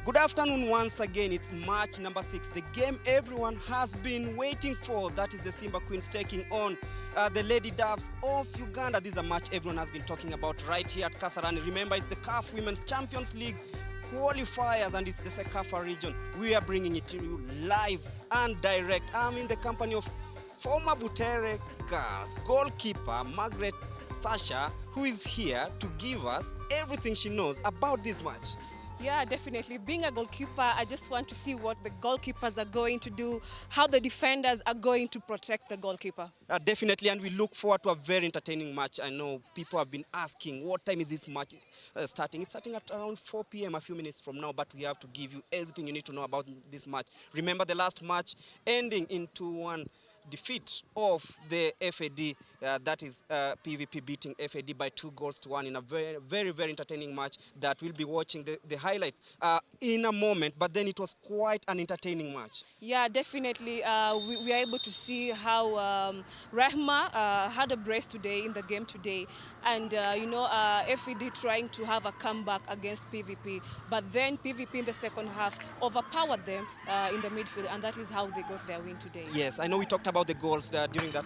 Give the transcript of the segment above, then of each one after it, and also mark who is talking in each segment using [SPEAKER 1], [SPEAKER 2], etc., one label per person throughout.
[SPEAKER 1] Good afternoon once again. It's match number 6, the game everyone has been waiting for. That is the Simba Queens taking on the Lady Doves of Uganda. This is a match everyone has been talking about right here at Kasarani. Remember, it's the CAF Women's Champions League qualifiers and it's the Cecafa region. We are bringing it to you live and direct. I'm in the company of former Butere Girls goalkeeper Margaret Sasha, who is here to give us everything she knows about this match.
[SPEAKER 2] Yeah, definitely. Being a goalkeeper, I just want to see what the goalkeepers are going to do, how the defenders are going to protect the goalkeeper.
[SPEAKER 1] Definitely, and we look forward to a very entertaining match. I know people have been asking, what time is this match starting? It's starting at around 4 p.m. a few minutes from now, but we have to give you everything you need to know about this match. Remember the last match ending in 2-1 defeat of the FAD, that is PVP beating FAD by 2-1 in a very entertaining match that we'll be watching the highlights in a moment, but then it was quite an entertaining match.
[SPEAKER 2] Yeah, definitely. We are able to see how Rahma had a brace today in the game today, and FAD trying to have a comeback against PVP, but then PVP in the second half overpowered them in the midfield, and that is how they got their win today.
[SPEAKER 1] Yes, I know we talked about the goals during that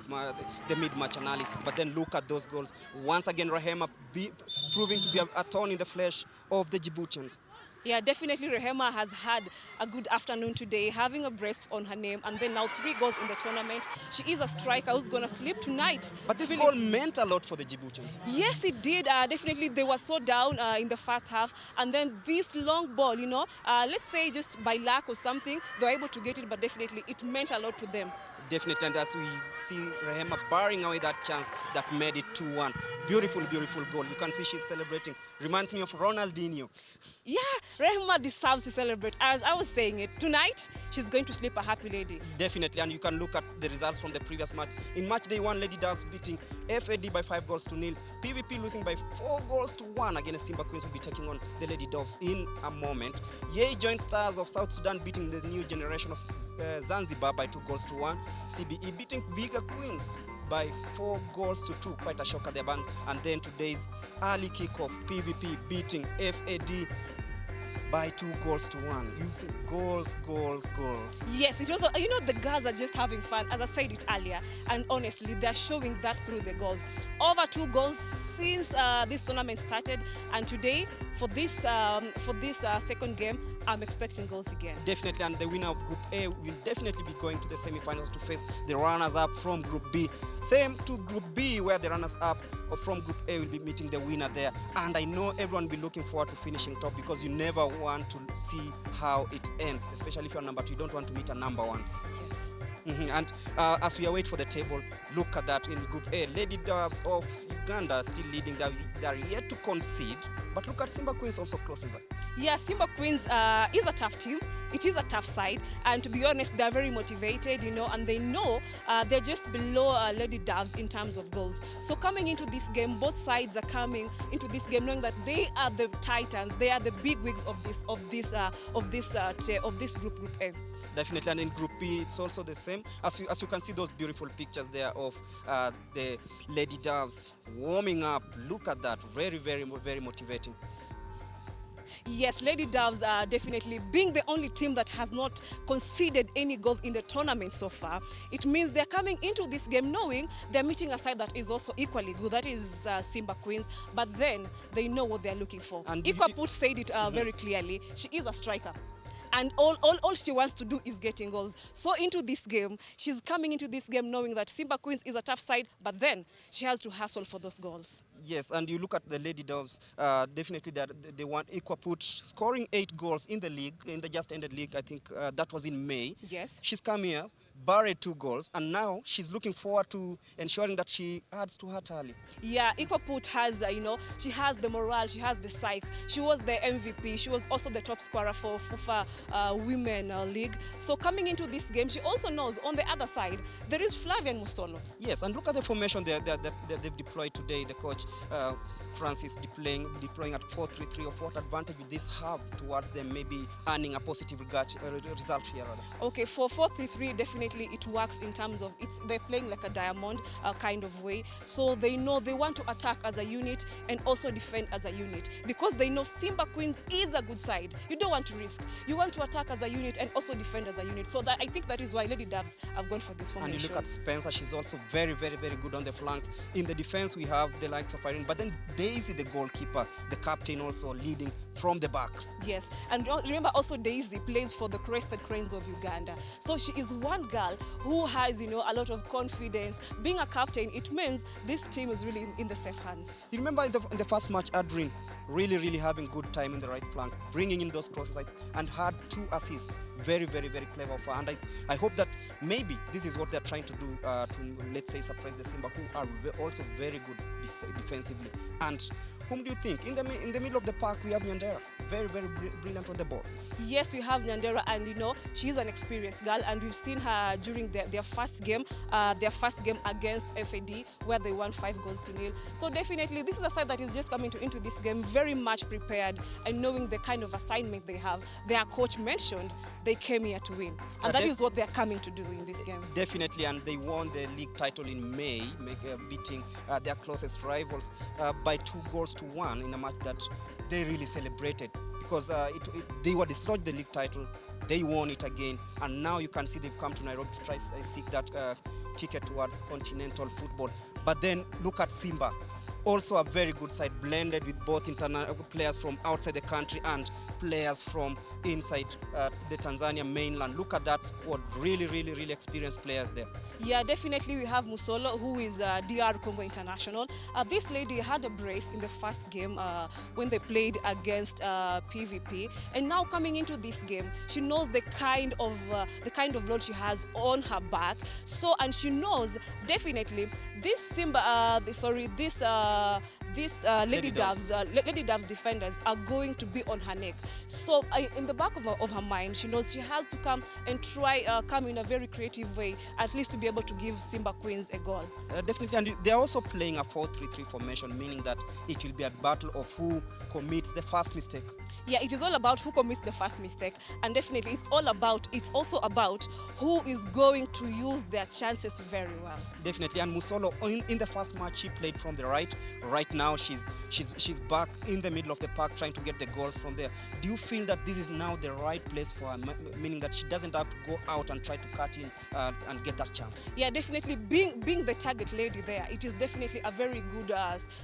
[SPEAKER 1] the mid-match analysis, but then look at those goals. Once again, Rahema proving to be a thorn in the flesh of the Djiboutians.
[SPEAKER 2] Yeah, definitely Rehema has had a good afternoon today, having a brace on her name, and then now 3 goals in the tournament. She is a striker who's going to sleep tonight.
[SPEAKER 1] But this goal meant a lot for the Djiboutians.
[SPEAKER 2] Yes, it did. Definitely, they were so down in the first half, and then this long ball, let's say just by luck or something, they were able to get it, but definitely it meant a lot to them.
[SPEAKER 1] Definitely, and as we see Rehema barring away that chance that made it 2-1. Beautiful goal. You can see she's celebrating. Reminds me of Ronaldinho.
[SPEAKER 2] Yeah, Rehema deserves to celebrate. As I was saying it, tonight she's going to sleep a happy lady.
[SPEAKER 1] Definitely, and you can look at the results from the previous match. In match day 1, Lady Doves beating FAD by 5-0. PVP losing by 4-1 against Simba Queens will be taking on the Lady Doves in a moment. Yei Joint Stars of South Sudan beating the new generation of Zanzibar by 2-1. CBE beating Viga Queens by 4-2. Quite a shocker there, and then today's early kickoff, PVP beating FAD by 2-1. You see goals.
[SPEAKER 2] Yes, it was. The girls are just having fun, as I said it earlier, and honestly, they're showing that through the goals. Over 2 goals since this tournament started, and today for this second game, I'm expecting goals again.
[SPEAKER 1] Definitely, and the winner of Group A will definitely be going to the semi-finals to face the runners-up from Group B. Same to Group B, where the runners-up from Group A will be meeting the winner there. And I know everyone will be looking forward to finishing top, because you never want to see how it ends, especially if you're number 2. You don't want to meet a number 1.
[SPEAKER 2] Yes.
[SPEAKER 1] And as we await for the table, look at that in Group A. Lady Doves of Uganda still leading. They are yet to concede, but look at Simba Queens also closing that.
[SPEAKER 2] Yeah, Simba Queens is a tough team. It is a tough side, and to be honest, they're very motivated, and they know they're just below Lady Doves in terms of goals. So coming into this game, both sides are coming into this game knowing that they are the titans, they are the big wigs of this group A.
[SPEAKER 1] Definitely, and in Group B, it's also the same. As you can see those beautiful pictures there of the Lady Doves warming up. Look at that, very motivating.
[SPEAKER 2] Yes, Lady Doves are definitely being the only team that has not conceded any goal in the tournament so far. It means they're coming into this game knowing they're meeting a side that is also equally good, that is Simba Queens, but then they know what they're looking for. And Ikwaput said it very clearly. She is a striker, and all she wants to do is getting goals. So into this game, she's coming into this game knowing that Simba Queens is a tough side, but then she has to hustle for those goals.
[SPEAKER 1] Yes, and you look at the Lady Doves, definitely they want Ikwaput scoring 8 goals in the league, in the just ended league. I think that was in May.
[SPEAKER 2] Yes.
[SPEAKER 1] She's come here, buried 2 goals, and now she's looking forward to ensuring that she adds to her tally.
[SPEAKER 2] Yeah, Ikwaput has, she has the morale, she has the psyche. She was the MVP. She was also the top scorer for FUFA Women League. So coming into this game, she also knows on the other side, there is Flavian Musolo.
[SPEAKER 1] Yes, and look at the formation that they've deployed today. The coach, Francis, deploying at 4-3-3 of what advantage will this have towards them maybe earning a positive result here?
[SPEAKER 2] Okay, for 4-3-3, definitely definitely it works in terms of they're playing like a diamond kind of way. So they know they want to attack as a unit and also defend as a unit, because they know Simba Queens is a good side. You don't want to risk. You want to attack as a unit and also defend as a unit. So that, I think that is why Lady Doves have gone for this formation.
[SPEAKER 1] And you look at Spencer, she's also very, very, very good on the flanks. In the defense, we have the likes of Irene, but then Daisy, the goalkeeper, the captain, also leading from the back.
[SPEAKER 2] Yes, and remember also Daisy plays for the Crested Cranes of Uganda. So she is one girl who has, you know, a lot of confidence. Being a captain, it means this team is really in the safe hands.
[SPEAKER 1] You remember in the first match, Adrien really, really having good time in the right flank, bringing in those crosses and had 2 assists. Very, very, very clever of her. And I hope that maybe this is what they're trying to do to, let's say, suppress the Simba, who are also very good defensively. And whom do you think? In the middle of the park, we have Nyandera. Very, very brilliant on the ball.
[SPEAKER 2] Yes, we have Nyandera, and you know, she's an experienced girl, and we've seen her during their first game against FAD, where they won 5-0. So definitely, this is a side that is just coming into this game very much prepared and knowing the kind of assignment they have. Their coach mentioned they came here to win, and that is what they're coming to do in this game.
[SPEAKER 1] Definitely, and they won the league title in May, beating their closest rivals by 2-1 in a match that they really celebrated, because they were dislodged the league title, they won it again, and now you can see they've come to Nairobi to try seek that ticket towards continental football. But then look at Simba, also a very good side, blended with both players from outside the country and players from inside the Tanzania mainland. Look at that squad, really, really, really experienced players there.
[SPEAKER 2] Yeah, definitely we have Musolo, who is DR Congo International. This lady had a brace in the first game when they played against PVP, and now coming into this game, she knows the kind of load she has on her back. So, and she knows definitely this Simba, Lady Doves defenders are going to be on her neck. So in the back of her mind, she knows she has to come and try come in a very creative way, at least to be able to give Simba Queens a goal.
[SPEAKER 1] Definitely, and they're also playing a 4-3-3 formation, meaning that it will be a battle of who commits the first mistake.
[SPEAKER 2] Yeah, it is all about who commits the first mistake, and definitely it's also about who is going to use their chances very well.
[SPEAKER 1] Definitely, and Musolo in the first match she played from the right. Right now she's back in the middle of the park trying to get the goals from there. Do you feel that this is now the right place for her, meaning that she doesn't have to go out and try to cut in and get that chance?
[SPEAKER 2] Yeah, definitely being the target lady there, it is definitely a very good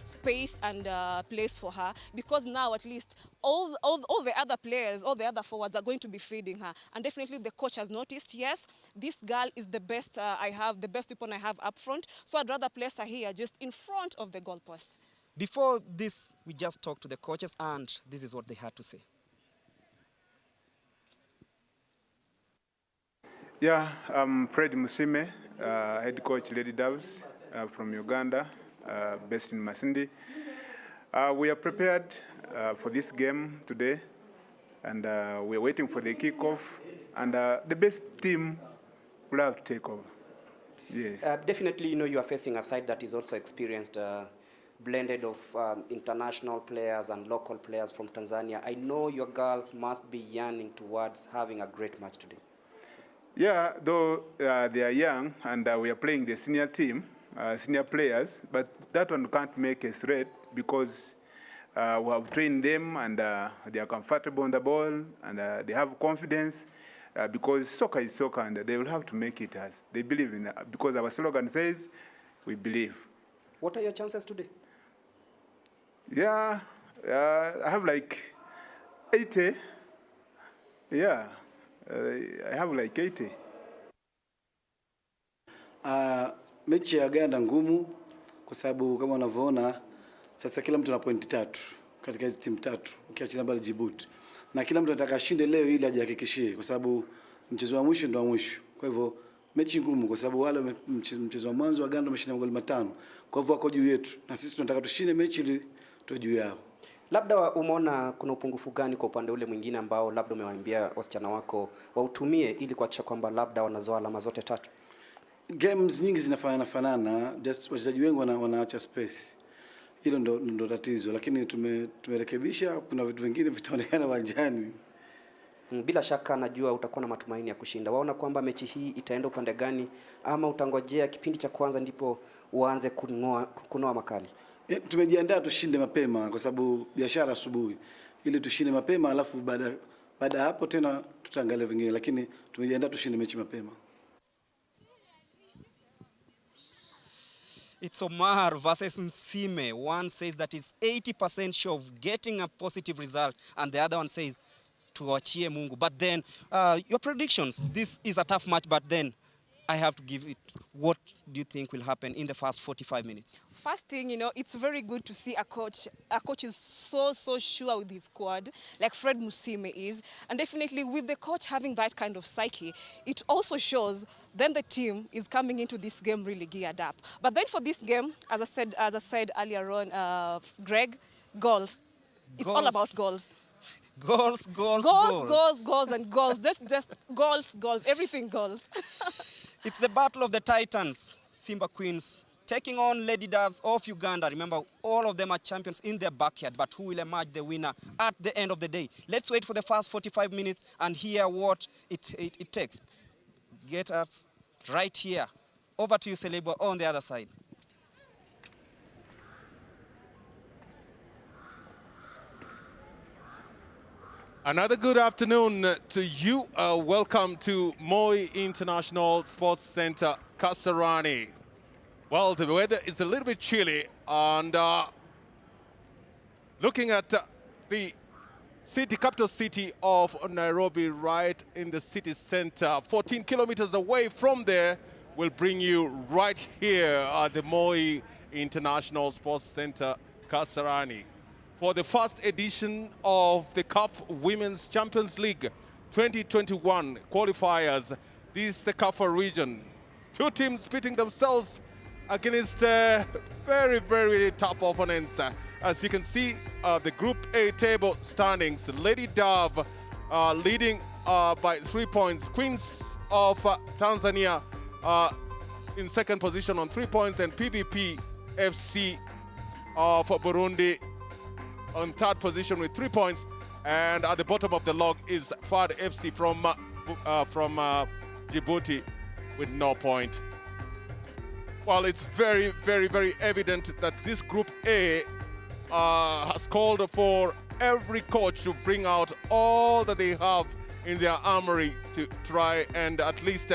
[SPEAKER 2] space and place for her, because now at least all the other players, all the other forwards are going to be feeding her, and definitely the coach has noticed, yes, this girl is the best the best weapon I have up front, so I'd rather place her here just in front of the goalpost.
[SPEAKER 1] Before this, we just talked to the coaches, and this is what they had to say.
[SPEAKER 3] Yeah, I'm Fred Musime, head coach Lady Doves from Uganda, based in Masindi. We are prepared for this game today, and we're waiting for the kickoff, and the best team will have to take over. Yes.
[SPEAKER 1] Definitely, you know, you are facing a side that is also experienced, blended of international players and local players from Tanzania. I know your girls must be yearning towards having a great match today.
[SPEAKER 3] Yeah, though they are young, and we are playing the senior team, senior players, but that one can't make a threat, because we have trained them, and they are comfortable on the ball, and they have confidence, because soccer is soccer, and they will have to make it as they believe in it, because our slogan says, we believe.
[SPEAKER 1] What are your chances today?
[SPEAKER 3] Yeah, I have like 80. Yeah, I have like 80.
[SPEAKER 4] Mechi ya Uganda ngumu, kwa sababu kama unavyoona sasa kila mtu ana pointi 3 katika hizo timu 3 ukiachilia mbali Djibouti, na kila mtu anataka ashinde leo ili ajihakikishie, kwa sababu mchezo wa mwisho ndio wa mwisho. Kwa hivyo mechi ngumu, kwa sababu wale mchezo wa mwanzo wa Uganda wameshinda magoli 5, kwa hivyo wako juu yetu, na sisi tunataka tushinde mechi ili tuwe juu yao.
[SPEAKER 1] Labda umeona kuna upungufu gani kwa upande ule mwingine ambao labda umewaambia wasichana wako wautumie ili kuhakikisha kwamba labda wanazoa alama zote 3?
[SPEAKER 4] Games nyingi zinafanana, just wachezaji wengi wanaacha space. Hilo ndo tatizo, lakini tumerekebisha. Kuna vitu vingine vitaonekana uwanjani.
[SPEAKER 1] Bila shaka najua utakuwa na matumaini ya kushinda. Waona kwamba mechi hii itaenda upande gani, ama utangojea kipindi cha kwanza ndipo uanze kunoa makali?
[SPEAKER 4] Tumejiandaa tushinde mapema kwa sababu biashara asubuhi, ili tushinde mapema, alafu baada hapo tena tutaangalia vingine, lakini tumejiandaa tushinde mechi mapema.
[SPEAKER 1] It's Omar versus Nsime. One says that is 80% sure of getting a positive result, and the other one says tuachie Mungu. But then your predictions, this is a tough match, but then I have to give it. What do you think will happen in the first 45 minutes?
[SPEAKER 2] First thing, it's very good to see a coach. A coach is so sure with his squad, like Fred Musime is. And definitely with the coach having that kind of psyche, it also shows then the team is coming into this game really geared up. But then for this game, as I said earlier on, Greg, goals. It's all about goals.
[SPEAKER 1] Goals.
[SPEAKER 2] And goals. Just goals. Everything goals.
[SPEAKER 1] It's the battle of the Titans, Simba Queens, taking on Lady Doves of Uganda. Remember, all of them are champions in their backyard, but who will emerge the winner at the end of the day? Let's wait for the first 45 minutes and hear what it takes. Get us right here. Over to you, Celebo, on the other side.
[SPEAKER 5] Another good afternoon to you. Welcome to Moi International Sports Center, Kasarani. Well, the weather is a little bit chilly, and looking at the capital city of Nairobi, right in the city center, 14 kilometers away from there, will bring you right here at the Moi International Sports Center, Kasarani, for the first edition of the CAF Women's Champions League 2021 qualifiers. This Cecafa region. Two teams pitting themselves against very tough opponents. As you can see, the Group A table standings. Lady Dove leading by 3 points. Queens of Tanzania in second position on 3 points, and PBP FC of Burundi on third position with 3 points, and at the bottom of the log is FAD FC from Djibouti with no point. Well, it's very evident that this Group A has called for every coach to bring out all that they have in their armory to try and at least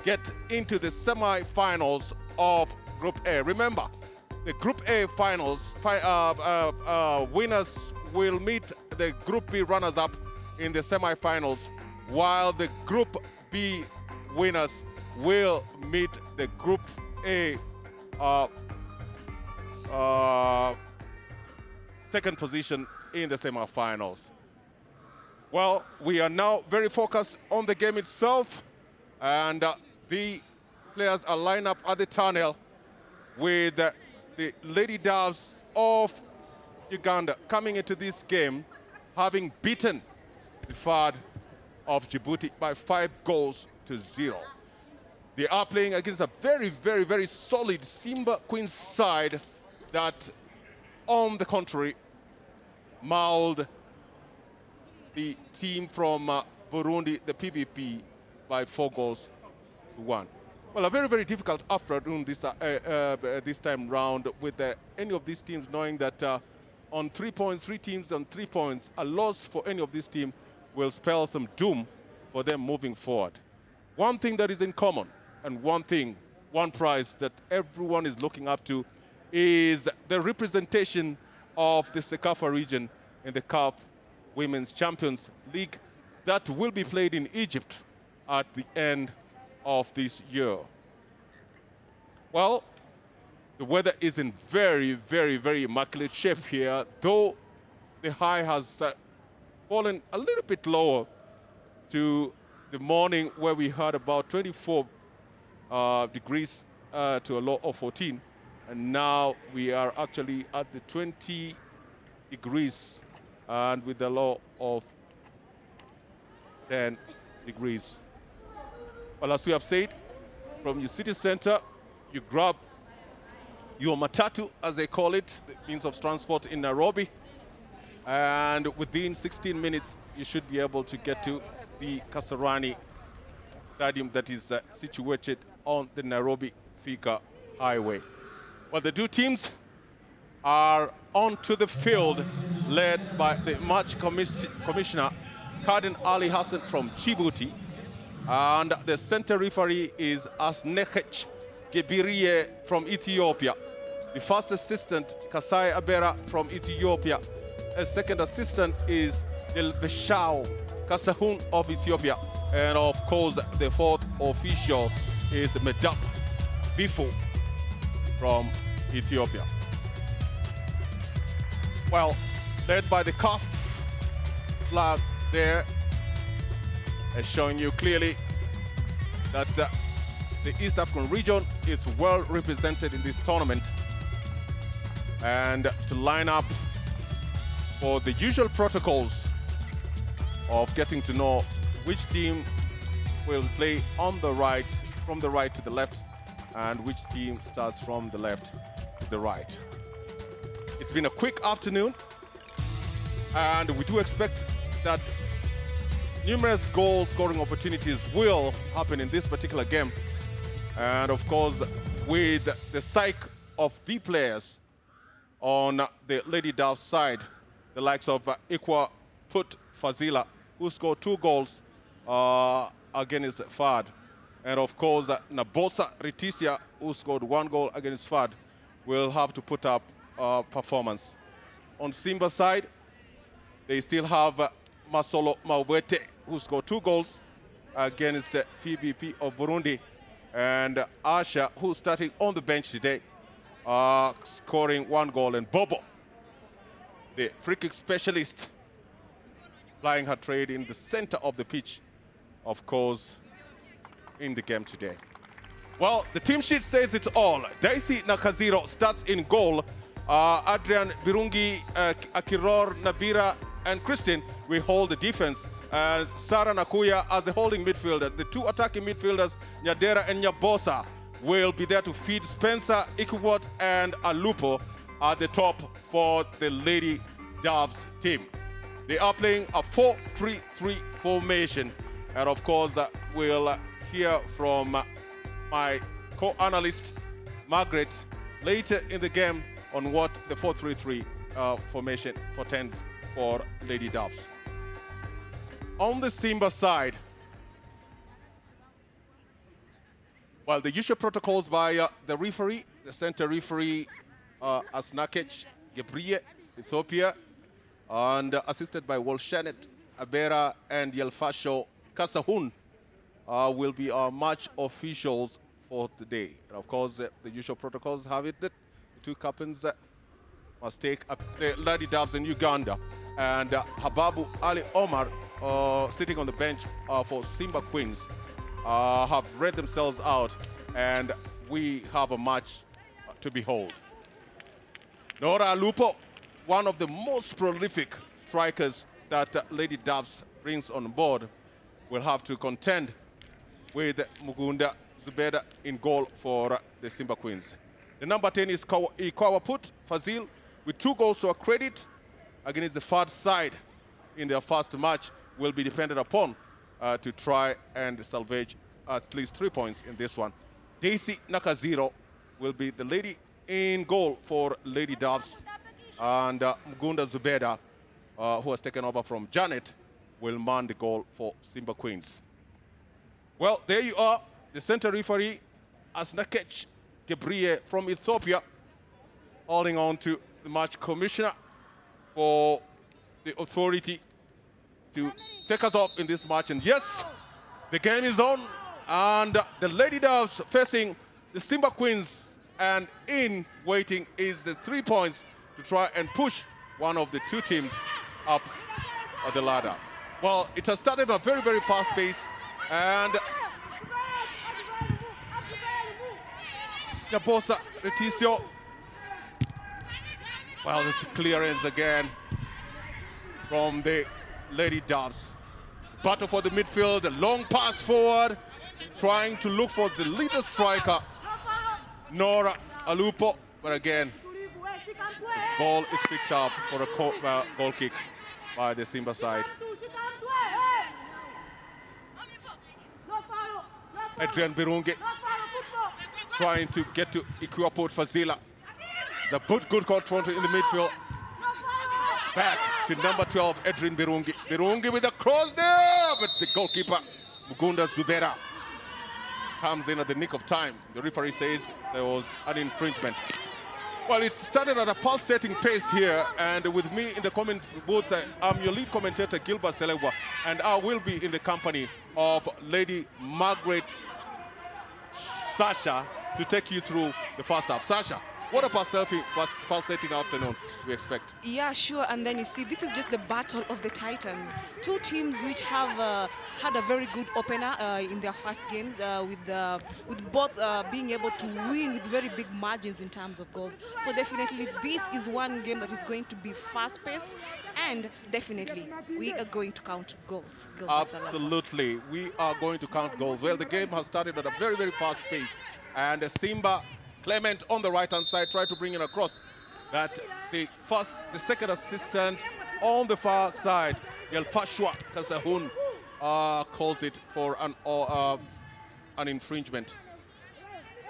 [SPEAKER 5] get into the semi-finals of Group A. Remember, the Group A finals, winners will meet the Group B runners-up in the semi-finals, while the Group B winners will meet the Group A second position in the semi-finals. Well, we are now very focused on the game itself, and the players are lined up at the tunnel with the Lady Doves of Uganda coming into this game having beaten the FAD of Djibouti by 5-0. They are playing against a very solid Simba Queens side that, on the contrary, mauled the team from Burundi, the PBP, by 4-1. Well, a very difficult afternoon this time round, with any of these teams knowing that on 3 points, 3 teams on 3 points, a loss for any of these teams will spell some doom for them moving forward. One thing that is in common, and one prize that everyone is looking up to, is the representation of the Cecafa region in the CAF Women's Champions League that will be played in Egypt at the end of this year. Well, the weather is in very immaculate shape here, though the high has fallen a little bit lower to the morning, where we had about 24 degrees to a low of 14, and now we are actually at the 20 degrees and with a low of 10 degrees. Well, as we have said, from your city center, you grab your matatu, as they call it, the means of transport in Nairobi, and within 16 minutes, you should be able to get to the Kasarani Stadium that is situated on the Nairobi Thika Highway. Well, the two teams are onto the field, led by the match commissioner, Kaden Ali Hassan from Djibouti, and the center referee is Asnekech Gebirie from Ethiopia. The first assistant, Kasai Abera from Ethiopia. A second assistant is Delbeshau Kasahun of Ethiopia. And of course, the fourth official is Medap Bifu from Ethiopia. Well, led by the CAF flag there, showing you clearly that the East African region is well represented in this tournament. And to line up for the usual protocols of getting to know which team will play on the right, from the right to the left, and which team starts from the left to the right. It's been a quick afternoon, and we do expect that numerous goal scoring opportunities will happen in this particular game. And of course, with the psyche of the players on the Lady Doves side, the likes of Ikwa Put Fazila, who scored 2 goals against FAD. And of course, Nabosa Retisia, who scored 1 goal against FAD, will have to put up a performance. On Simba side, they still have Masolo Mawete, who scored 2 goals against PBP of Burundi, and Asha, who's starting on the bench today, scoring 1 goal, and Bobo, the free kick specialist, plying her trade in the center of the pitch, of course, in the game today. Well, the team sheet says it all. Daisy Nakaziro starts in goal. Adrian Birungi, Akiror, Nabira, and Christine will hold the defense. Sarah Nakuya as the holding midfielder. The 2 attacking midfielders, Nyadera and Nyabosa, will be there to feed Spencer, Ikuwot, and Alupo at the top for the Lady Doves team. They are playing a 4-3-3 formation. And of course, we'll hear from my co-analyst, Margaret, later in the game on what the 4-3-3 formation portends for Lady Doves. On the Simba side, well, the usual protocols by the referee, the center referee, Asnakech Gebriye, Ethiopia, and assisted by Wolshanet Abera and Yelfasho Kasahun, will be our match officials for the day. And of course, the usual protocols have it that the 2 captains must take up the Lady Doves in Uganda, and Hababu Ali Omar, sitting on the bench for Simba Queens, have read themselves out, and we have a match to behold. Nora Lupo, one of the most prolific strikers that Lady Doves brings on board, will have to contend with Mugunda Zubeda in goal for the Simba Queens. The number 10 is Ikawa Put Fazil, with 2 goals to a credit against the FAD side in their first match, will be depended upon to try and salvage at least 3 points in this one. Daisy Nakaziro will be the lady in goal for Lady Doves, and Mugunda Zubeda, who has taken over from Janet, will man the goal for Simba Queens. Well, there you are, the center referee, Asnakech Gebriye from Ethiopia, holding on to the match commissioner for the authority to take us up in this match. And yes, the game is on, and the Lady Doves facing the Simba Queens, and in waiting is the 3 points to try and push one of the 2 teams up the ladder. Well, it has started on a very, very fast pace, and Jabosa Retisio, well, it's a clearance again from the Lady Doves. Battle for the midfield, a long pass forward, trying to look for the leader striker, Nora Alupo, but again, The ball is picked up for a goal kick by the Simba side. Adrian Birungi trying to get to Ikuaput Fazila. The good control in the midfield. Back to number 12, Adrian Birungi. Birungi with a cross there, but the goalkeeper, Mugunda Zubera, comes in at the nick of time. The referee says there was an infringement. Well, it started at a pulsating pace here, and with me in the comment booth, I'm your lead commentator, Gilbert Selewa, and I will be in the company of Lady Margaret Sasha to take you through the first half. Sasha, what a pulsating afternoon we expect.
[SPEAKER 2] Yeah, sure. And then you see, this is just the battle of the Titans. Two teams which have had a very good opener in their first games, with both being able to win with very big margins in terms of goals. So definitely, this is one game that is going to be fast-paced, and definitely, we are going to count goals.
[SPEAKER 5] Absolutely, we are going to count goals. Well, the game has started at a very, very fast pace, and Simba Clement on the right-hand side tried to bring it across. That the second assistant on the far side, Yelfashwa Kasahun, calls it for an infringement.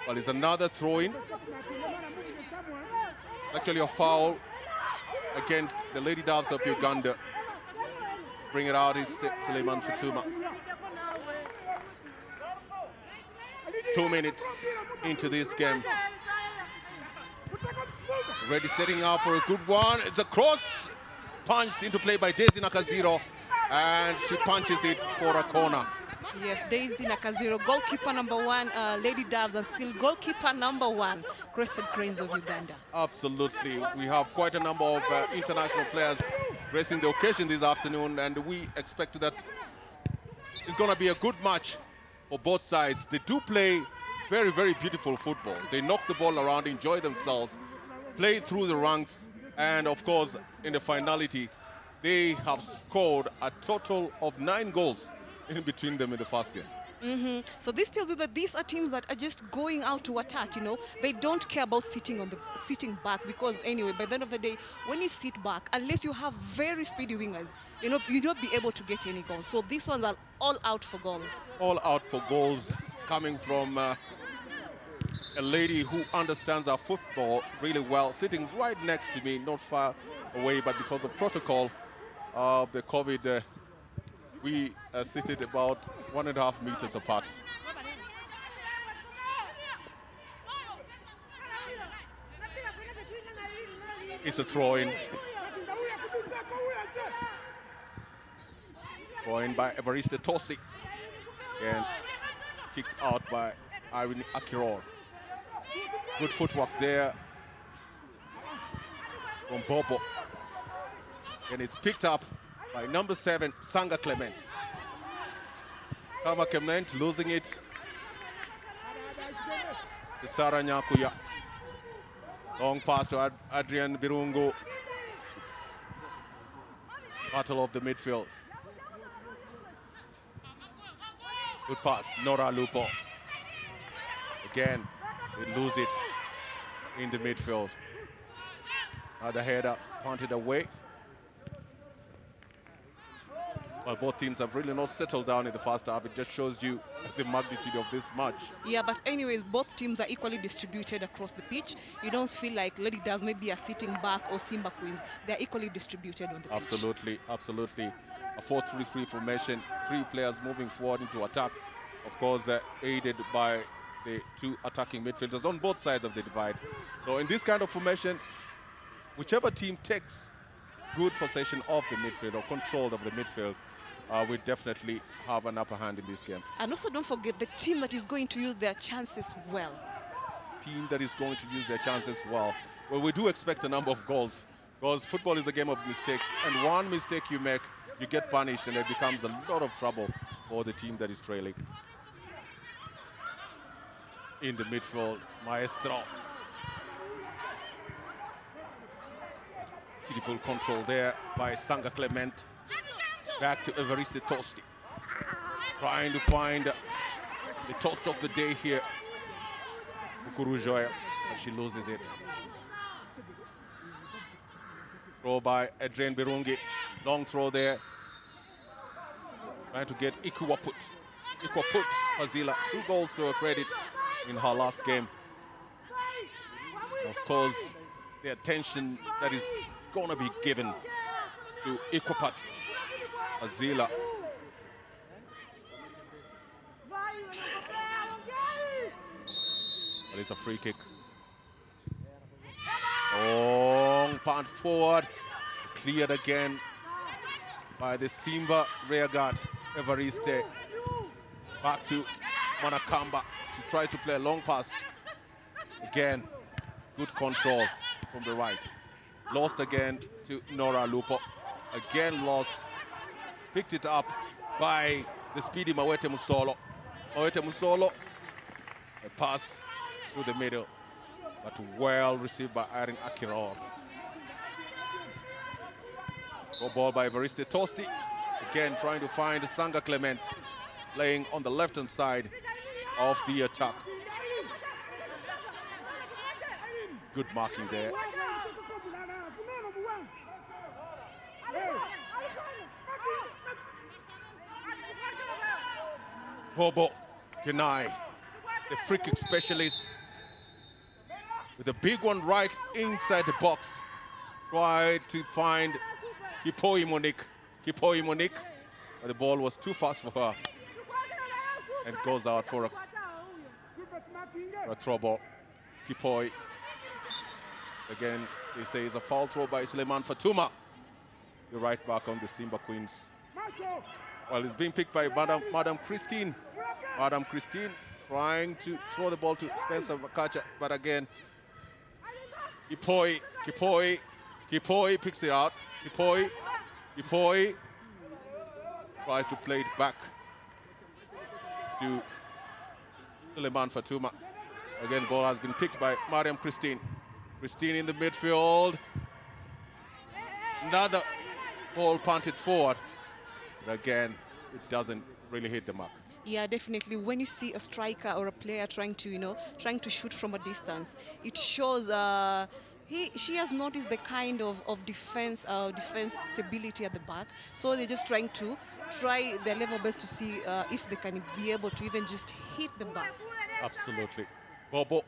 [SPEAKER 5] Well, it's another throw-in. Actually, a foul against the Lady Doves of Uganda. Bring it out is Suleiman Fatuma. 2 minutes into this game. Ready, setting up for a good one. It's a cross, punched into play by Daisy Nakaziro, and she punches it for a corner.
[SPEAKER 2] Yes, Daisy Nakaziro, goalkeeper number 1, Lady Doves, and still goalkeeper number 1, Crested Cranes of Uganda.
[SPEAKER 5] Absolutely. We have quite a number of international players gracing the occasion this afternoon, and we expect that it's going to be a good match for both sides. They do play very, very beautiful football. They knock the ball around, enjoy themselves, play through the ranks, and of course, in the finality, they have scored a total of 9 goals in between them in the first game.
[SPEAKER 2] So this tells you that these are teams that are just going out to attack. You know, they don't care about sitting back, because anyway, by the end of the day, when you sit back, unless you have very speedy wingers, you know, you don't be able to get any goals. So these ones are all out for goals.
[SPEAKER 5] All out for goals, coming from a lady who understands our football really well, sitting right next to me, not far away, but because of protocol of the COVID, we are seated about 1.5 meters apart. It's a throw-in. Throw-in by Evariste Tosi. And kicked out by Irene Akiror. Good footwork there from Bobo. And it's picked up by number 7, Sanga Clement. Kama Clement losing it. Sarah Nyakuya. Long pass to Adrian Birungu. Battle of the midfield. Good pass, Nora Lupo. Again, they lose it in the midfield. Another header punted away. Well, both teams have really not settled down in the first half. It just shows you the magnitude of this match.
[SPEAKER 2] Yeah, but anyways, both teams are equally distributed across the pitch. You don't feel like Lady Doves maybe are sitting back or Simba Queens. They're equally distributed on the pitch.
[SPEAKER 5] Absolutely, absolutely. A 4-3-3 formation, 3 players moving forward into attack. Of course, aided by the 2 attacking midfielders on both sides of the divide. So in this kind of formation, whichever team takes good possession of the midfield or control of the midfield, we definitely have an upper hand in this game.
[SPEAKER 2] And also don't forget the team that is going to use their chances well.
[SPEAKER 5] Team that is going to use their chances well. Well, we do expect a number of goals, because football is a game of mistakes, and one mistake you make, you get punished, and it becomes a lot of trouble for the team that is trailing. In the midfield, Maestro. Beautiful control there by Sanga Clement. Back to Evariste Tosti. Trying to find the toast of the day here. Ukuru Joya, but she loses it. Throw by Adrian Birungi. Long throw there. Trying to get Ikwaput. Ikwaput Fazila, 2 goals to her credit in her last game. Of course, the attention that is going to be given to Ikwaput Fazila. But it's a free kick. Long punt forward. Cleared again by the Simba rear guard, Evariste. Back to Manakamba. She tried to play a long pass. Again, good control from the right. Lost again to Nora Lupo. Again lost. Picked it up by the speedy Mawete Musolo. Mawete Musolo, a pass through the middle, but well received by Irene Akiror. Go ball by Evariste Tosti. Again trying to find Sanga Clement, playing on the left-hand side of the attack. Good marking there. Bobo deny, the free kick specialist, with a big one right inside the box. Tried to find Kipoi Monique. Kipoi Monique, but the ball was too fast for her. And goes out for a throw ball. Kipoi. Again, they say it's a foul throw by Suleiman Fatuma, the right back on the Simba Queens. Well, it's being picked by Madam Christine. Madam Christine trying to throw the ball to Spencer Makacha, but again, Kipoi picks it out. Kipoi tries to play it back to Suleiman Fatuma. Again, ball has been picked by Mariam Christine. Christine in the midfield. Another ball punted forward. But again, it doesn't really hit the mark.
[SPEAKER 2] Yeah, definitely. When you see a striker or a player trying to shoot from a distance, it shows she has noticed the kind of defense stability at the back. So they're just trying their level best to see if they can be able to even just hit the back.
[SPEAKER 5] Absolutely. Bobo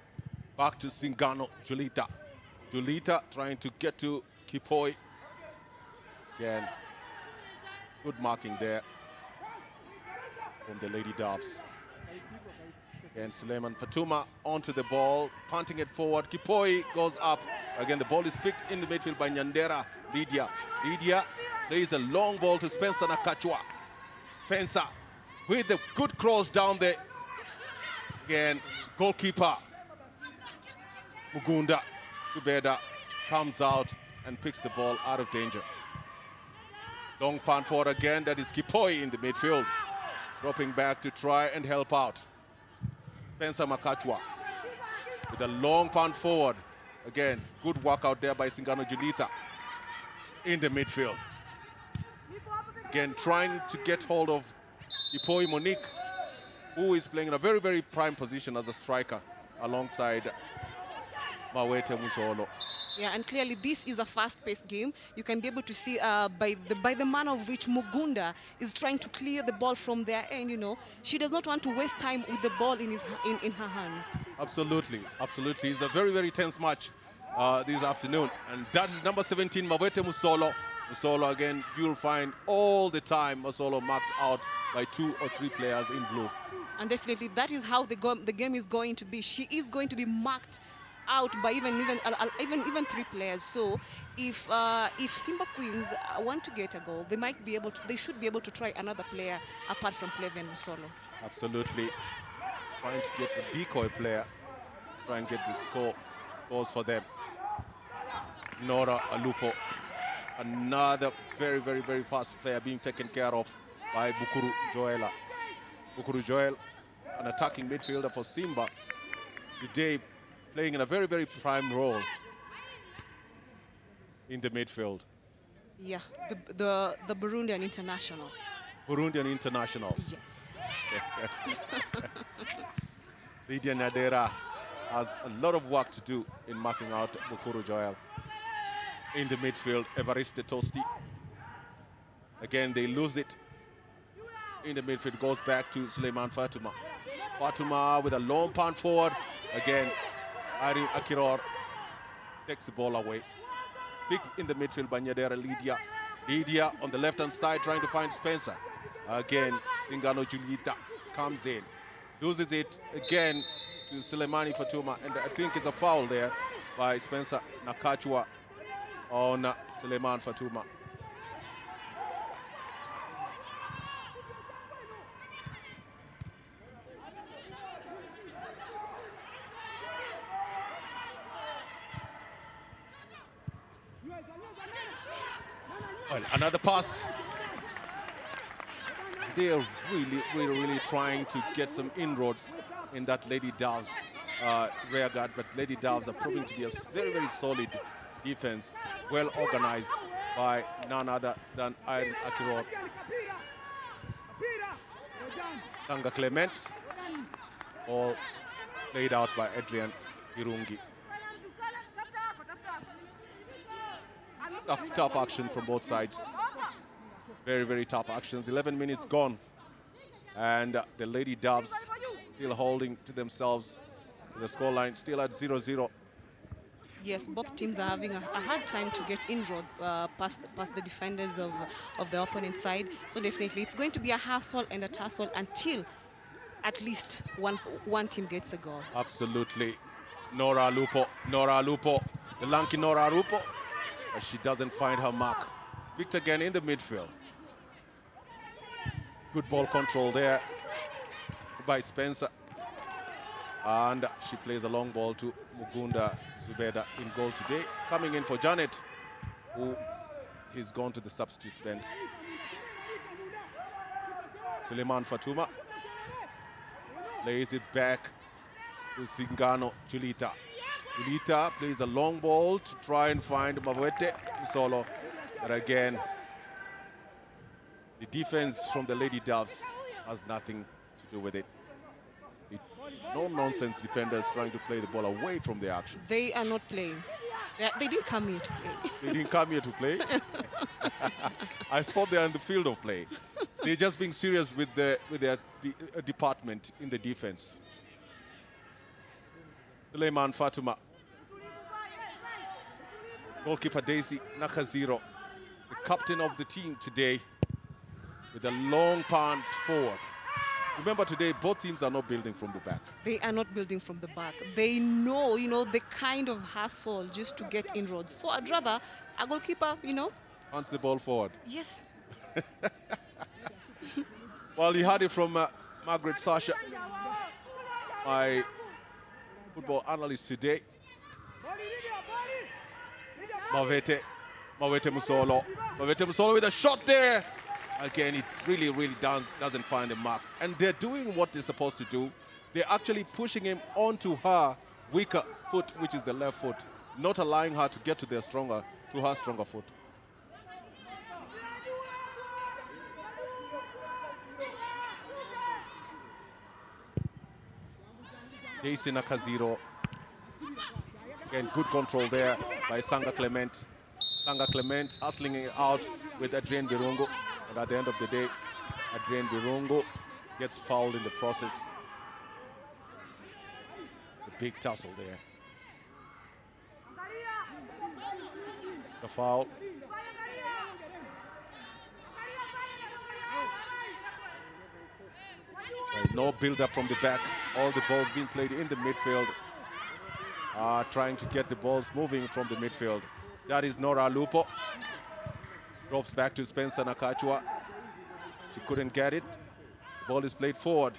[SPEAKER 5] back to Singano. Julita trying to get to Kipoi. Again, good marking there from the Lady Doves. And Suleiman Fatuma onto the ball, punting it forward. Kipoi goes up. Again, the ball is picked in the midfield by Nyandera Lydia. Lydia plays a long ball to Spencer Nakachwa. Spencer with the good cross down there. Again, goalkeeper Mugunda Subeda comes out and picks the ball out of danger. Long punt forward again. That is Kipoi in the midfield, dropping back to try and help out. Spencer Makachwa with a long punt forward. Again, good work out there by Singano Julita in the midfield. Again, trying to get hold of Kipoi Monique, who is playing in a very, very prime position as a striker alongside Mawete Musolo.
[SPEAKER 2] Yeah, and clearly this is a fast-paced game. You can be able to see by the manner of which Mugunda is trying to clear the ball from their end. She does not want to waste time with the ball in her hands.
[SPEAKER 5] Absolutely. It's a very, very tense match this afternoon, and that is number 17, Mawete Musolo. Musolo again, you'll find all the time Musolo marked out by 2 or 3 players in blue.
[SPEAKER 2] And definitely that is how the game is going to be. She is going to be marked out by even 3 players. So if Simba Queens want to get a goal, they should be able to try another player apart from Flavian Musolo.
[SPEAKER 5] Absolutely. Trying to get the decoy player, try and get the scores for them. Nora Alupo, another very, very, very fast player being taken care of by Bukuru Joela. Bukuru Joel, an attacking midfielder for Simba, today playing in a very, very prime role in the midfield.
[SPEAKER 2] Yeah, the Burundian international.
[SPEAKER 5] Burundian international.
[SPEAKER 2] Yes.
[SPEAKER 5] Lydia Nadera has a lot of work to do in marking out Bukuru Joel. in the midfield, Evariste Tosti. Again, they lose it. In the midfield, goes back to Suleiman Fatuma. Fatuma with a long punt forward. Again, Irene Akiror takes the ball away. Big in the midfield by Nyadera Lydia. Lydia on the left-hand side trying to find Spencer. Again, Singano Julita comes in. Loses it again to Suleimani Fatuma. And I think it's a foul there by Spencer Nakachwa on Suleiman Fatuma. Well, another pass. They're really trying to get some inroads in that Lady Doves rear guard, but Lady Doves are proving to be a very solid defense, well organized by none other than Irene Akiror. Tanga Clement, all played out by Adrian Irungi. Tough action from both sides. Very tough actions. 11 minutes gone. And the Lady Doves still holding to themselves. The scoreline still at 0-0.
[SPEAKER 2] Yes, both teams are having a hard time to get inroads past the defenders of the opponent side. So definitely it's going to be a hassle and a tussle until at least one team gets a goal.
[SPEAKER 5] Absolutely. Nora Lupo, the lanky Nora Lupo. But she doesn't find her mark. It's picked again in the midfield. Good ball control there by Spencer. And she plays a long ball to Mugunda Zubeda in goal today. Coming in for Janet, who he's gone to the substitutes bench. Suleiman Fatuma lays it back to Singano Julita. Julita plays a long ball to try and find Mawete Solo. But again, the defense from the Lady Doves has nothing to do with it. No-nonsense defenders trying to play the ball away from the action.
[SPEAKER 2] They are not playing. They didn't come here to play.
[SPEAKER 5] They didn't come here to play? I thought they are in the field of play. They're just being serious with their department in the defense. Suleiman Fatuma. Goalkeeper Daisy Nakaziro, the captain of the team today, with a long punt forward. Remember today, both teams are not building from the back.
[SPEAKER 2] They are not building from the back. They know, the kind of hassle just to get inroads. So I'd rather a goalkeeper,
[SPEAKER 5] Punts the ball forward.
[SPEAKER 2] Yes.
[SPEAKER 5] Well, you heard it from Margaret Sasha, my football analyst today. Mawete Musolo. Mawete Musolo with a shot there. Again, it really doesn't find the mark. And they're doing what they're supposed to do. They're actually pushing him onto her weaker foot, which is the left foot, not allowing her to get to her stronger foot. Daisy Nakaziro. Again, good control there by Sanga Clement. Sanga Clement hustling it out with Adrienne Birungo. And at the end of the day, Adrienne Birungo gets fouled in the process. The big tussle there. The foul. There's no build-up from the back. All the balls being played in the midfield. Trying to get the balls moving from the midfield. That is Nora Lupo. Drops back to Spencer Nakachwa. She couldn't get it. The ball is played forward.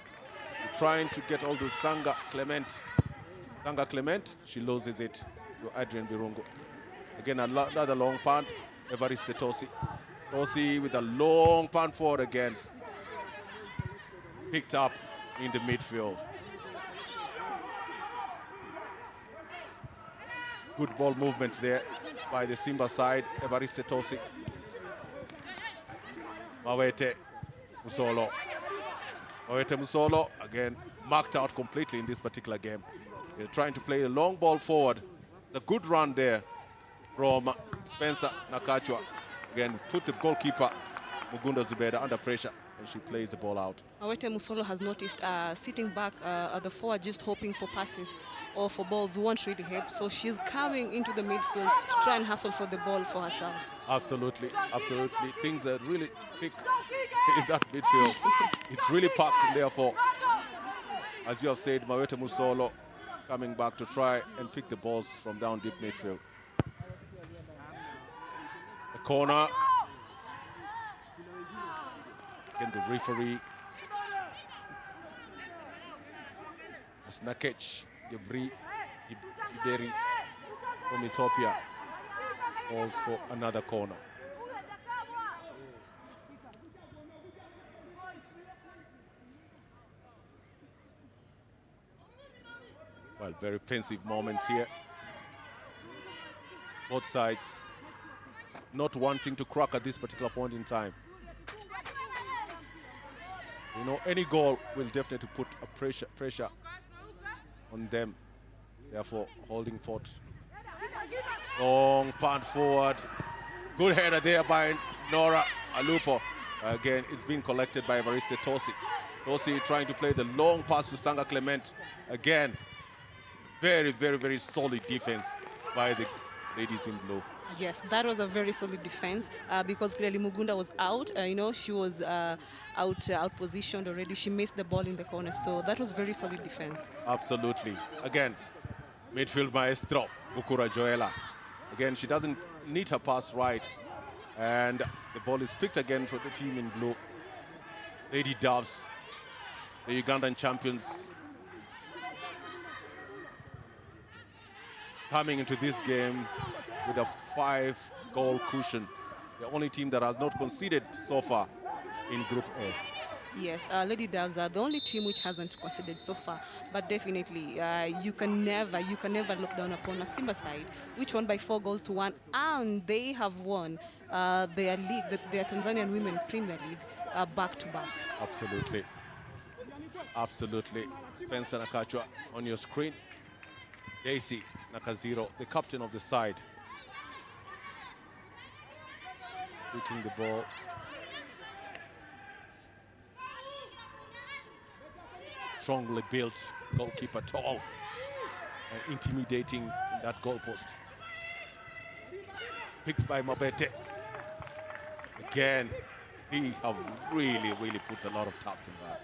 [SPEAKER 5] Trying to get all to Sanga Clement. Sanga Clement, she loses it to Adrienne Birungo. Again, another long punt. Evariste Tosi. Tosi with a long punt forward again. Picked up in the midfield. Good ball movement there by the Simba side. Evariste Tosi. Mawete Musolo. Mawete Musolo, again, marked out completely in this particular game. They're trying to play a long ball forward. It's a good run there from Spencer Nakachwa. Again, put the goalkeeper, Mugunda Zubeda, under pressure, and she plays the ball out.
[SPEAKER 2] Mawete Musolo has noticed sitting back at the forward, just hoping for passes or for balls won't really help. So she's coming into the midfield to try and hustle for the ball for herself.
[SPEAKER 5] Absolutely, absolutely. Things are really thick in that midfield. It's really packed, and therefore, as you have said, Mawete Musolo coming back to try and pick the balls from down deep midfield. The corner. Again, the referee, as Nakech Iberi from Ethiopia, calls for another corner. Well, very pensive moments here. Both sides not wanting to crack at this particular point in time. You know, any goal will definitely put a pressure on them. Therefore, holding fort. Long punt forward. Good header there by Nora Alupo. Again, it's been collected by Evariste Tosi. Tosi trying to play the long pass to Sanga Clement. Again, very, very, very solid defense by the ladies in blue.
[SPEAKER 2] Yes, that was a very solid defense because clearly Mugunda was out. You know, she was out positioned already. She missed the ball in the corner, so that was very solid defense.
[SPEAKER 5] Absolutely. Again, midfield maestro, Bukura Joela. Again, she doesn't need her pass right. And the ball is picked again for the team in blue. Lady Doves, the Ugandan champions, coming into this game with a 5-goal cushion. The only team that has not conceded so far in Group A.
[SPEAKER 2] Yes, Lady Doves are the only team which hasn't conceded so far. But definitely, you can never look down upon a Simba side, which won by 4-1, and they have won their league, their Tanzanian Women Premier League, back to back.
[SPEAKER 5] Absolutely, absolutely. Spencer Nakachwa on your screen. Daisy Nakaziro, the captain of the side, picking the ball. Strongly built goalkeeper, tall and intimidating in that goalpost. Picked by Mabete. Again, he have really put a lot of taps in that.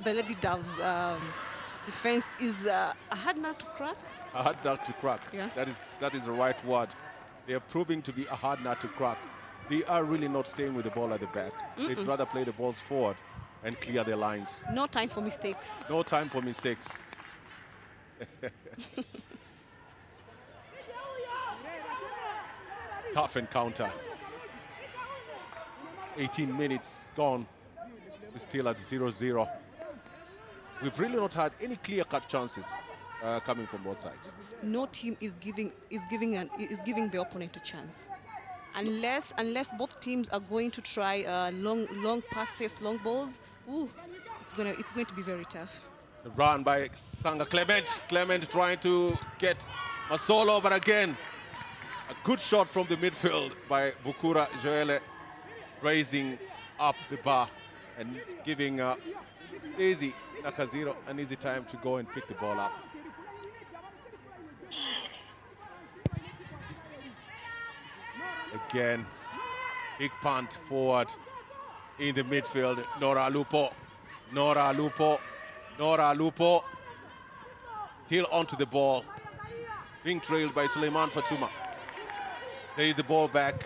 [SPEAKER 2] The Lady Doves defense is a hard nut to crack.
[SPEAKER 5] A hard nut to crack.
[SPEAKER 2] Yeah.
[SPEAKER 5] That is the right word. They are proving to be a hard nut to crack. They are really not staying with the ball at the back. They'd rather play the balls forward and clear their lines.
[SPEAKER 2] No time for mistakes.
[SPEAKER 5] No time for mistakes. Tough encounter. 18 minutes gone. We're still at 0-0. We've really not had any clear-cut chances coming from both sides.
[SPEAKER 2] No team is giving the opponent a chance, unless both teams are going to try long passes, long balls. Ooh, it's going to be very tough.
[SPEAKER 5] The run by Sanga Clement. Clement trying to get Masolo, but again, a good shot from the midfield by Bukura Joele, raising up the bar and giving Daisy Nakaziro an easy time to go and pick the ball up. Again, big punt forward in the midfield. Nora Lupo still onto the ball, being trailed by Suleiman Fatuma. There is the ball back.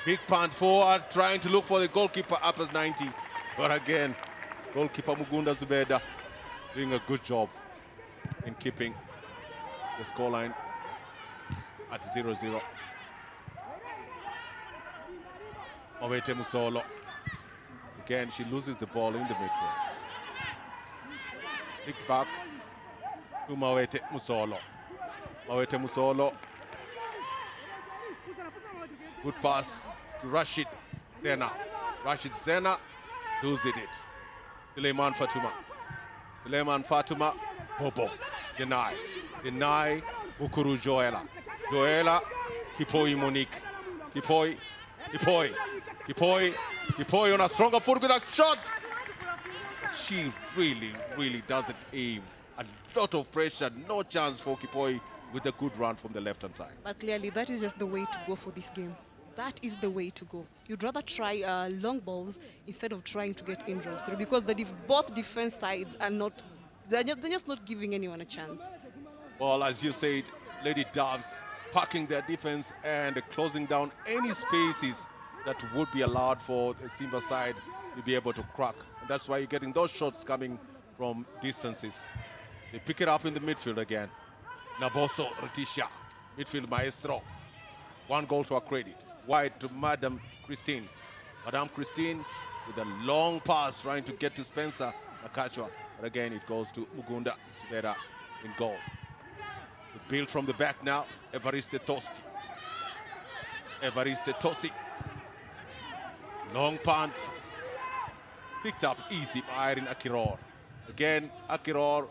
[SPEAKER 5] Big punt forward, trying to look for the goalkeeper up as 90. But again, goalkeeper Mugunda Zubeda doing a good job in keeping the scoreline at 0-0. Mawete Musolo. Again, she loses the ball in the midfield. Picked back to Mawete Musolo. Mawete Musolo. Good pass to Rashid Zena. Rashid Zena loses it. Suleiman Fatuma. Bobo. Deny. Bukuru Joela. Joella, Kipoi Monique. Kipoi on a stronger foot with a shot. She really doesn't aim. A lot of pressure, no chance for Kipoi with a good run from the left-hand side.
[SPEAKER 2] But clearly, that is just the way to go for this game. That is the way to go. You'd rather try long balls instead of trying to get inroads through, because both defense sides are not, they're just not giving anyone a chance.
[SPEAKER 5] Well, as you said, Lady Doves packing their defense and closing down any spaces that would be allowed for the Simba side to be able to crack. And that's why you're getting those shots coming from distances. They pick it up in the midfield again. Naboso Ratisha, midfield maestro. 1 goal to her credit. Wide to Madam Christine. Madam Christine with a long pass trying to get to Spencer Nakachwa. But again, it goes to Mugunda Sivera in goal. The build from the back now, Evariste Tosti. Evariste Tosi. Long punt. Picked up easy by Irene Akiror. Again, Akiror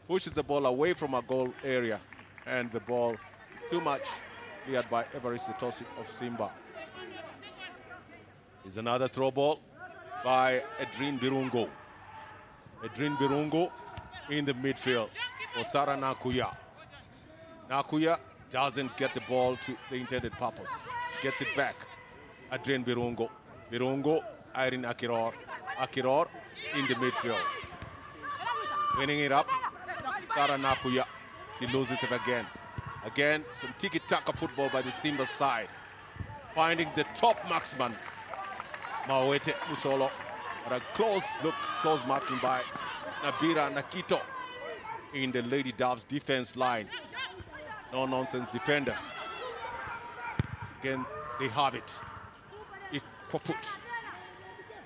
[SPEAKER 5] pushes the ball away from our goal area, and the ball is too much cleared by Evariste Tosi of Simba. Is another throw ball by Edrin Birungo. Edrin Birungo in the midfield for Sarah Nakuya. Nakuya doesn't get the ball to the intended purpose. Gets it back. Adrien Birungo. Birungo, Irene Akiror. Akiror in the midfield. Winning it up. Sarah Nakuya. She loses it again. Again, some tiki-taka football by the Simba side. Finding the top marksman, Mawete Musolo. But a close look, close marking by Nabira Nakito in the Lady Doves defense line. No-nonsense defender. Again, they have it. Ikoput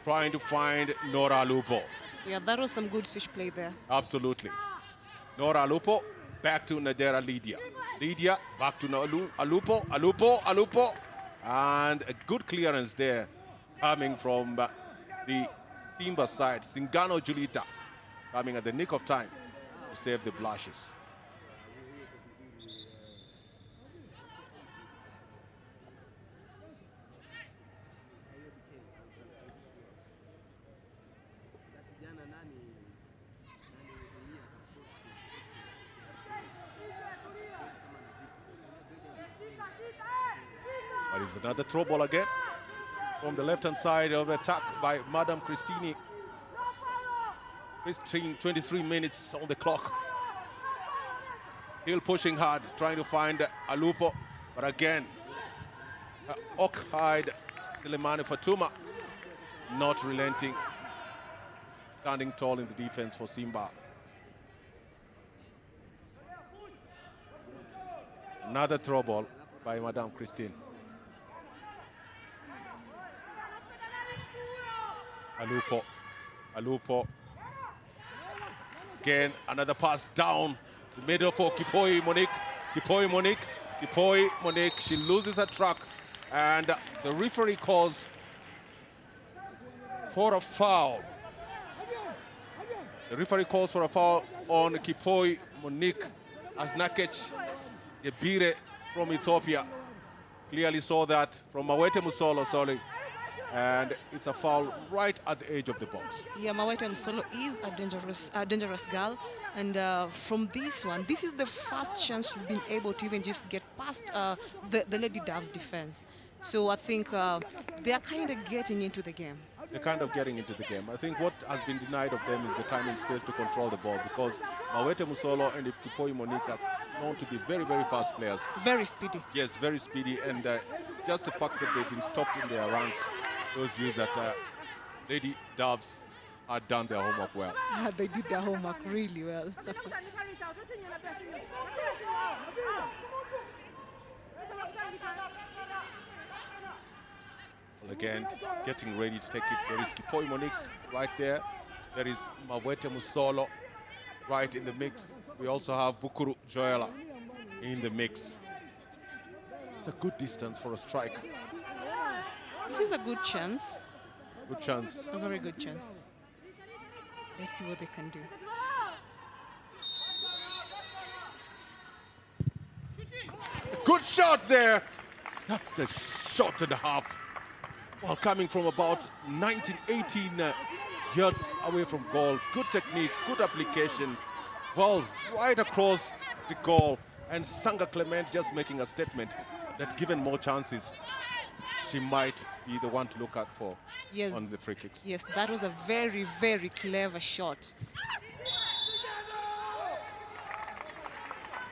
[SPEAKER 5] trying to find Nora Lupo.
[SPEAKER 2] Yeah, that was some good switch play there.
[SPEAKER 5] Absolutely. Nora Lupo back to Nadera Lydia. Lydia back to Alupo. Alupo. And a good clearance there coming from the Simba side. Singano Julita coming at the nick of time to save the blushes. But it's another throw ball again from the left-hand side of attack by Madam Christini. 23 minutes on the clock. Still pushing hard, trying to find Alupo. But again, Okhide Selemani Fatuma not relenting. Standing tall in the defense for Simba. Another throw ball by Madame Christine. Alupo. Again, another pass down the middle for Kipoi Monique. Kipoi Monique, she loses her track, and the referee calls for a foul. The referee calls for a foul on Kipoi Monique as Nakech Gebire from Ethiopia clearly saw that from Mawete Musolo, sorry. And it's a foul right at the edge of the box. Yeah,
[SPEAKER 2] Mawete Musolo is a dangerous girl. And from this one, this is the first chance she's been able to even just get past the Lady Doves defense. So I think they are kind of getting into the game.
[SPEAKER 5] They're kind of getting into the game. I think what has been denied of them is the time and space to control the ball, because Mawete Musolo and Kipoi Monique are known to be very, very fast players.
[SPEAKER 2] Very speedy.
[SPEAKER 5] Yes, very speedy. And just the fact that they've been stopped in their ranks shows you that Lady Doves had done their homework well.
[SPEAKER 2] They did their homework really well.
[SPEAKER 5] Again, getting ready to take it. There is Kipoi Monique right there. There is Mawete Musolo right in the mix. We also have Bukuru Joella in the mix. It's a good distance for a strike.
[SPEAKER 2] This is a good chance.
[SPEAKER 5] Good chance.
[SPEAKER 2] A very good chance. Let's see what they can do.
[SPEAKER 5] good shot there. That's a shot and a half. Well, coming from about 19, 18 yards away from goal. Good technique, good application. Well, right across the goal. And Sanga Clement just making a statement that given more chances, she might be the one to look out for on the free kicks.
[SPEAKER 2] Yes, that was a very, very clever shot.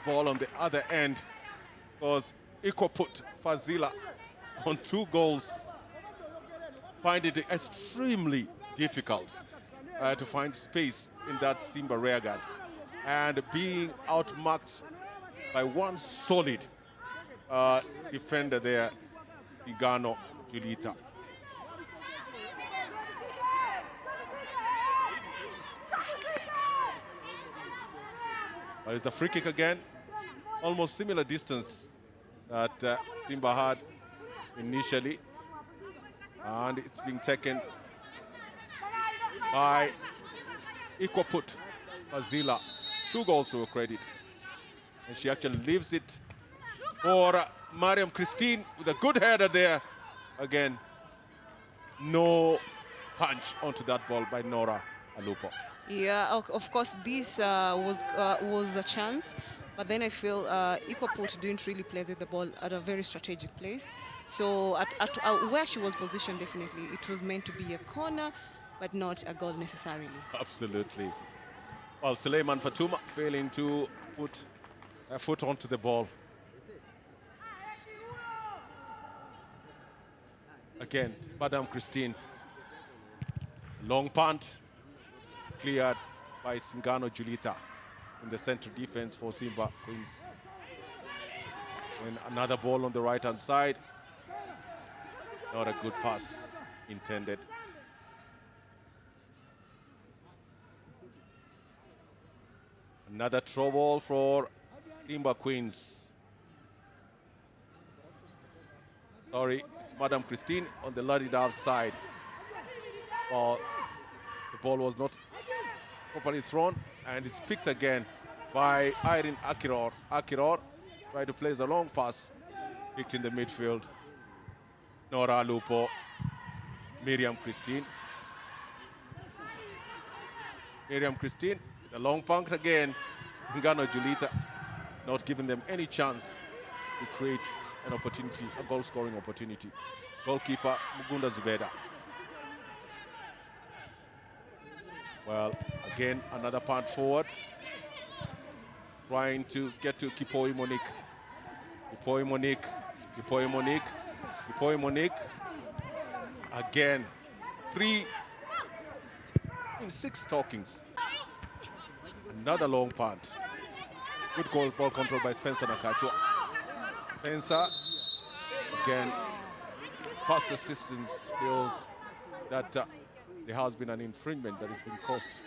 [SPEAKER 5] Ball on the other end was Ikoput Fazila on 2 goals. Find it extremely difficult to find space in that Simba rearguard, and being outmarked by one solid defender there, Igano Julita. But it's a free kick again, almost similar distance that Simba had initially. And it's being taken by Ikwaput Fazila. 2 goals to her credit. And she actually leaves it for Mariam Christine with a good header there. Again, no punch onto that ball by Nora Alupo.
[SPEAKER 2] Yeah, of course, this was a chance. But then I feel Ikwaput didn't really place the ball at a very strategic place. So at where she was positioned, definitely, it was meant to be a corner, but not a goal necessarily.
[SPEAKER 5] Absolutely. Well, Suleiman Fatuma failing to put a foot onto the ball. Again, Madame Christine. Long punt, cleared by Singano Julita in the central defense for Simba Queens. And another ball on the right-hand side. Not a good pass intended. Another throw ball for Simba Queens. Sorry, it's Madame Christine on the Ladidov side. Well, the ball was not properly thrown, and it's picked again by Irene Akiror. Akiror tried to place a long pass, picked in the midfield. Nora Lupo, Miriam Christine. Miriam Christine, the long punt again. Ngano Julita not giving them any chance to create an opportunity, a goal-scoring opportunity. Goalkeeper Mugunda Zubeda. Well, again, another punt forward. Trying to get to Kipoi Monique. Kipoi Monique. Kipoi Monique. Kipoi Monique. Again, 3 in 6 talkings. Another long punt. Good goal, ball control by Spencer Nakachwa. Spencer, again, first assistance feels that there has been an infringement that has been caused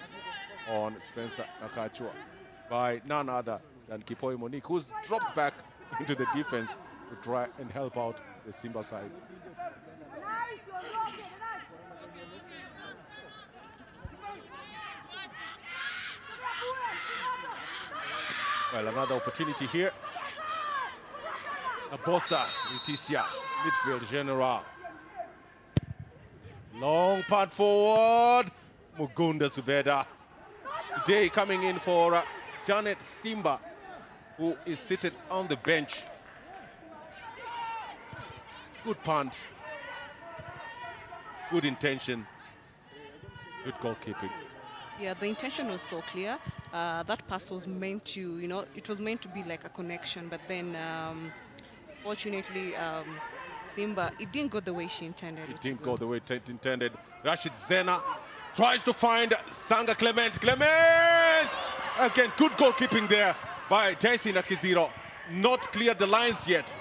[SPEAKER 5] on Spencer Nakachwa by none other than Kipoi Monique, who's dropped back into the defense to try and help out the Simba side. Well, another opportunity here. Abosa, Leticia, midfield general. Long punt forward. Mugunda Zubeda. Today coming in for Janet Simba, who is seated on the bench. Good punt. Good intention. Good goalkeeping.
[SPEAKER 2] Yeah, the intention was so clear. That pass was meant to, it was meant to be like a connection, but then fortunately, Simba, it didn't go the way she intended.
[SPEAKER 5] It didn't go the way it intended. Rashid Zena tries to find Sanga Clement. Clement! Again, good goalkeeping there by Daisy Nakiziro. Not cleared the lines yet.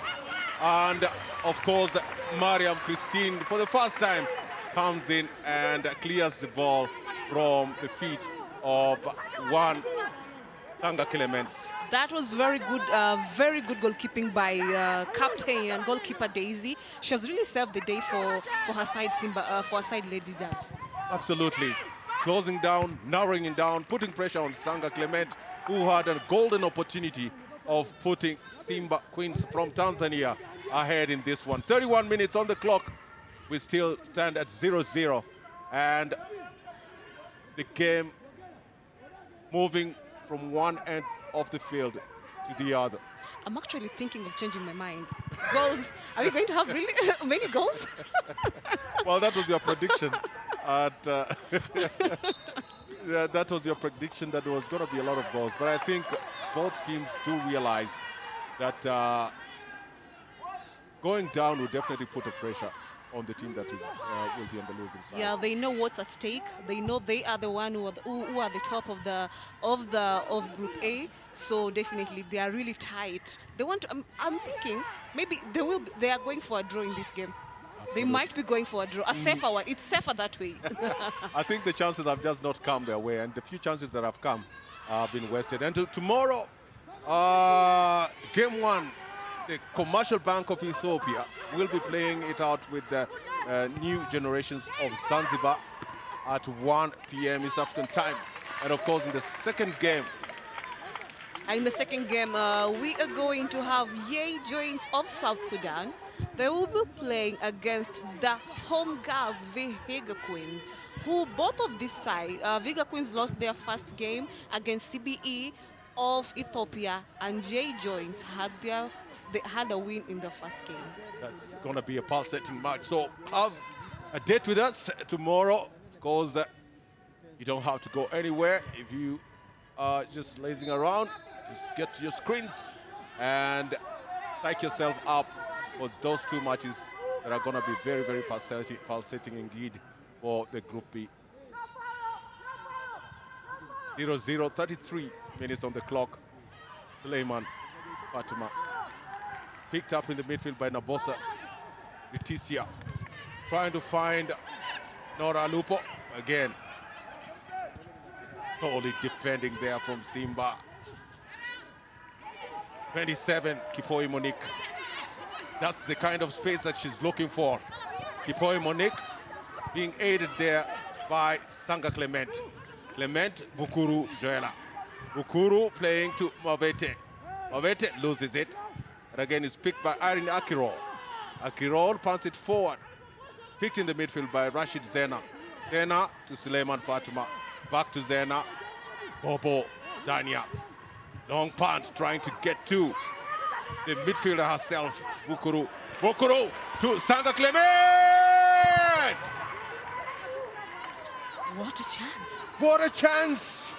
[SPEAKER 5] And of course, Mariam Christine, for the first time, comes in and clears the ball from the feet of one Sanga Clement.
[SPEAKER 2] That was very good goalkeeping by captain and goalkeeper Daisy. She has really served the day for her side, Simba, for her side Lady Doves.
[SPEAKER 5] Absolutely. Closing down, narrowing it down, putting pressure on Sanga Clement, who had a golden opportunity of putting Simba Queens from Tanzania ahead in this one. 31 minutes on the clock. We still stand at 0-0. And the game moving from one end of the field to the other.
[SPEAKER 2] I'm actually thinking of changing my mind. Goals. Are we going to have really many goals?
[SPEAKER 5] Well, that was your prediction. Yeah, that was your prediction that there was going to be a lot of goals. But I think both teams do realize that going down will definitely put a pressure on the team that is will be on the losing side.
[SPEAKER 2] Yeah, they know what's at stake. They know they are the one who are the top of Group A. So definitely they are really tight. They want. I'm thinking maybe they are going for a draw in this game. Absolutely. They might be going for a draw, a safer one. It's safer that way.
[SPEAKER 5] I think the chances have just not come their way, and the few chances that have come have been wasted. And tomorrow, game one, the Commercial Bank of Ethiopia will be playing it out with the new generations of Zanzibar at 1 p.m. East African time. And of course, in the second game,
[SPEAKER 2] we are going to have Yei Joints of South Sudan. They will be playing against the home girls, Vihiga Queens, who both of this side, Vihiga Queens lost their first game against CBE of Ethiopia, and Yei Joints they had a win in the first game.
[SPEAKER 5] That's going to be a pulsating match. So have a date with us tomorrow. Of course, you don't have to go anywhere. If you are just lazing around, just get to your screens and psych yourself up for those two matches that are going to be very, very pulsating indeed for the Group B. 0-0, 33 minutes on the clock. Suleiman Fatima picked up in the midfield by Nabosa. Leticia trying to find Nora Lupo again. Totally defending there from Simba. 27, Kipoi Monique. That's the kind of space that she's looking for. Kipoi Monique being aided there by Sanga Clement. Clement, Bukuru, Joella. Bukuru playing to Mavete. Mavete loses it. And again, it's picked by Irene Akirol. Akirol punts it forward. Picked in the midfield by Rashid Zena. Zena to Suleiman Fatima. Back to Zena. Bobo, Dania. Long punt trying to get to the midfielder herself, Bukuru. Bukuru to Sanga Clement!
[SPEAKER 2] What a chance.
[SPEAKER 5] What a chance!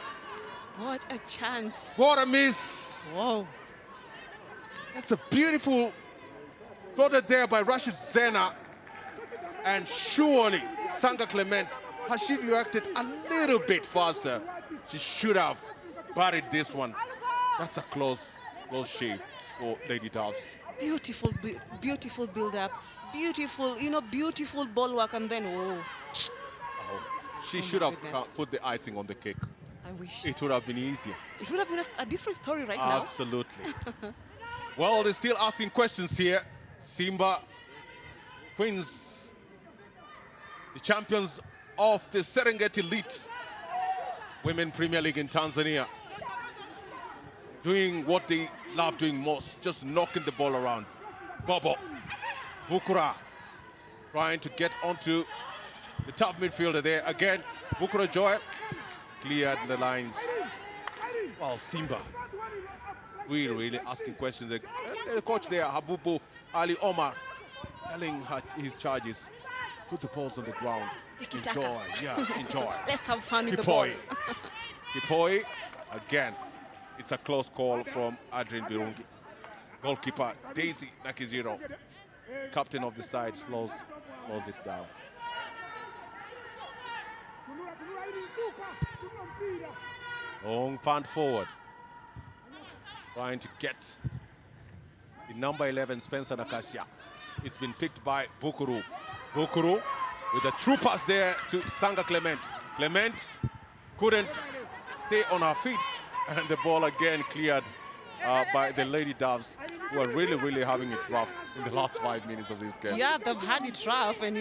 [SPEAKER 2] What a chance.
[SPEAKER 5] What a miss!
[SPEAKER 2] Whoa.
[SPEAKER 5] That's a beautiful floated there by Rashid Zena. And surely Sanga Clement, has she reacted a little bit faster, she should have buried this one. That's a close shave for Lady Doves.
[SPEAKER 2] Beautiful build-up, beautiful ball work, and then
[SPEAKER 5] She should have put the icing on the cake.
[SPEAKER 2] I wish.
[SPEAKER 5] It would have been easier.
[SPEAKER 2] It would have been a different story right now.
[SPEAKER 5] Absolutely. Well, they're still asking questions here. Simba Queens, the champions of the Serengeti Elite Women Premier League in Tanzania, doing what they love doing most, just knocking the ball around. Bobo, Bukura, trying to get onto the top midfielder there. Again, Bukura Joel cleared the lines. Well, Simba, really asking questions. The coach there, Habubu Ali Omar, telling his charges, put the balls on the ground. Enjoy, enjoy.
[SPEAKER 2] Let's have fun with the ball.
[SPEAKER 5] Kipoi, again, it's a close call from Adrian Birungi. Goalkeeper Daisy Nakiziro, captain of the side, slows it down. Long punt forward, trying to get the number 11 Spencer Nakasia. It's been picked by Bukuru. Bukuru with a through pass there to Sanga Clement. Clement couldn't stay on her feet, and the ball again cleared by the Lady Doves, who are really having it rough in the last 5 minutes of this game.
[SPEAKER 2] Yeah, they've had it rough, and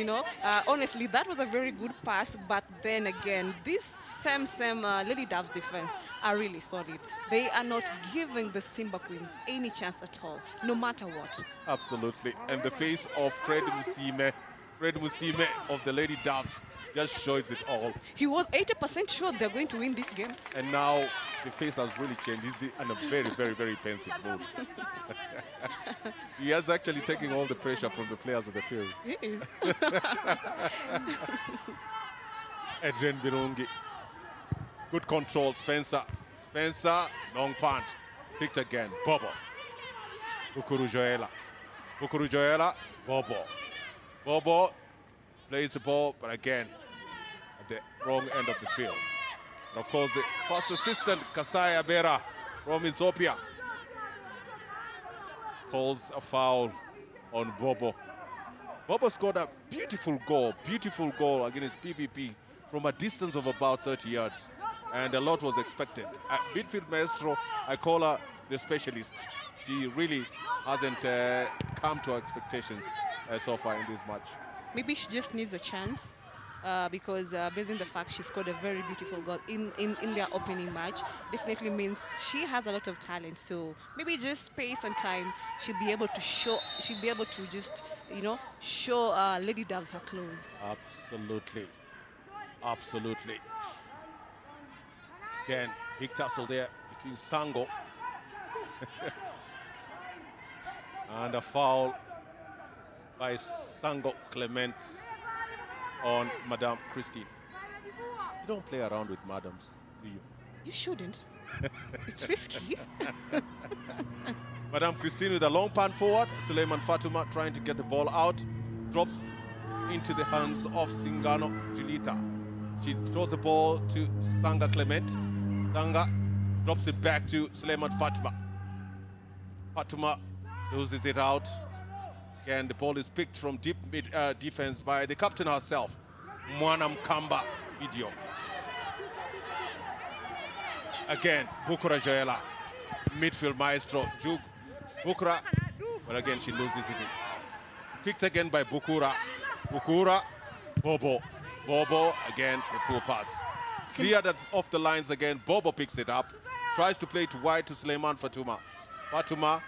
[SPEAKER 2] honestly, that was a very good pass. But then again, this same Lady Doves defense are really solid. They are not giving the Simba Queens any chance at all, no matter what.
[SPEAKER 5] Absolutely. And the face of Fred Musime of the Lady Doves just shows it all.
[SPEAKER 2] He was 80% sure they're going to win this game.
[SPEAKER 5] And now the face has really changed. He's in a very pensive mood. He is actually taking all the pressure from the players of the field.
[SPEAKER 2] He is.
[SPEAKER 5] Adrian Birungi. Good control, Spencer. Spencer, long punt. Picked again, Bobo. Bukuru Joela, Bobo. Bobo plays the ball, but again, at the wrong end of the field. And of course, the first assistant, Kasai Abera from Ethiopia, calls a foul on Bobo. Bobo scored a beautiful goal against PPP from a distance of about 30 yards. And a lot was expected. Midfield maestro, I call her the specialist. She really hasn't come to our expectations so far in this match.
[SPEAKER 2] Maybe she just needs a chance because based on the fact she scored a very beautiful goal in their opening match, definitely means she has a lot of talent. So maybe just space and time, she'll be able to show Lady Doves her clothes.
[SPEAKER 5] Absolutely. Again, big tussle there between Sango and a foul by Sango Clement on Madame Christine. You don't play around with madams, do you?
[SPEAKER 2] You shouldn't. It's risky.
[SPEAKER 5] Madame Christine with a long punt forward. Suleiman Fatuma trying to get the ball out. Drops into the hands of Singano Julita. She throws the ball to Sanga Clement. Sanga drops it back to Suleiman Fatuma. Fatuma loses it out. And the ball is picked from deep mid defense by the captain herself, Mwana Mkamba Video. Again, Bukura Joela, midfield maestro, Bukura, but again she loses it. Picked again by Bukura. Bukura, Bobo. Bobo, again, a poor pass. Cleared off the lines again, Bobo picks it up. Tries to play it wide to Suleiman Fatuma. Fatuma,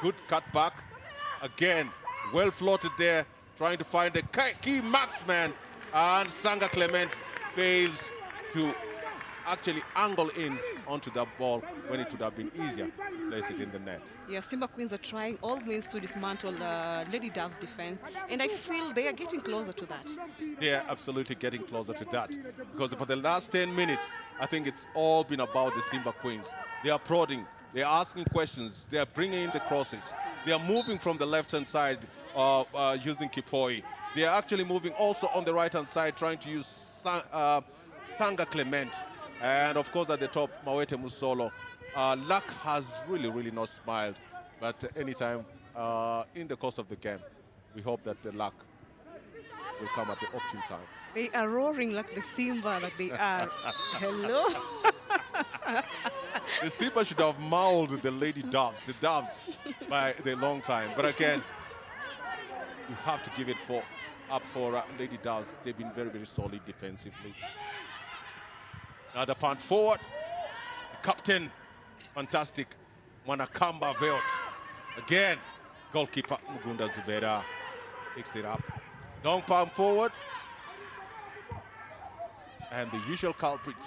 [SPEAKER 5] good cut back. Again, well floated there, trying to find the key marksman. And Sanga Clement fails to actually angle in onto that ball when it would have been easier to place it in the net.
[SPEAKER 2] Yeah, Simba Queens are trying all means to dismantle Lady Dove's defense, and I feel they are getting closer to that.
[SPEAKER 5] They are absolutely getting closer to that, because for the last 10 minutes, I think it's all been about the Simba Queens. They are prodding, they are asking questions, they are bringing in the crosses, they are moving from the left-hand side using Kipoi. They are actually moving also on the right-hand side, trying to use Sanga Clement. And of course, at the top, Mawete Musolo. Luck has really not smiled. But anytime in the course of the game, we hope that the luck will come at the opportune time.
[SPEAKER 2] They are roaring like the Simba, like they are. Hello?
[SPEAKER 5] The Simba should have mauled the Lady Doves, by the long time. But again, you have to give it up for Lady Doves. They've been very solid defensively. Another punt forward. The captain, fantastic. Mwanakamba Veot. Again, goalkeeper Mugunda Zubeda picks it up. Long punt forward. And the usual culprits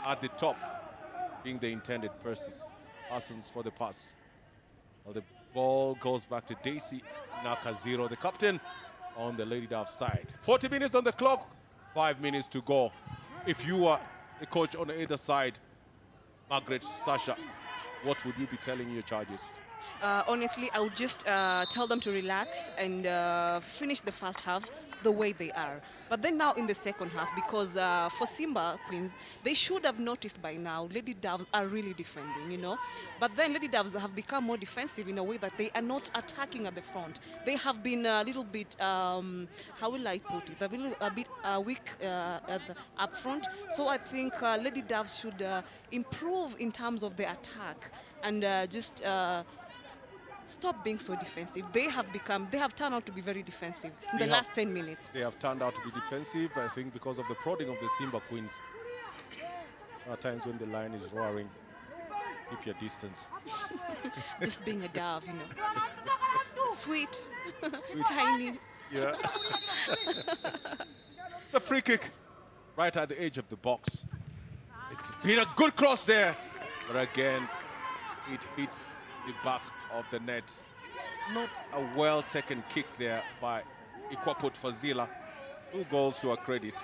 [SPEAKER 5] at the top being the intended persons for the pass. Well, the ball goes back to Daisy Nakaziro, the captain, on the Lady Dove side. 40 minutes on the clock, 5 minutes to go. If you are the coach on either side, Margaret, Sasha, what would you be telling your charges?
[SPEAKER 2] Honestly, I would just tell them to relax and finish the first half the way they are. But then now in the second half, because for Simba Queens, they should have noticed by now, Lady Doves are really defending, you know. But then Lady Doves have become more defensive in a way that they are not attacking at the front. They have been a little bit, how will I put it, a bit weak up front. So I think Lady Doves should improve in terms of the attack and just stop being so defensive. They have turned out to be very defensive in the last 10 minutes.
[SPEAKER 5] They have turned out to be defensive, I think, because of the prodding of the Simba Queens. There are times when the line is roaring, keep your distance.
[SPEAKER 2] Just being a dove, you know. Sweet, tiny.
[SPEAKER 5] Yeah. It's a free kick right at the edge of the box. It's been a good cross there, but again, it hits the back of the net. Not a well-taken kick there by Ikwaput Fazila. 2 goals to her credit,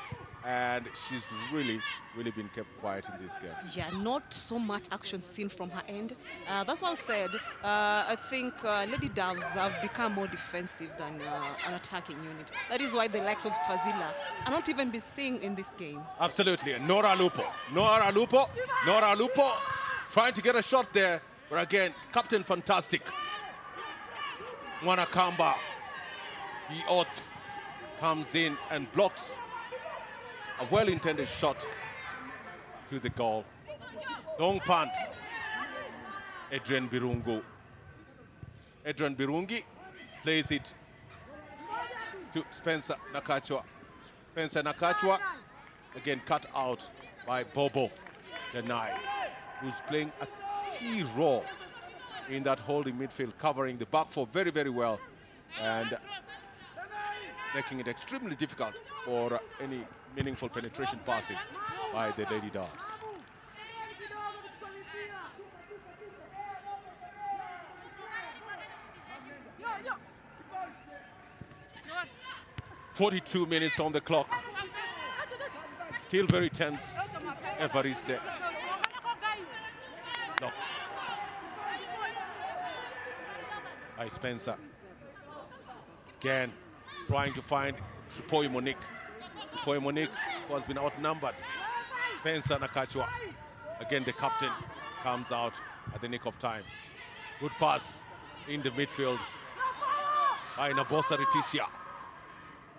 [SPEAKER 5] and she's really been kept quiet in this game.
[SPEAKER 2] Yeah, not so much action seen from her end. That's what I said. I think Lady Doves have become more defensive than an attacking unit. That is why the likes of Fazila are not even be seen in this game.
[SPEAKER 5] Absolutely. Nora Lupo trying to get a shot there, but again, Captain Fantastic Mwanakamba, the oath, comes in and blocks a well-intended shot to the goal. Long punt. Adrian Birungi plays it to Spencer Nakachwa. Spencer Nakachwa, again cut out by Bobo Denai, who's playing a key role in that holding midfield, covering the back four very well, and making it extremely difficult for any meaningful penetration passes by the Lady Doves. "42 minutes on the clock. Still very tense. Evariste blocked by Spencer. Again, trying to find Kipoi Monique. Kipoi Monique, who has been outnumbered. Spencer Nakachwa. Again, the captain comes out at the nick of time. Good pass in the midfield by Nabosa Leticia.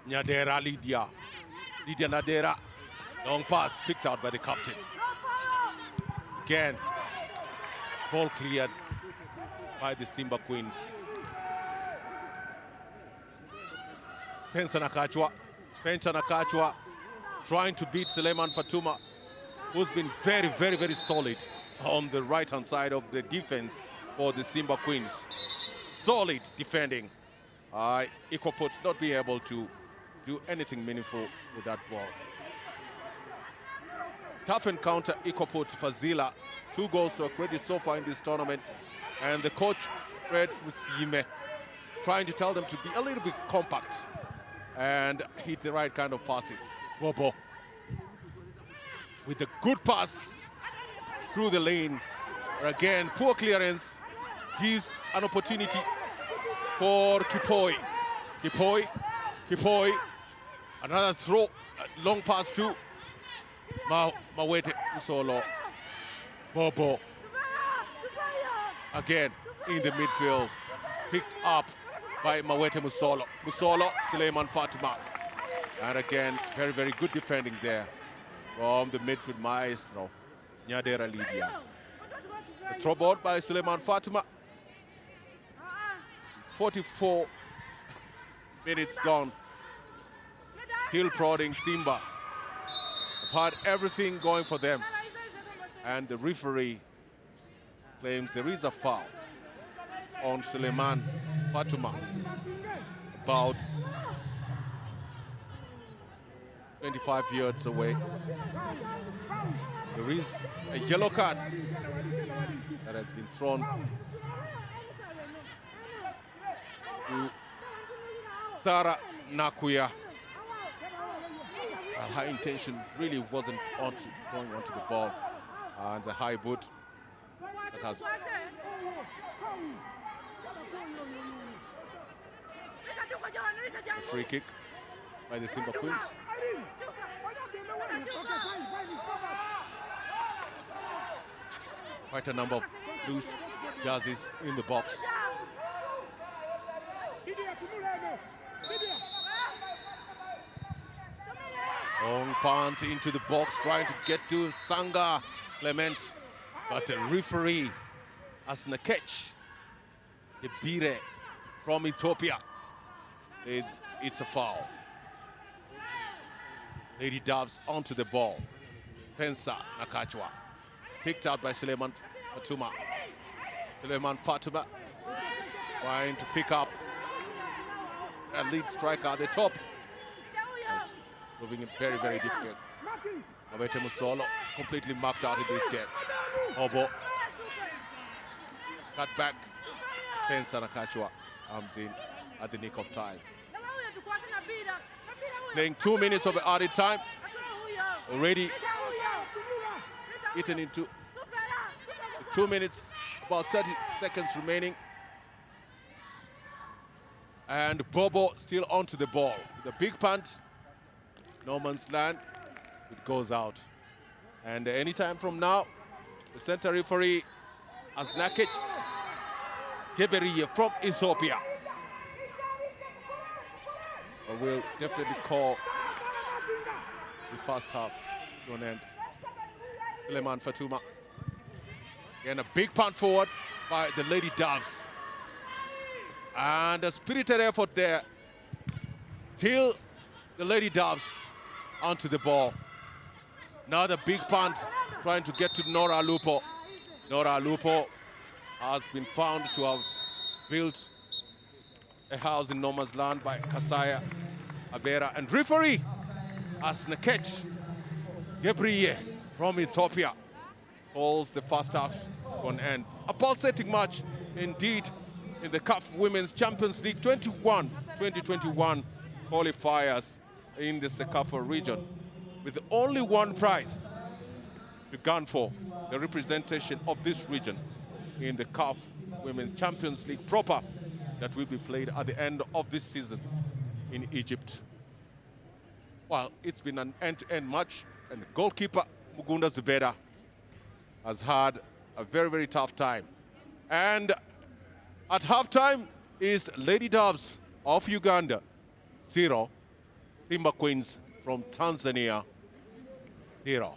[SPEAKER 5] Nyadera Lydia Nadera. Long pass picked out by the captain. Again, ball cleared by the Simba Queens. Spencer Nakachwa trying to beat Suleiman Fatuma, who's been very solid on the right-hand side of the defense for the Simba Queens. Solid defending. Ikoput not being able to do anything meaningful with that ball. Tough encounter, Ikoput Fazila. 2 goals to a credit so far in this tournament. And the coach, Fred Musime, trying to tell them to be a little bit compact and hit the right kind of passes. Bobo with a good pass through the lane. Again, poor clearance gives an opportunity for Kipoi. Another throw, long pass to Mawete Musolo. Bobo again in the midfield, picked up by Mawete Musolo. Suleiman Fatima. And again, very good defending there from the midfield maestro, Nyadera Lydia. The throw ball by Suleiman Fatima. 44 minutes gone. Still prodding Simba. Have had everything going for them. And the referee claims there is a foul on Suleiman Fatuma. About 25 yards away. There is a yellow card that has been thrown to Sarah Nakuya. Her intention really wasn't going onto the ball, and the high boot that has A free kick by the Simba Queens. Quite a number of blue jerseys in the box. Long punt into the box, trying to get to Sanga Clement, but the referee Asnakech Debire from Ethiopia says it's a foul. Lady Doves onto the ball. Spencer Nakachwa, picked out by Suleiman Fatuma. Suleiman Fatuma trying to pick up a lead striker at the top. Proving it very, very difficult. Abete Musolo completely marked out in this game. Obo. Cut back. Spencer Nakachwa comes in at the nick of time. Playing 2 minutes of added time. Already eaten into 2 minutes, about 30 seconds remaining. And Bobo still onto the ball. The big punt. No man's land, it goes out. And anytime from now, the center referee Asnakech Geberiye from Ethiopia will definitely call the first half to an end. Suleiman Fatuma. Again, a big punt forward by the Lady Doves. And a spirited effort there till the Lady Doves onto the ball. Another big punt trying to get to Nora Lupo. Nora Lupo has been found to have built a house in no man's land by Kasaya Abera. And referee Asnakech Gebriye from Ethiopia calls the first half to an end. A pulsating match indeed in the CAF Women's Champions League 2021 qualifiers in the Cecafa region, with only one prize to gun for: the representation of this region in the CAF Women's Champions League proper that will be played at the end of this season in Egypt. Well, it's been an end-to-end match, and goalkeeper Mugunda Zubeda has had a very, very tough time. And at halftime is Lady Doves of Uganda 0, Simba Queens from Tanzania 0.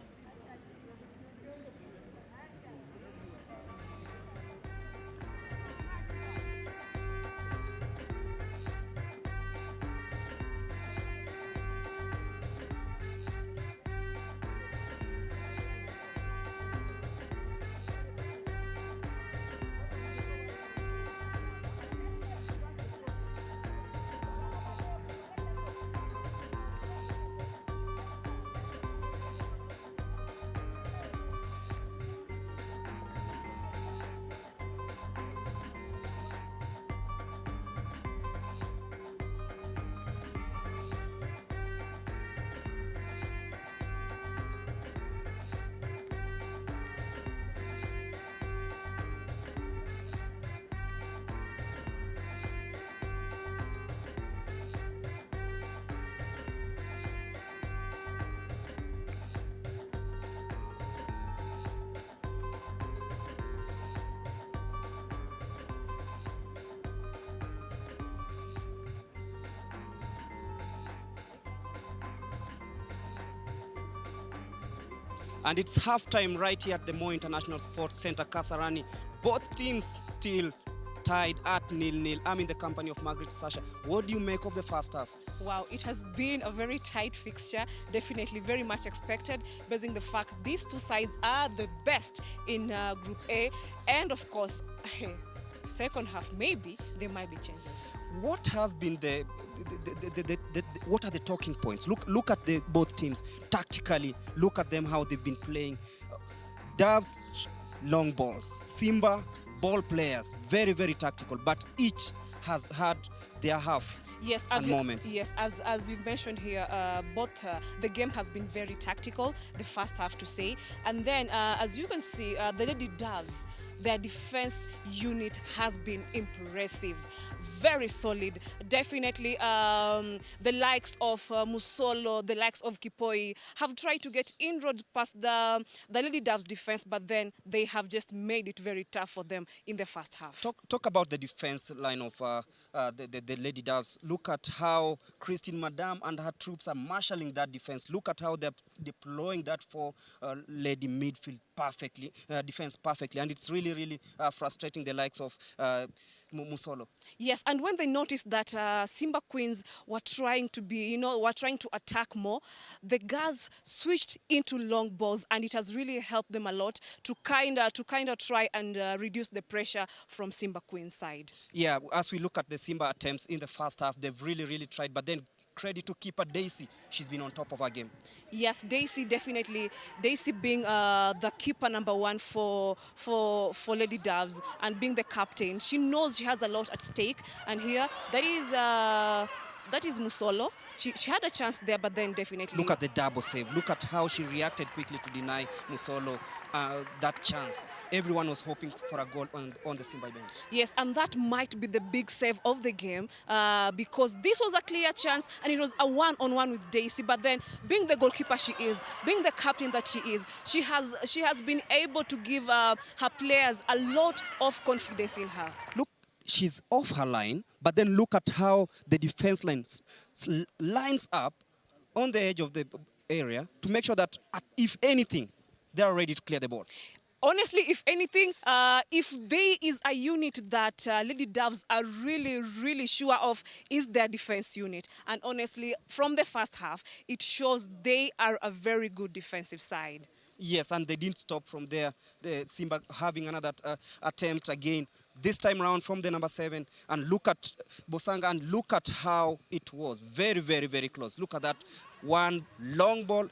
[SPEAKER 1] And it's halftime right here at the Moi International Sports Center, Kasarani. Both teams still tied at 0-0. I'm in the company of Margaret Sasha. What do you make of the first half?
[SPEAKER 2] Wow, it has been a very tight fixture, definitely very much expected, basing the fact these two sides are the best in Group A. And of course, second half, maybe there might be changes.
[SPEAKER 1] What has been what are the talking points? Look at both teams tactically. Look at them, how they've been playing. Doves, long balls. Simba, ball players, very, very tactical. But each has had their half.
[SPEAKER 2] Yes, as you've mentioned here, both the game has been very tactical, the first half to say. And then, as you can see, the Lady Doves their defense unit has been impressive. Very solid. Definitely the likes of Musolo, the likes of Kipoi have tried to get inroads past the Lady Doves defense, but then they have just made it very tough for them in the first half.
[SPEAKER 1] Talk about the defense line of the Lady Doves. Look at how Christine Madame and her troops are marshalling that defense. Look at how they're deploying that for Lady midfield perfectly, defense perfectly, and it's really, really frustrating the likes of Musolo.
[SPEAKER 2] Yes, and when they noticed that Simba Queens were trying to attack more, the girls switched into long balls, and it has really helped them a lot to kind of try and reduce the pressure from Simba Queens' side.
[SPEAKER 1] Yeah, as we look at the Simba attempts in the first half, they've really, really tried, but then credit to keeper Daisy. She's been on top of her game.
[SPEAKER 2] Yes, Daisy, definitely. Daisy being the keeper number one for Lady Doves and being the captain. She knows she has a lot at stake. And here, that is Musolo. She had a chance there, but then definitely...
[SPEAKER 1] Look at the double save. Look at how she reacted quickly to deny Musolo that chance. Everyone was hoping for a goal on the Simba bench.
[SPEAKER 2] Yes, and that might be the big save of the game because this was a clear chance and it was a one-on-one with Daisy. But then, being the goalkeeper she is, being the captain that she is, she has been able to give her players a lot of confidence in her.
[SPEAKER 1] Look, she's off her line, but then look at how the defense lines up on the edge of the area to make sure that, if anything, they are ready to clear the ball.
[SPEAKER 2] Honestly, if anything, if there is a unit that Lady Doves are really, really sure of, is their defense unit. And honestly, from the first half, it shows they are a very good defensive side.
[SPEAKER 1] Yes, and they didn't stop from there. The Simba having another attempt again, this time around from the number 7. And look at Bosanga, and look at how it was. Very, very, very close. Look at that one long ball.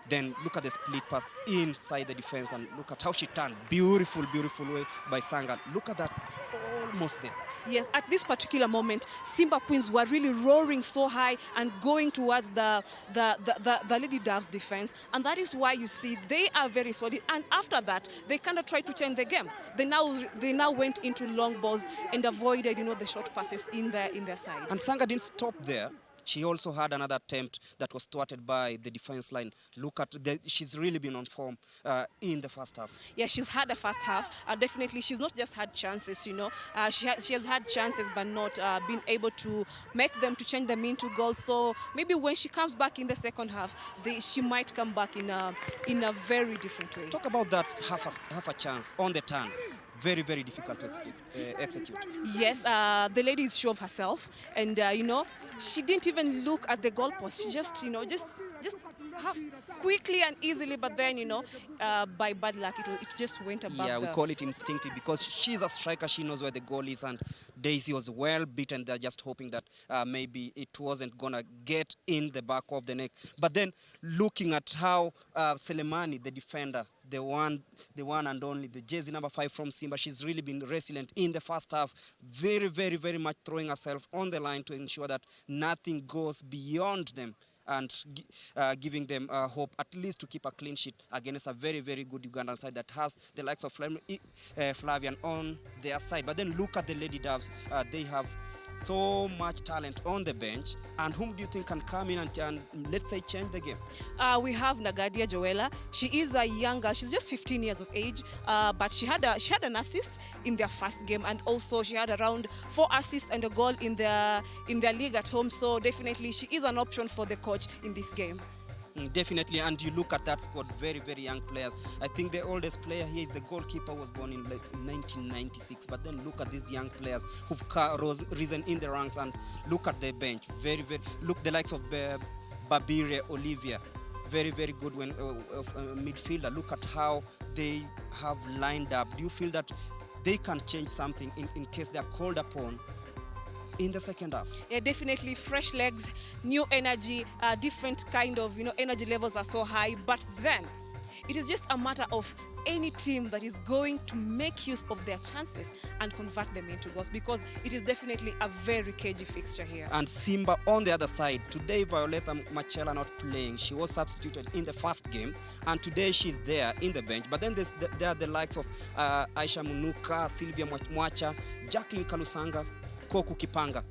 [SPEAKER 1] Then look at the split pass inside the defense, and look at how she turned. Beautiful, beautiful way by Sanga. Look at that, almost there.
[SPEAKER 2] Yes, at this particular moment, Simba Queens were really roaring so high and going towards the Lady Doves defense, and that is why you see they are very solid. And after that, they kind of tried to change the game. They now went into long balls and avoided, the short passes in their side.
[SPEAKER 1] And Sanga didn't stop there. She also had another attempt that was thwarted by the defense line. Look at she's really been on form in the first half.
[SPEAKER 2] Yeah, she's had a first half. Definitely, she's not just had chances, she has had chances, but not been able to make them, to change them into goals. So maybe when she comes back in the second half, she might come back in a very different way.
[SPEAKER 1] Talk about that half a chance on the turn. Very, very difficult to execute.
[SPEAKER 2] Yes, the lady is sure of herself, and she didn't even look at the goalpost. She just half quickly and easily, but then by bad luck it just went above.
[SPEAKER 1] Yeah, we call it instinctive because she's a striker. She knows where the goal is, and Daisy was well beaten. They're just hoping that maybe it wasn't gonna get in the back of the neck. But then looking at how Selemani, the defender, the one and only, the jersey number 5 from Simba, she's really been resilient in the first half. Very, very, very much throwing herself on the line to ensure that nothing goes beyond them, and giving them hope at least to keep a clean sheet against a very, very good Ugandan side that has the likes of Flavian on their side. But then look at the Lady Doves. They have so much talent on the bench, and whom do you think can come in and let's say change the game?
[SPEAKER 2] We have Nagadia Joella. She is a younger, she's just 15 years of age, but she had an assist in their first game, and also she had around 4 assists and a goal in their league at home. So definitely she is an option for the coach in this game.
[SPEAKER 1] Definitely, and you look at that squad, very, very young players. I think the oldest player here is the goalkeeper, was born in 1996. But then look at these young players who've risen in the ranks, and look at the bench. Very, very. Look, the likes of Babire, Olivia, very, very good midfielder. Look at how they have lined up. Do you feel that they can change something in case they are called upon in the second half?
[SPEAKER 2] Yeah, definitely fresh legs, new energy, different kind of, energy levels are so high. But then it is just a matter of any team that is going to make use of their chances and convert them into goals, because it is definitely a very cagey fixture here.
[SPEAKER 1] And Simba on the other side. Today, Violeta Machela not playing. She was substituted in the first game, and today she's there in the bench. But then there are the likes of Aisha Munuka, Sylvia Mwacha, Jacqueline Kalusanga, Koku Kipanga.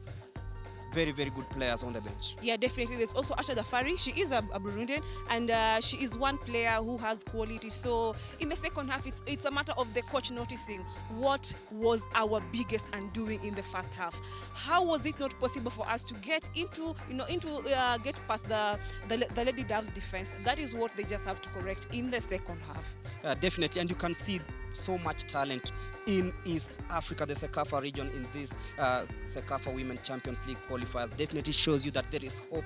[SPEAKER 1] Very, very good players on the bench.
[SPEAKER 2] Yeah, definitely. There's also Asha Dafari. She is a Burundian, and she is one player who has quality. So in the second half, it's a matter of the coach noticing what was our biggest undoing in the first half. How was it not possible for us to get get past the Lady Doves defense? That is what they just have to correct in the second half.
[SPEAKER 1] Definitely, and you can see so much talent in East Africa, the Cecafa region, in this Cecafa Women Champions League qualifiers. Definitely shows you that there is hope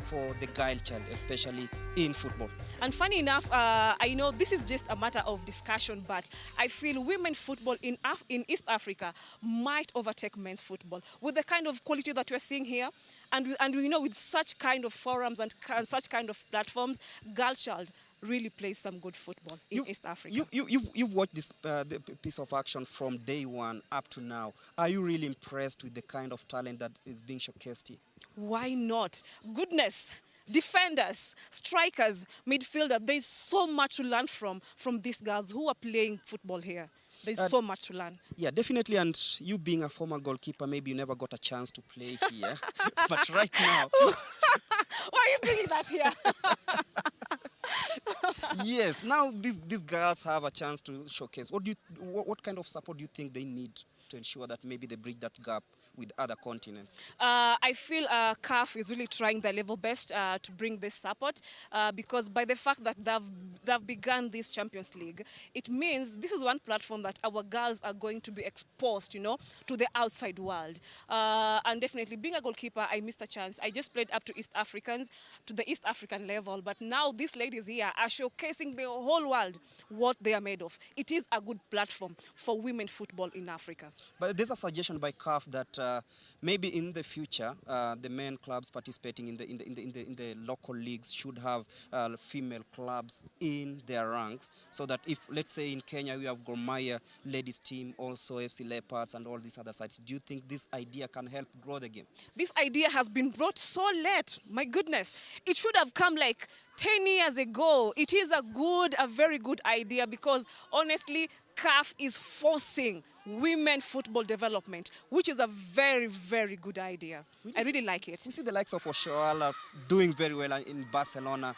[SPEAKER 1] for the girl child, especially in football.
[SPEAKER 2] And funny enough, I know this is just a matter of discussion, but I feel women football in East Africa might overtake men's football with the kind of quality that we're seeing here, and we know with such kind of forums and such kind of platforms, girl child really plays some good football in East Africa.
[SPEAKER 1] You've watched this the piece of action from day one up to now. Are you really impressed with the kind of talent that is being showcased here?
[SPEAKER 2] Why not? Goodness. Defenders, strikers, midfielder, there's so much to learn from these girls who are playing football here. There's so much to learn.
[SPEAKER 1] Yeah, definitely. And you being a former goalkeeper, maybe you never got a chance to play here. But right now...
[SPEAKER 2] Why are you bringing that here?
[SPEAKER 1] Yes, now these girls have a chance to showcase. What kind of support do you think they need to ensure that maybe they bridge that gap with other continents?
[SPEAKER 2] I feel CAF is really trying their level best to bring this support because by the fact that they've begun this Champions League, it means this is one platform that our girls are going to be exposed, to the outside world. And definitely, being a goalkeeper, I missed a chance. I just played up to the East African level, but now these ladies here are showcasing the whole world what they are made of. It is a good platform for women football in Africa.
[SPEAKER 1] But there's a suggestion by CAF that maybe in the future, the men clubs participating in the local leagues should have female clubs in their ranks, so that if, let's say, in Kenya we have Gor Mahia ladies team, also FC Leopards and all these other sides, do you think this idea can help grow the game?
[SPEAKER 2] This idea has been brought so late. My goodness, it should have come like 10 years ago. It is a very good idea because honestly, CAF is forcing women football development, which is a very, very good idea. I really like it.
[SPEAKER 1] We see the likes of Oshoala doing very well in Barcelona.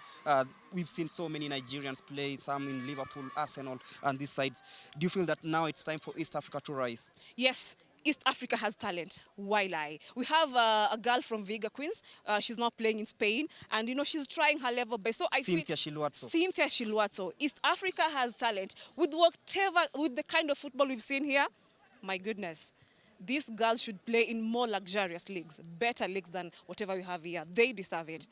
[SPEAKER 1] We've seen so many Nigerians play, some in Liverpool, Arsenal, and these sides. Do you feel that now it's time for East Africa to rise?
[SPEAKER 2] Yes. East Africa has talent. Why lie? We have a girl from Vega Queens. She's now playing in Spain, and she's trying her level best. So
[SPEAKER 1] Cynthia Shiluatso.
[SPEAKER 2] Cynthia Shiluatso. East Africa has talent with the kind of football we've seen here. My goodness, these girls should play in more luxurious leagues, better leagues than whatever we have here. They deserve it.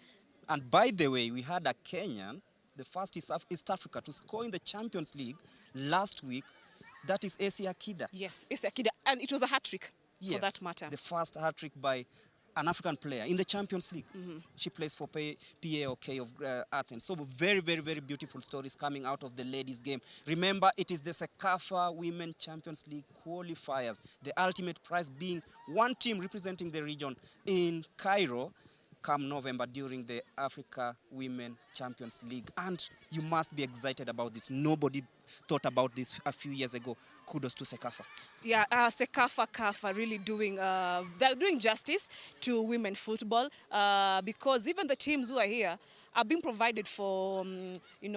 [SPEAKER 1] And by the way, we had a Kenyan, the first East Africa to score in the Champions League last week. That is AC Akida.
[SPEAKER 2] Yes, AC Akida. And it was a hat-trick, for that matter.
[SPEAKER 1] The first hat-trick by an African player in the Champions League. She plays for PAOK of Athens. So very, very, very beautiful stories coming out of the ladies' game. Remember, it is the Cecafa Women Champions League qualifiers. The ultimate prize being one team representing the region in Cairo come November during the Africa Women Champions League. And you must be excited about this. Nobody thought about this a few years ago. Kudos to Cecafa.
[SPEAKER 2] Yeah, Cecafa, CAF are really they're doing justice to women football because even the teams who are here are being provided for,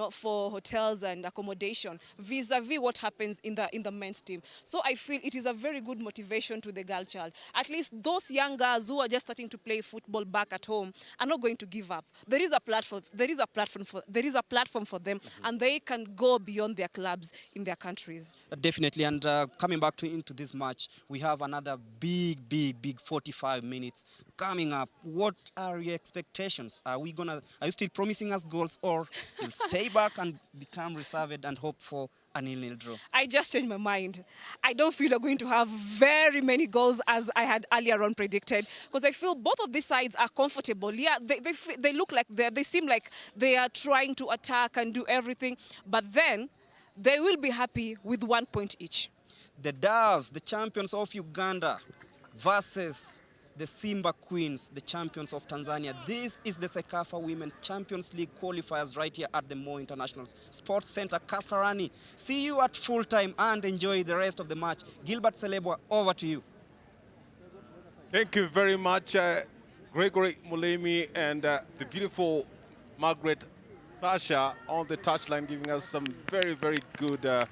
[SPEAKER 2] for hotels and accommodation vis-a-vis what happens in the men's team. So I feel it is a very good motivation to the girl child. At least those young girls who are just starting to play football back at home are not going to give up. There is a platform. There is a platform for them, and they can go beyond their clubs in their countries.
[SPEAKER 1] Definitely. And coming back into this match, we have another big 45 minutes coming up. What are your expectations? Are you still promising us goals, or you'll stay back and become reserved and hope for a 0-0 draw? I
[SPEAKER 2] just changed my mind. I don't feel we're going to have very many goals as I had earlier on predicted, because I feel both of these sides are comfortable. Yeah, they look like they seem like they are trying to attack and do everything, but then they will be happy with 1 point each.
[SPEAKER 1] The Doves, the champions of Uganda, versus the Simba Queens, the champions of Tanzania. This is the Cecafa Women Champions League qualifiers right here at the Mo International Sports Center, Kasarani. See you at full time and enjoy the rest of the match. Gilbert Celebwa, over to you.
[SPEAKER 5] Thank you very much, Gregory Mulemi and the beautiful Margaret Sasha on the touchline, giving us some very, very good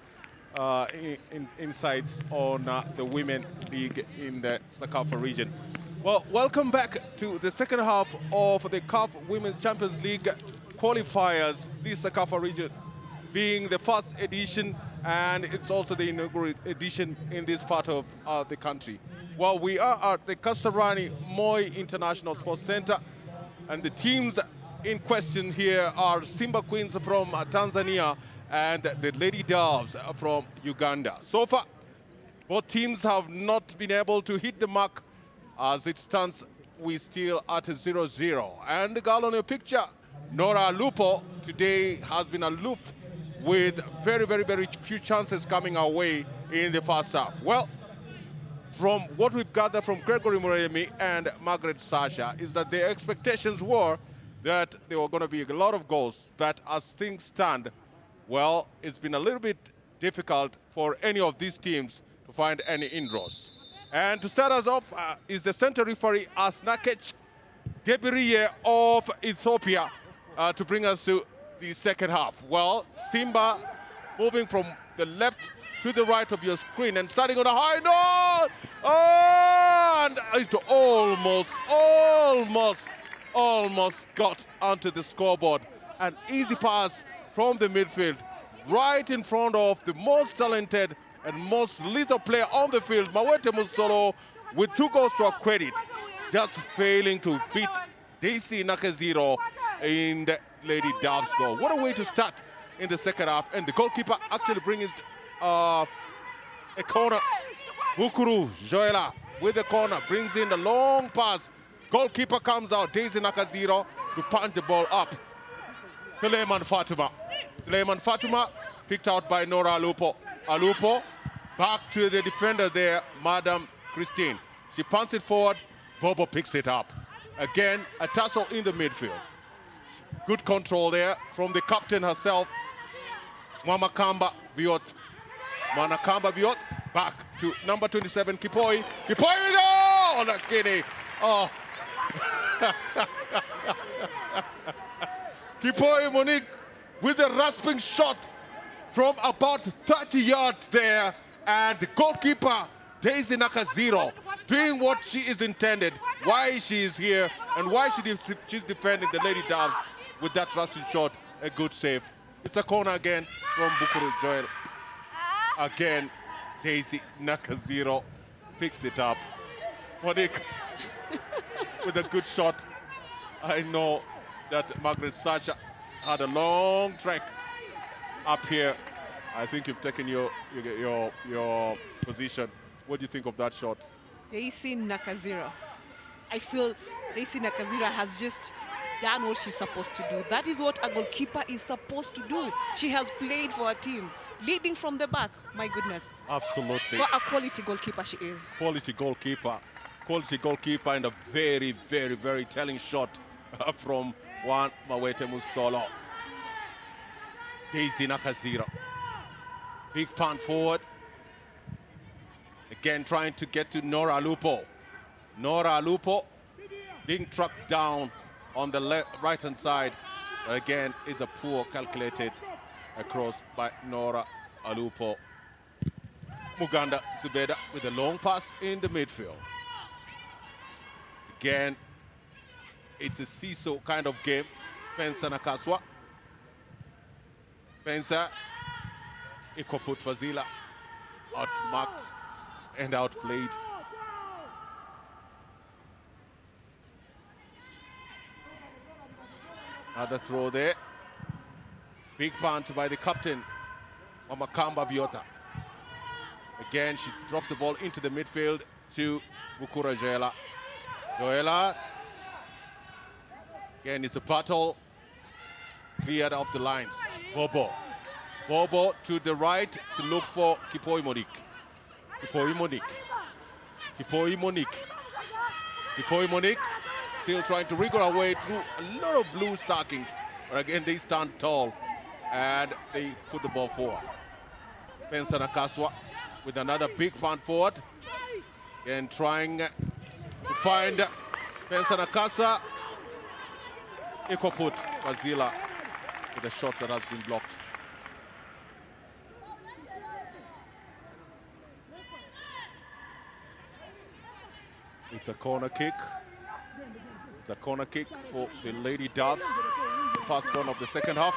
[SPEAKER 5] insights on the Women League in the Cecafa region. Well, welcome back to the second half of the CAF Women's Champions League qualifiers. This Cecafa region being the first edition, and it's also the inaugural edition in this part of the country. Well, we are at the Kasarani Moi International Sports Center, and the teams in question here are Simba Queens from Tanzania and the Lady Doves from Uganda. So far, both teams have not been able to hit the mark. As it stands, we still at 0-0. And the girl on your picture, Nora Lupo, today has been aloof with very, very, very few chances coming our way in the first half. Well, from what we've gathered from Gregory Muremi and Margaret Sasha is that the expectations were that there were going to be a lot of goals, but as things stand, well, it's been a little bit difficult for any of these teams to find any inroads. And to start us off is the center referee Asnakech Gebiriye of Ethiopia to bring us to the second half. Well, Simba moving from the left to the right of your screen and starting on a high note. Oh, and it almost got onto the scoreboard. An easy pass from the midfield right in front of the most talented and most lethal player on the field, Mawete Musolo, with 2 goals to our credit, just failing to beat Daisy Nakaziro in the Lady Doves goal. What a way to start in the second half, and the goalkeeper actually brings a corner. Bukuru Joela with the corner, brings in the long pass. Goalkeeper comes out, Daisy Nakaziro, to punch the ball up. Suleiman Fatuma picked out by Nora Alupo. Alupo back to the defender there, Madam Christine. She punts it forward, Bobo picks it up. Again, a tussle in the midfield. Good control there from the captain herself, Mwamakamba Viot. Mwanakamba Viot back to number 27, Kipoi. Kipoi with oh, Nakini. Oh. Kipoi Monique with a rasping shot from about 30 yards there, and the goalkeeper Daisy Nakaziro doing what she is intended, why she is here, and why she's defending the Lady Doves with that rasping shot. A good save. It's a corner again from Bukuru Joel. Again, Daisy Nakaziro fixed it up. Monique with a good shot. I know that Margaret Sasha had a long trek up here. I think you've taken your position. What do you think of that shot?
[SPEAKER 2] Daisy Nakaziro. I feel Daisy Nakaziro has just done what she's supposed to do. That is what a goalkeeper is supposed to do. She has played for a team, leading from the back. My goodness.
[SPEAKER 5] Absolutely.
[SPEAKER 2] What a quality goalkeeper she is.
[SPEAKER 5] Quality goalkeeper. Quality goalkeeper, and a very, very, very telling shot from one Mawete Musolo. Daisy Nakaziro. Big punt forward. Again, trying to get to Nora Lupo. Nora Lupo being tracked down on the right-hand side. Again, it's a poor calculated across by Nora Alupo. Muganda Zubeda with a long pass in the midfield. Again, it's a seesaw kind of game. Spencer Nakaswa. Spencer, Ikoput Fazila, outmarked and outplayed. Another throw there. Big punt by the captain, Mamakamba Viota. Again, she drops the ball into the midfield to Bukura Joela. Joela. Again, it's a battle. Cleared off the lines. Bobo Bobo to the right to look for Kipoi Monique. Kipoi Monique. Kipoi Monique. Kipoi Monique still trying to wriggle her way through a lot of blue stockings. But again, they stand tall and they put the ball forward. Spencer Nakaswa with another big punt forward. And trying to find Spencer Nakasa. Equal foot, Fazila with a shot that has been blocked. It's a corner kick. It's a corner kick for the Lady Doves. The first one of the second half.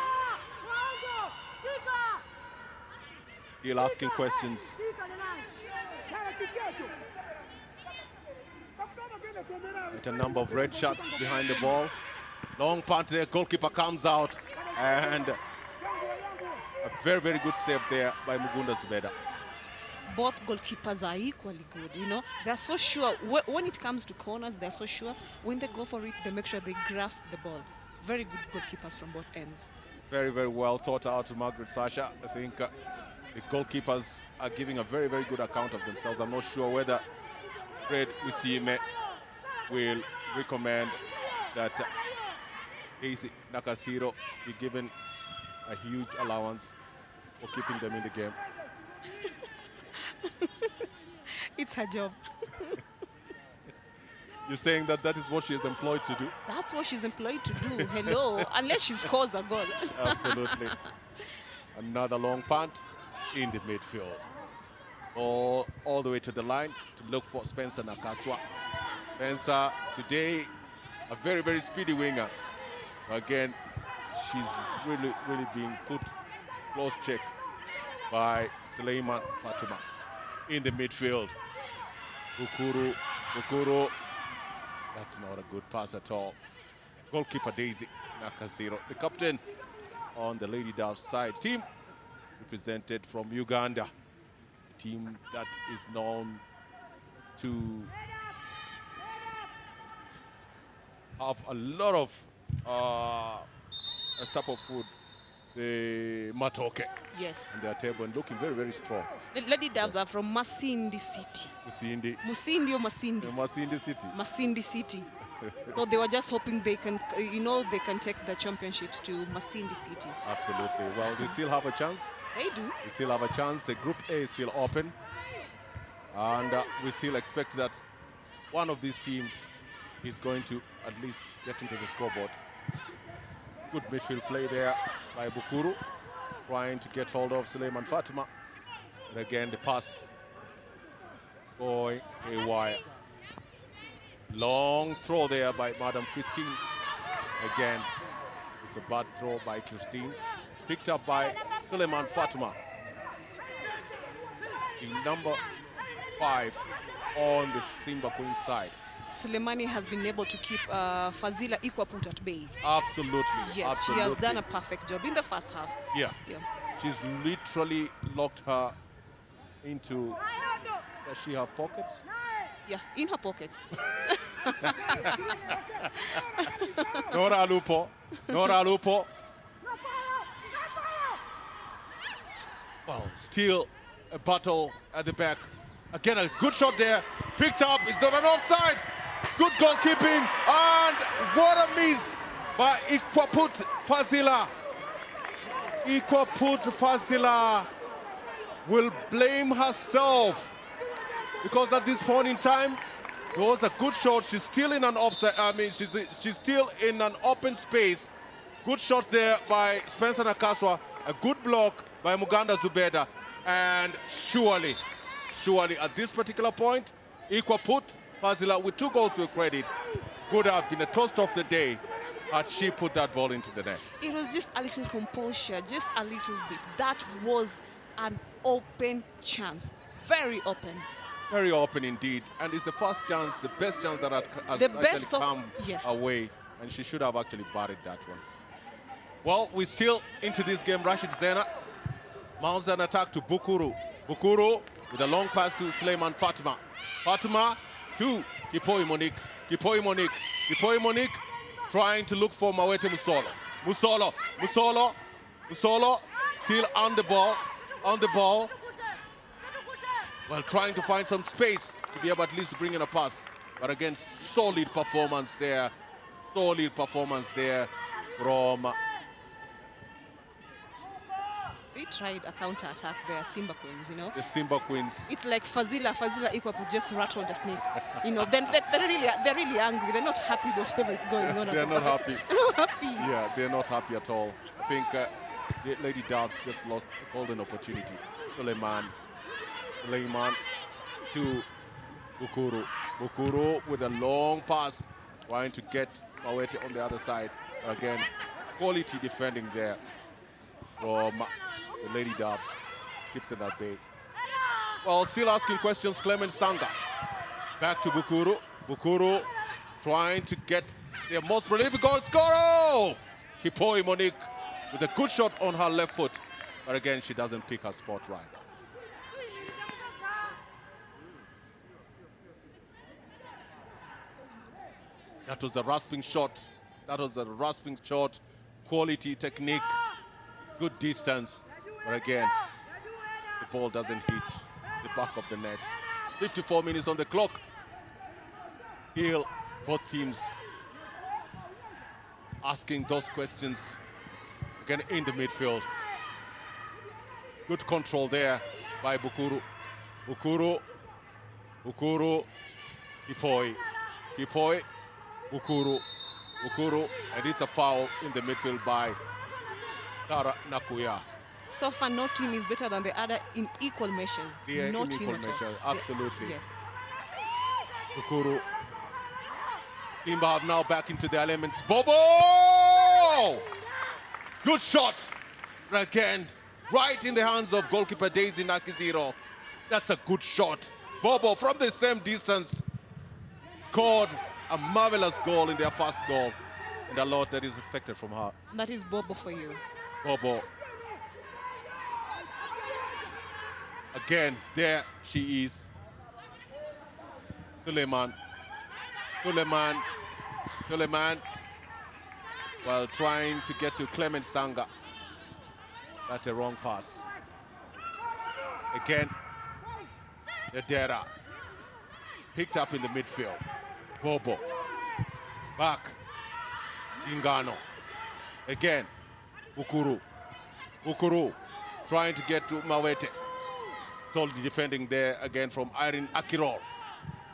[SPEAKER 5] Still asking questions. At a number of red shirts behind the ball. Long punt there, goalkeeper comes out. And a very, very good save there by Mugunda Zubeda.
[SPEAKER 2] Both goalkeepers are equally good, you know. They're so sure. When it comes to corners, they're so sure. When they go for it, they make sure they grasp the ball. Very good goalkeepers from both ends.
[SPEAKER 5] Very, very well thought out to Margaret Sasha. I think the goalkeepers are giving a very, very good account of themselves. I'm not sure whether Fred Usiime will recommend that Casey Nakasiro be given a huge allowance for keeping them in the game.
[SPEAKER 2] It's her job.
[SPEAKER 5] You're saying that that is what she is employed to do?
[SPEAKER 2] That's what she's employed to do. Hello, unless she scores a goal.
[SPEAKER 5] Absolutely. Another long punt in the midfield. All the way to the line to look for Spencer Nakaswa. Spencer today, a very, very speedy winger. Again, she's really, really being put close check by Suleiman Fatuma in the midfield. Bukuru, that's not a good pass at all. Goalkeeper Daisy Nakasiro, the captain on the Lady Doves side. Team represented from Uganda, a team that is known to have a lot of a type of food, the matoke,
[SPEAKER 2] Yes.
[SPEAKER 5] on their table, and looking very, very strong.
[SPEAKER 2] The Lady Doves are from Masindi City. Musindi or Masindi?
[SPEAKER 5] Masindi City.
[SPEAKER 2] Masindi City. So they were just hoping they can, they can take the championships to Masindi City.
[SPEAKER 5] Absolutely. Well, they still have a chance.
[SPEAKER 2] They do.
[SPEAKER 5] We still have a chance. The Group A is still open. And we still expect that one of these teams is going to at least get into the scoreboard. Good midfield play there by Bukuru, trying to get hold of Suleiman Fatima. And again, the pass going haywire. Long throw there by Madam Christine. Again, it's a bad throw by Christine. Picked up by Suleiman Fatima. The number 5 on the Simba Queen side.
[SPEAKER 2] Suleimani has been able to keep Fazila Ikwaput at bay.
[SPEAKER 5] Absolutely.
[SPEAKER 2] Yes,
[SPEAKER 5] absolutely.
[SPEAKER 2] she has done a perfect job in the first half.
[SPEAKER 5] Yeah.
[SPEAKER 2] Yeah.
[SPEAKER 5] She's literally locked her into, does she have pockets?
[SPEAKER 2] Yeah, in her pockets.
[SPEAKER 5] Nora Lupo. Nora Lupo. Well, still a battle at the back. Again, a good shot there. Picked up. It's not an offside. Good goalkeeping. And what a miss by Ikwaput Fazila. Ikwaput Fazila will blame herself, because at this point in time, it was a good shot. She's still in an offside. I mean, she's still in an open space. Good shot there by Spencer Nakaswa. A good block by Muganda Zubeda. And surely at this particular point, Ikwaput Fazila, with 2 goals to her credit, would have been a toast of the day had she put that ball into the net.
[SPEAKER 2] It was just a little composure, just a little bit. That was an open chance, very open.
[SPEAKER 5] Very open indeed, and it's the first chance, the best chance that has actually come away, and she should have actually buried that one. Well, we're still into this game. Rashid Zena mounts an attack to Bukuru. Bukuru with a long pass to Suleiman Fatima. Fatima to Kipoi Monique. Kipoi Monique. Kipoi Monique trying to look for Mawete Musolo. Musolo Still on the ball, Well, trying to find some space to be able at least to bring in a pass. But again, solid performance there. From...
[SPEAKER 2] We tried a counter-attack there, Simba Queens, you know.
[SPEAKER 5] the Simba Queens.
[SPEAKER 2] It's like Fazila Equap just rattled the snake. You know, then they're really angry. They're not happy with whatever is going on.
[SPEAKER 5] They're not happy.
[SPEAKER 2] They're not happy.
[SPEAKER 5] Yeah, they're not happy at all. I think the Lady Doves just lost a golden opportunity. Suleiman to Bukuru. Bukuru with a long pass, trying to get Mawete on the other side. Again, quality defending there from the Lady Doves. Keeps it at bay. Well, still asking questions, Clement Sanga. Back to Bukuru. Bukuru trying to get their most prolific goal scorer. Hipoi Monique with a good shot on her left foot. But again, she doesn't pick her spot right. That was a rasping shot. Quality, technique, good distance. But again, the ball doesn't hit the back of the net. 54 minutes on the clock. Here, both teams asking those questions again in the midfield. Good control there by Bukuru. Bukuru, Hipoi, Bukuru, and it's a foul in the midfield by Tara Nakuya.
[SPEAKER 2] So far, no team is better than the other in equal measures.
[SPEAKER 5] Yeah,
[SPEAKER 2] no
[SPEAKER 5] in
[SPEAKER 2] team
[SPEAKER 5] equal
[SPEAKER 2] at all.
[SPEAKER 5] measure, absolutely.
[SPEAKER 2] Yes.
[SPEAKER 5] Bukuru. Simba have now back into the elements. Bobo! Good shot. Again, right in the hands of goalkeeper Daisy Nakiziro. That's a good shot. Bobo from the same distance scored a marvelous goal in their first goal. And a lot that is expected from her.
[SPEAKER 2] That is Bobo for you.
[SPEAKER 5] Bobo. Again, there she is. Suleiman. While trying to get to Clement Sanga. That's a wrong pass. Again, Edera. Picked up in the midfield. Bobo. Back. Ingano. Again, Bukuru. Trying to get to Mawete. Solid defending there again from Irene Akirol.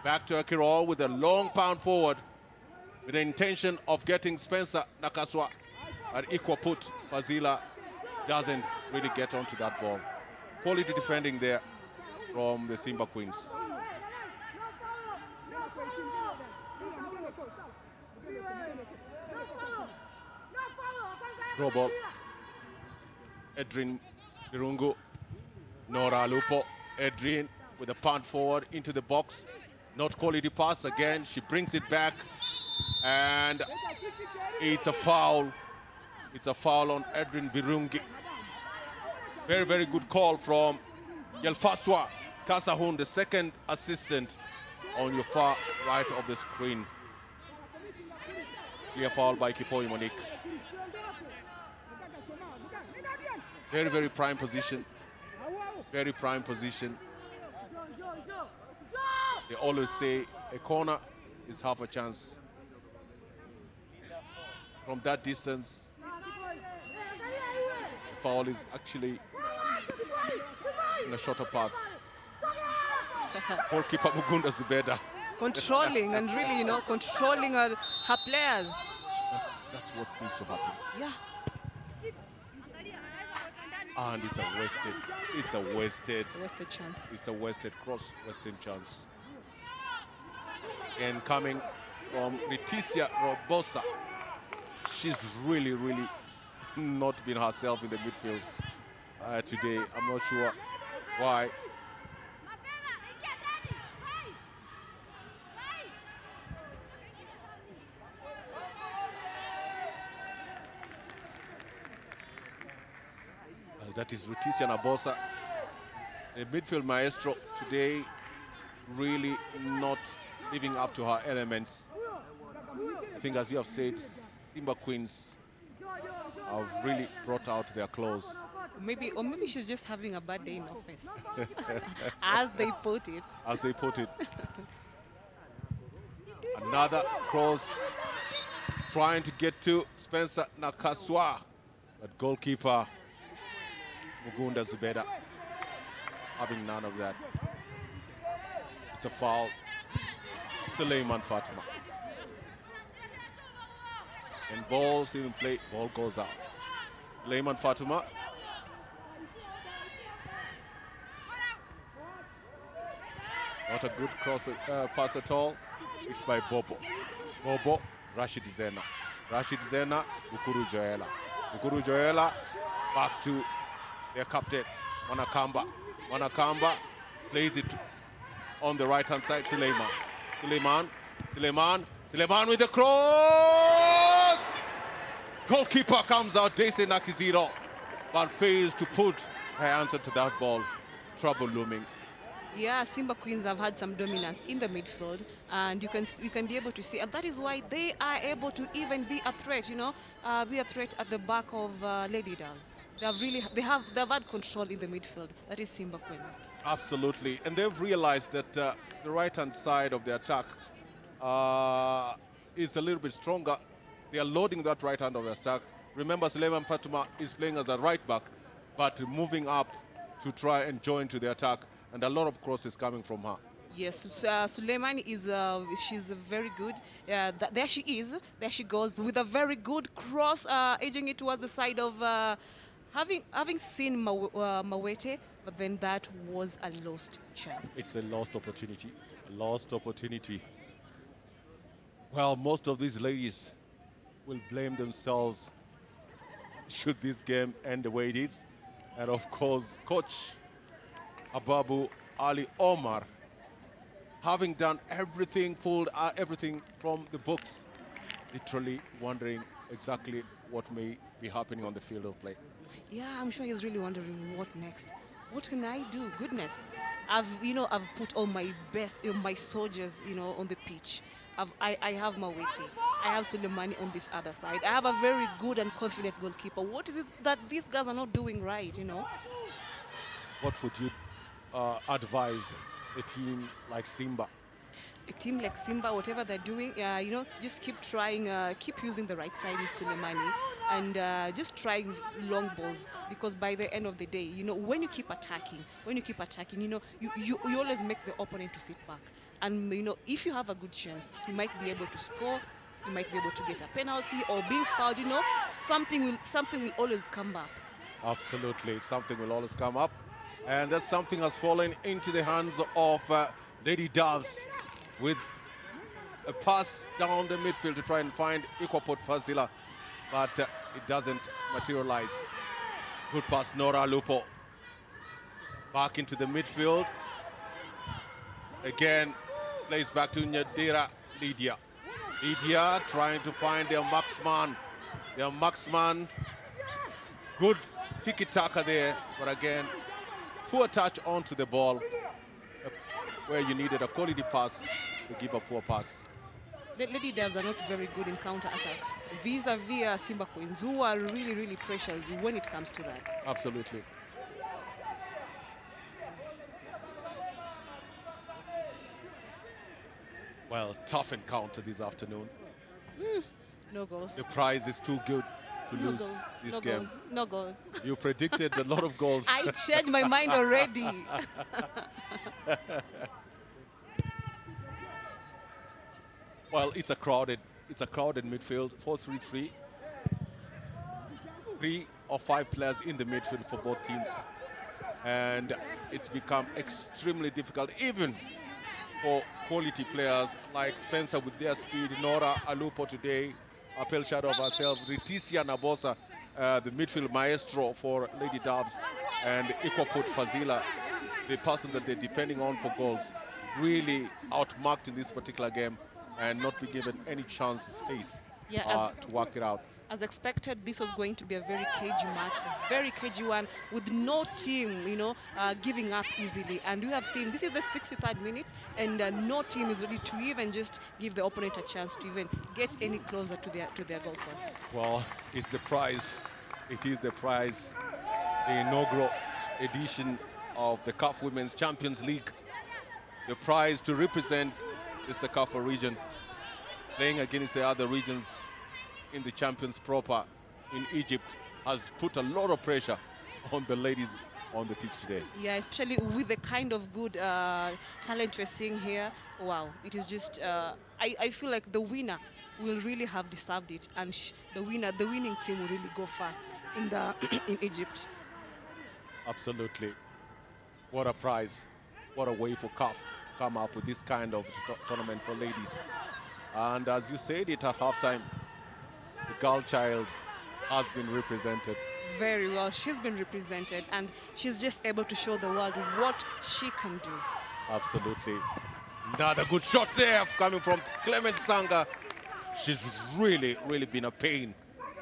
[SPEAKER 5] Back to Akirol with a long pound forward with the intention of getting Spencer Nakaswa. But equal put, Fazila doesn't really get onto that ball. Quality defending there from the Simba Queens. Throw ball. Edrin Birungu. Nora Lupo. Edrin with a punt forward into the box. Not quality pass again. She brings it back. And it's a foul. It's a foul on Edrin Birungi. Very, very good call from Yelfaswa Kasahun, the second assistant on your far right of the screen. Clear foul by Kipoi Monique. Very, very prime position. Very prime position. They always say a corner is half a chance. From that distance, the foul is actually in a shorter path. Goalkeeper Mugunda Zubeda.
[SPEAKER 2] Controlling and really, you know, controlling her players.
[SPEAKER 5] That's what needs to happen.
[SPEAKER 2] Yeah.
[SPEAKER 5] And it's a wasted
[SPEAKER 2] chance.
[SPEAKER 5] It's a wasted cross-western chance. And coming from Leticia Robosa, she's really, really not been herself in the midfield today. I'm not sure why. That is Leticia Nabosa, the midfield maestro today, really not living up to her elements. I think, as you have said, Simba Queens have really brought out their claws
[SPEAKER 2] Or maybe she's just having a bad day in office, as they put it.
[SPEAKER 5] As they put it. Another cross trying to get to Spencer Nakaswa, but goalkeeper Mugunda Zubeda having none of that. It's a foul. The layman Fatima. And ball still in play, ball goes out. Layman Fatima. Not a good cross pass at all. Hit by Bobo. Bobo, Rashid Zena. Rashid Zena, Bukuru Joela. Bukuru Joela, back to their captain, Wanakamba. Wanakamba plays it on the right-hand side, Suleiman. Suleiman with the cross! Goalkeeper comes out, Daisy Nakiziro, but fails to put her answer to that ball. Trouble looming.
[SPEAKER 2] Yeah, Simba Queens have had some dominance in the midfield, and you can be able to see, and that is why they are able to even be a threat. Be a threat at the back of Lady Doves. They've had control in the midfield. That is Simba Queens.
[SPEAKER 5] Absolutely, and they've realized that the right-hand side of the attack is a little bit stronger. They are loading that right hand of the attack. Remember, Suleiman Fatuma is playing as a right back, but moving up to try and join to the attack, and a lot of crosses coming from her.
[SPEAKER 2] Yes, Suleiman she's very good. There she is. There she goes with a very good cross, edging it towards the side of having seen Mawete, but then that was a lost chance.
[SPEAKER 5] It's a lost opportunity. A lost opportunity. Well, most of these ladies will blame themselves should this game end the way it is. And of course, Coach Ababu Ali Omar, having done everything, pulled everything from the books, literally wondering exactly what may be happening on the field of play.
[SPEAKER 2] Yeah, I'm sure he's really wondering what next. What can I do? Goodness, I've put all my best, my soldiers, on the pitch. I have Maweti, I have Suleimani on this other side. I have a very good and confident goalkeeper. What is it that these guys are not doing right?
[SPEAKER 5] What would you advise a team like Simba?
[SPEAKER 2] A team like Simba, whatever they're doing, just keep trying, keep using the right side with Suleimani, and just trying long balls, because by the end of the day, when you keep attacking, you always make the opponent to sit back. And, if you have a good chance, you might be able to score, you might be able to get a penalty or being fouled, something will always come back.
[SPEAKER 5] Absolutely, something will always come up. And that something has fallen into the hands of Lady Doves, with a pass down the midfield to try and find Ikwapot Fazila, but it doesn't materialize. Good pass, Nora Lupo. Back into the midfield. Again, plays back to Nyadira Lydia. Lydia trying to find their marksman. Good tiki-taka there, but again, poor touch onto the ball, where you needed a quality pass to give a poor pass.
[SPEAKER 2] Lady Doves are not very good in counter-attacks, vis-a-vis Simba Queens, who are really, really precious when it comes to that.
[SPEAKER 5] Absolutely. Well, tough encounter this afternoon.
[SPEAKER 2] No goals.
[SPEAKER 5] The prize is too good to
[SPEAKER 2] No
[SPEAKER 5] lose
[SPEAKER 2] goals.
[SPEAKER 5] this
[SPEAKER 2] No
[SPEAKER 5] game.
[SPEAKER 2] goals. No goals.
[SPEAKER 5] You predicted a lot of goals.
[SPEAKER 2] I changed my mind already.
[SPEAKER 5] Well, it's a crowded midfield. 4-3-3. 3 or 5 players in the midfield for both teams, and it's become extremely difficult, even for quality players like Spencer with their speed, Nora Alupo today, a pale shadow of herself, Riticia Nabosa, the midfield maestro for Lady Doves, and Ikwaput Fazila, the person that they're depending on for goals, really outmarked in this particular game and not be given any chance, space to work it out.
[SPEAKER 2] As expected, this was going to be a very cagey match, a very cagey one, with no team, giving up easily. And we have seen this is the 63rd minute, and no team is ready to even just give the opponent a chance to even get any closer to their goal post.
[SPEAKER 5] Well, it's the prize. It is the prize. the inaugural edition of the CAF Women's Champions League. The prize to represent the Cecafa region, playing against the other regions in the Champions proper in Egypt, has put a lot of pressure on the ladies on the pitch today.
[SPEAKER 2] Yeah, especially with the kind of good talent we're seeing here. Wow, it is just, I feel like the winner will really have deserved it, and the winning team will really go far in the in Egypt.
[SPEAKER 5] Absolutely. What a prize. What a way for CAF to come up with this kind of tournament for ladies. And as you said it at halftime, the girl child has been represented.
[SPEAKER 2] Very well, she's been represented, and she's just able to show the world what she can do.
[SPEAKER 5] Absolutely. Another good shot there coming from Clement Sanga. She's really been a pain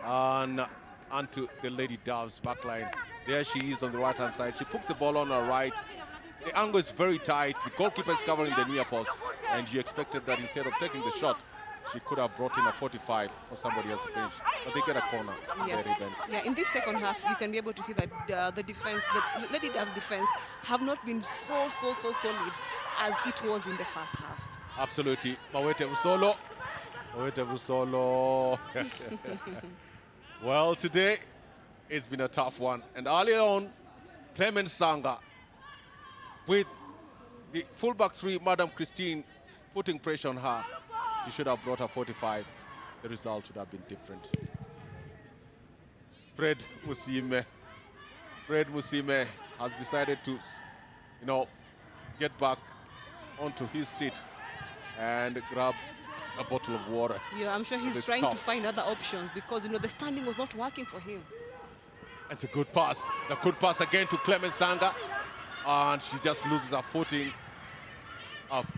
[SPEAKER 5] onto the Lady Doves backline. There she is on the right-hand side. She puts the ball on her right. The angle is very tight. The goalkeeper is covering the near post, and you expected that instead of taking the shot, she could have brought in a 45 for somebody else to finish. But they get a corner in
[SPEAKER 2] Yes.
[SPEAKER 5] their event.
[SPEAKER 2] Yeah, in this second half, you can be able to see that the defense, the Lady Doves defense, have not been so solid as it was in the first half.
[SPEAKER 5] Absolutely. Mawete Busolo. Mawete Busolo. Well, today it's been a tough one. And earlier on, Clement Sanga with the fullback three, Madam Christine, putting pressure on her. She should have brought her 45. The result should have been different. Fred Musime has decided to, get back onto his seat and grab a bottle of water.
[SPEAKER 2] Yeah, I'm sure he's trying to find other options because, the standing was not working for him.
[SPEAKER 5] It's a good pass. It's a good pass again to Clement Sanga. And she just loses her footing.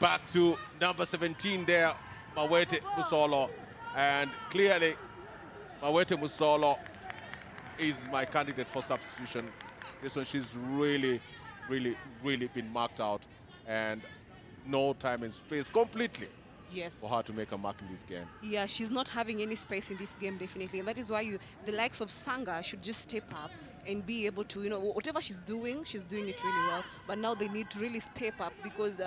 [SPEAKER 5] Back to number 17 there, Mawete Busolo. And clearly, Mawete Busolo is my candidate for substitution. This one, she's really been marked out. And no time and space completely.
[SPEAKER 2] Yes.
[SPEAKER 5] For her to make a mark in this game.
[SPEAKER 2] Yeah, she's not having any space in this game, definitely. And that is why the likes of Sanga should just step up and be able to, whatever she's doing it really well. But now they need to really step up because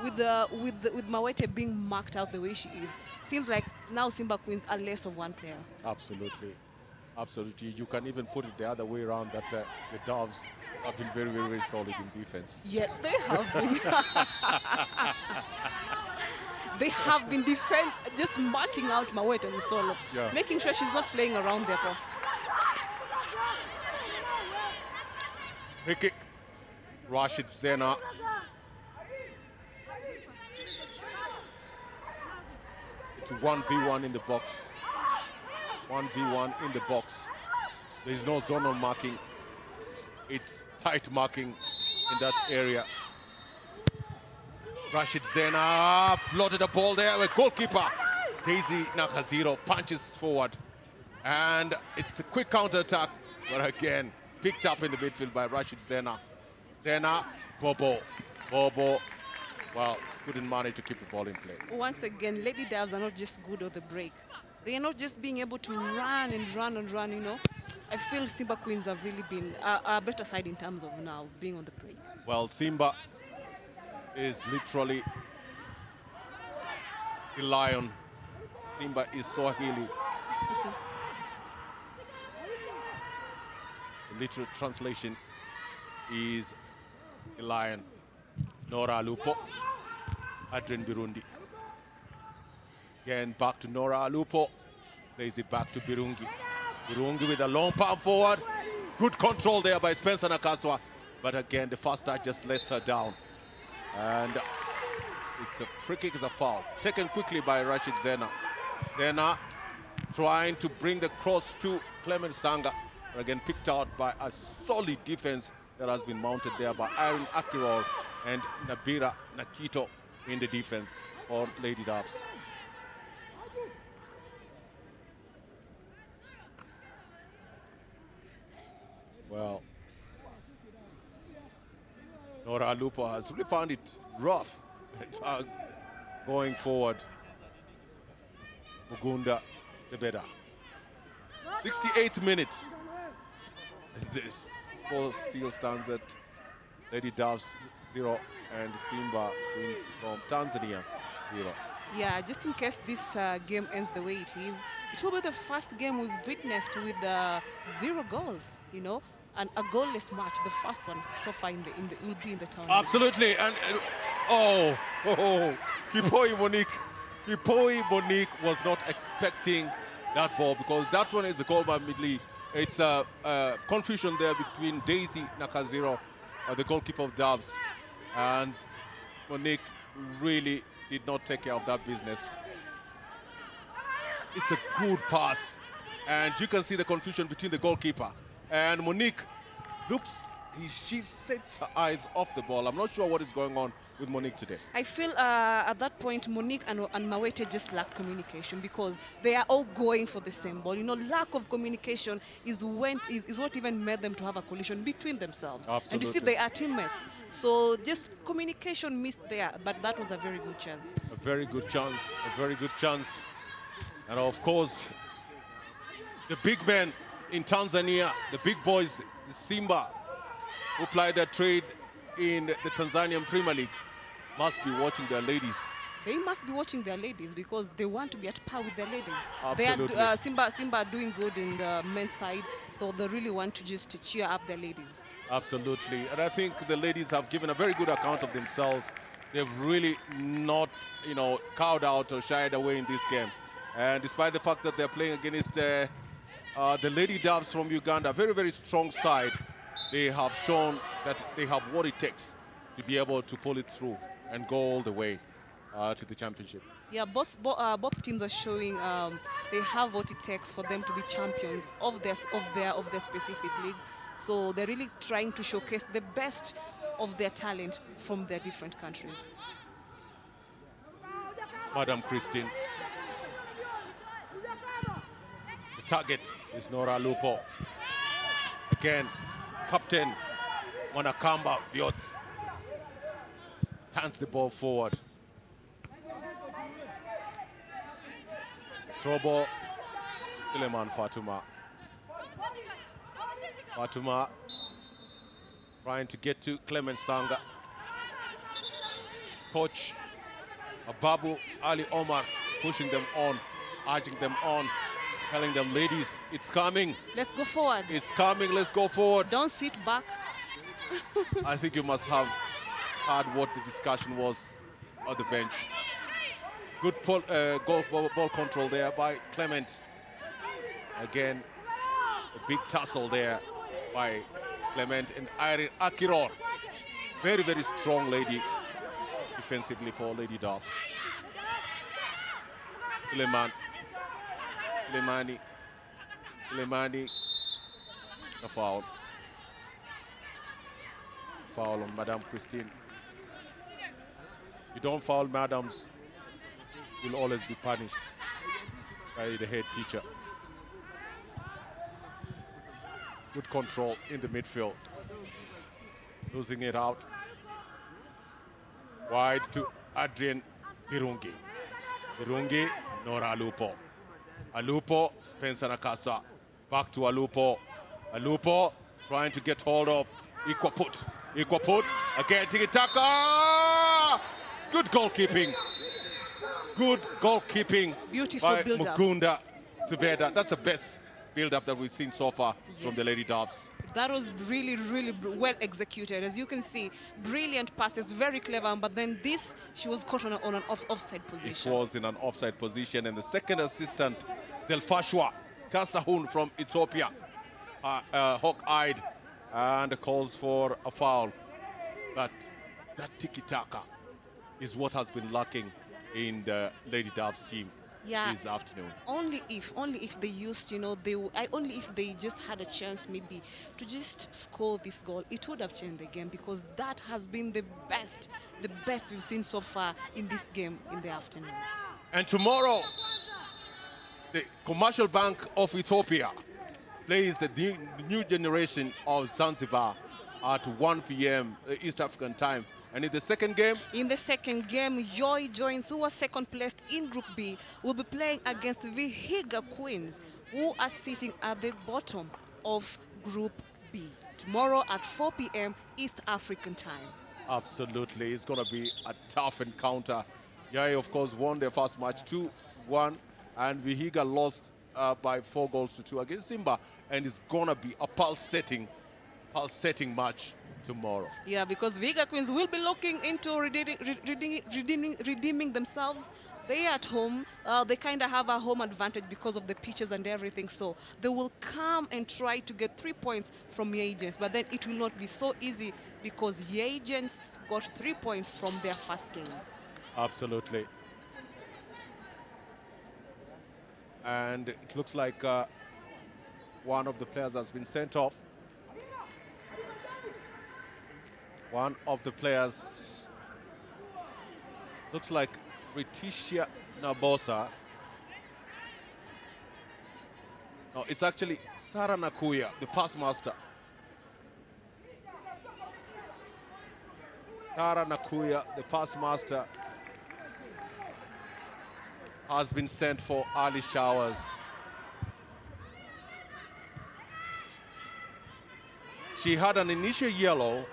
[SPEAKER 2] with Mawete being marked out the way she is, seems like now Simba Queens are less of one player.
[SPEAKER 5] Absolutely. Absolutely. You can even put it the other way around that the Doves have been very solid in defense.
[SPEAKER 2] Yeah, they have been. They have been just marking out Mawete Musolo, making sure she's not playing around their post.
[SPEAKER 5] Free kick. Rashid Zena. It's 1v1 in the box. 1v1 in the box. There is no zonal marking. It's tight marking in that area. Rashid Zena floated a ball there with goalkeeper Daisy Nakaziro punches forward, and it's a quick counter attack, but again picked up in the midfield by Rashid Zena. Bobo, well, couldn't manage to keep the ball in play.
[SPEAKER 2] Once again, Lady Doves are not just good on the break. They are not just being able to run and run. I feel Simba Queens have really been a better side in terms of now being on the break.
[SPEAKER 5] Well, Simba is literally a lion. Simba is Swahili. The literal translation is a lion. Nora Lupo, Adrian Birundi. Again, back to Nora Lupo. Plays it back to Birungi. Birungi with a long palm forward. Good control there by Spencer Nakaswa. But again, the first touch just lets her down. And it's a free kick, is a foul. Taken quickly by Rashid Zena. Zena trying to bring the cross to Clement Sanga. But again, picked out by a solid defense that has been mounted there by Irene Akirol and Nabira Nakito in the defense for Lady Doves. Well, Nora Lupo has really found it rough going forward. Uganda Sebeda. 68th minute. score still stands at Lady Doves 0 and Simba wins from Tanzania 0.
[SPEAKER 2] Yeah, just in case this game ends the way it is, it will be the first game we've witnessed with 0 goals, you know, and a goalless match. The first one so far will be in the tournament.
[SPEAKER 5] Absolutely, and Kipoi Monique was not expecting that ball, because that one is a goal by Midley. It's a confusion there between Daisy Nakaziro, the goalkeeper of Doves, and Monique really did not take care of that business. It's a good pass, and you can see the confusion between the goalkeeper and Monique. She sets her eyes off the ball. I'm not sure what is going on with Monique today.
[SPEAKER 2] I feel at that point Monique and Mawete just lacked communication, because they are all going for the same ball. You know, lack of communication is what even made them to have a collision between themselves.
[SPEAKER 5] Absolutely.
[SPEAKER 2] And you see they are teammates. So just communication missed there, but that was a very good chance.
[SPEAKER 5] A very good chance, a very good chance. And of course, the big men in Tanzania, the big boys, the Simba, who ply their trade in the Tanzanian Premier League, must be watching their ladies.
[SPEAKER 2] They must be watching their ladies, because they want to be at par with their ladies.
[SPEAKER 5] Absolutely.
[SPEAKER 2] They are, Simba are doing good in the men's side, so they really want to just cheer up their ladies.
[SPEAKER 5] Absolutely. And I think the ladies have given a very good account of themselves. They've really not, cowed out or shied away in this game. And despite the fact that they're playing against the Lady Doves from Uganda, very, very strong side, they have shown that they have what it takes to be able to pull it through and go all the way to the championship.
[SPEAKER 2] Yeah, both teams are showing they have what it takes for them to be champions of their specific leagues. So they're really trying to showcase the best of their talent from their different countries.
[SPEAKER 5] Madam Christine. The target is Nora Lupo. Again, Captain Mwanakamba Biot hands the ball forward. Throw ball, Suleiman Fatuma. Fatuma trying to get to Clement Sanga. Coach Ababu Ali Omar pushing them on, urging them on, telling them, ladies, it's coming.
[SPEAKER 2] Let's go forward.
[SPEAKER 5] It's coming, let's go forward.
[SPEAKER 2] Don't sit back.
[SPEAKER 5] I think you must have heard what the discussion was on the bench. Good ball control there by Clement. Again, a big tussle there by Clement and Irene Akiror. Very, very strong lady defensively for Lady Doves. Suleimani, a foul. Foul on Madame Christine. You don't foul madams, you'll always be punished by the head teacher. Good control in the midfield. Losing it out. Wide to Adrian Birungi. Birungi, Nora Alupo. Alupo, Spencer Nakasa. Back to Alupo. Alupo trying to get hold of Ikwaput. Ikwaput, again, tiki-taka! Good goalkeeping. Good goalkeeping.
[SPEAKER 2] Beautiful
[SPEAKER 5] by
[SPEAKER 2] build-up.
[SPEAKER 5] Mugunda Zubeda. That's the best build-up that we've seen so far from the Lady Doves.
[SPEAKER 2] That was really, really well executed. As you can see, brilliant passes, very clever. But then this, she was caught on an offside position.
[SPEAKER 5] It was in an offside position. And the second assistant, Zelfashwa Kasahun from Ethiopia, hawk-eyed and calls for a foul. But that tiki-taka is what has been lacking in the Lady Doves team this afternoon.
[SPEAKER 2] Only if they used, only if they just had a chance maybe to just score this goal, it would have changed the game, because that has been the best we've seen so far in this game in the afternoon.
[SPEAKER 5] And tomorrow, the Commercial Bank of Ethiopia plays the new generation of Zanzibar at 1 p.m. East African time. And in the second game?
[SPEAKER 2] In the second game, Joy Joins, who was second placed in Group B, will be playing against Vihiga Queens, who are sitting at the bottom of Group B. tomorrow at 4 p.m. East African time.
[SPEAKER 5] Absolutely, it's going to be a tough encounter. Yai, of course, won their first match 2-1, and Vihiga lost by 4-2 against Simba, and it's going to be a pulsating match tomorrow.
[SPEAKER 2] Yeah, because Vihiga Queens will be looking into redeeming themselves. They are at home. They kind of have a home advantage because of the pitches and everything. So they will come and try to get 3 points from Agents. But then it will not be so easy because Agents got 3 points from their first game.
[SPEAKER 5] Absolutely. And it looks like one of the players has been sent off. One of the players looks like Ritisha Nabosa. No, it's actually Sarah Nakuya, the pass master. Sarah Nakuya, the pass master, has been sent for early showers. She had an initial yellow,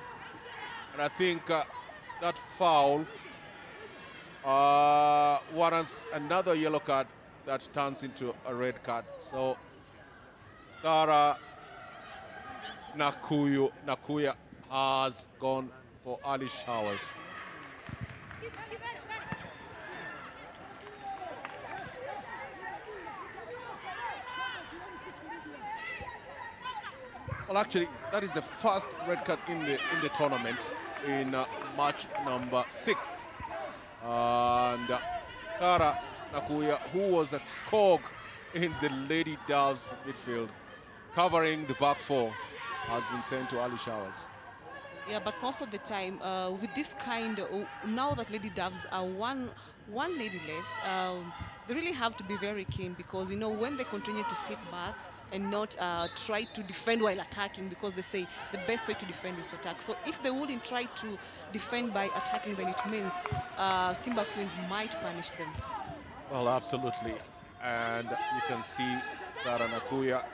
[SPEAKER 5] and I think that foul warrants another yellow card that turns into a red card. So Sarah Nakuya has gone for early showers. Well, actually, that is the first red card in the tournament in match number 6. And Sarah Nakuya, who was a cog in the Lady Doves midfield, covering the back four, has been sent to early showers.
[SPEAKER 2] Yeah, but most of the time, with this kind, now that Lady Doves are one lady less, they really have to be very keen because, you know, when they continue to sit back and not try to defend while attacking, because they say the best way to defend is to attack. So if they wouldn't try to defend by attacking, then it means Simba Queens might punish them.
[SPEAKER 5] Well, absolutely. And you can see Sarah Nakuya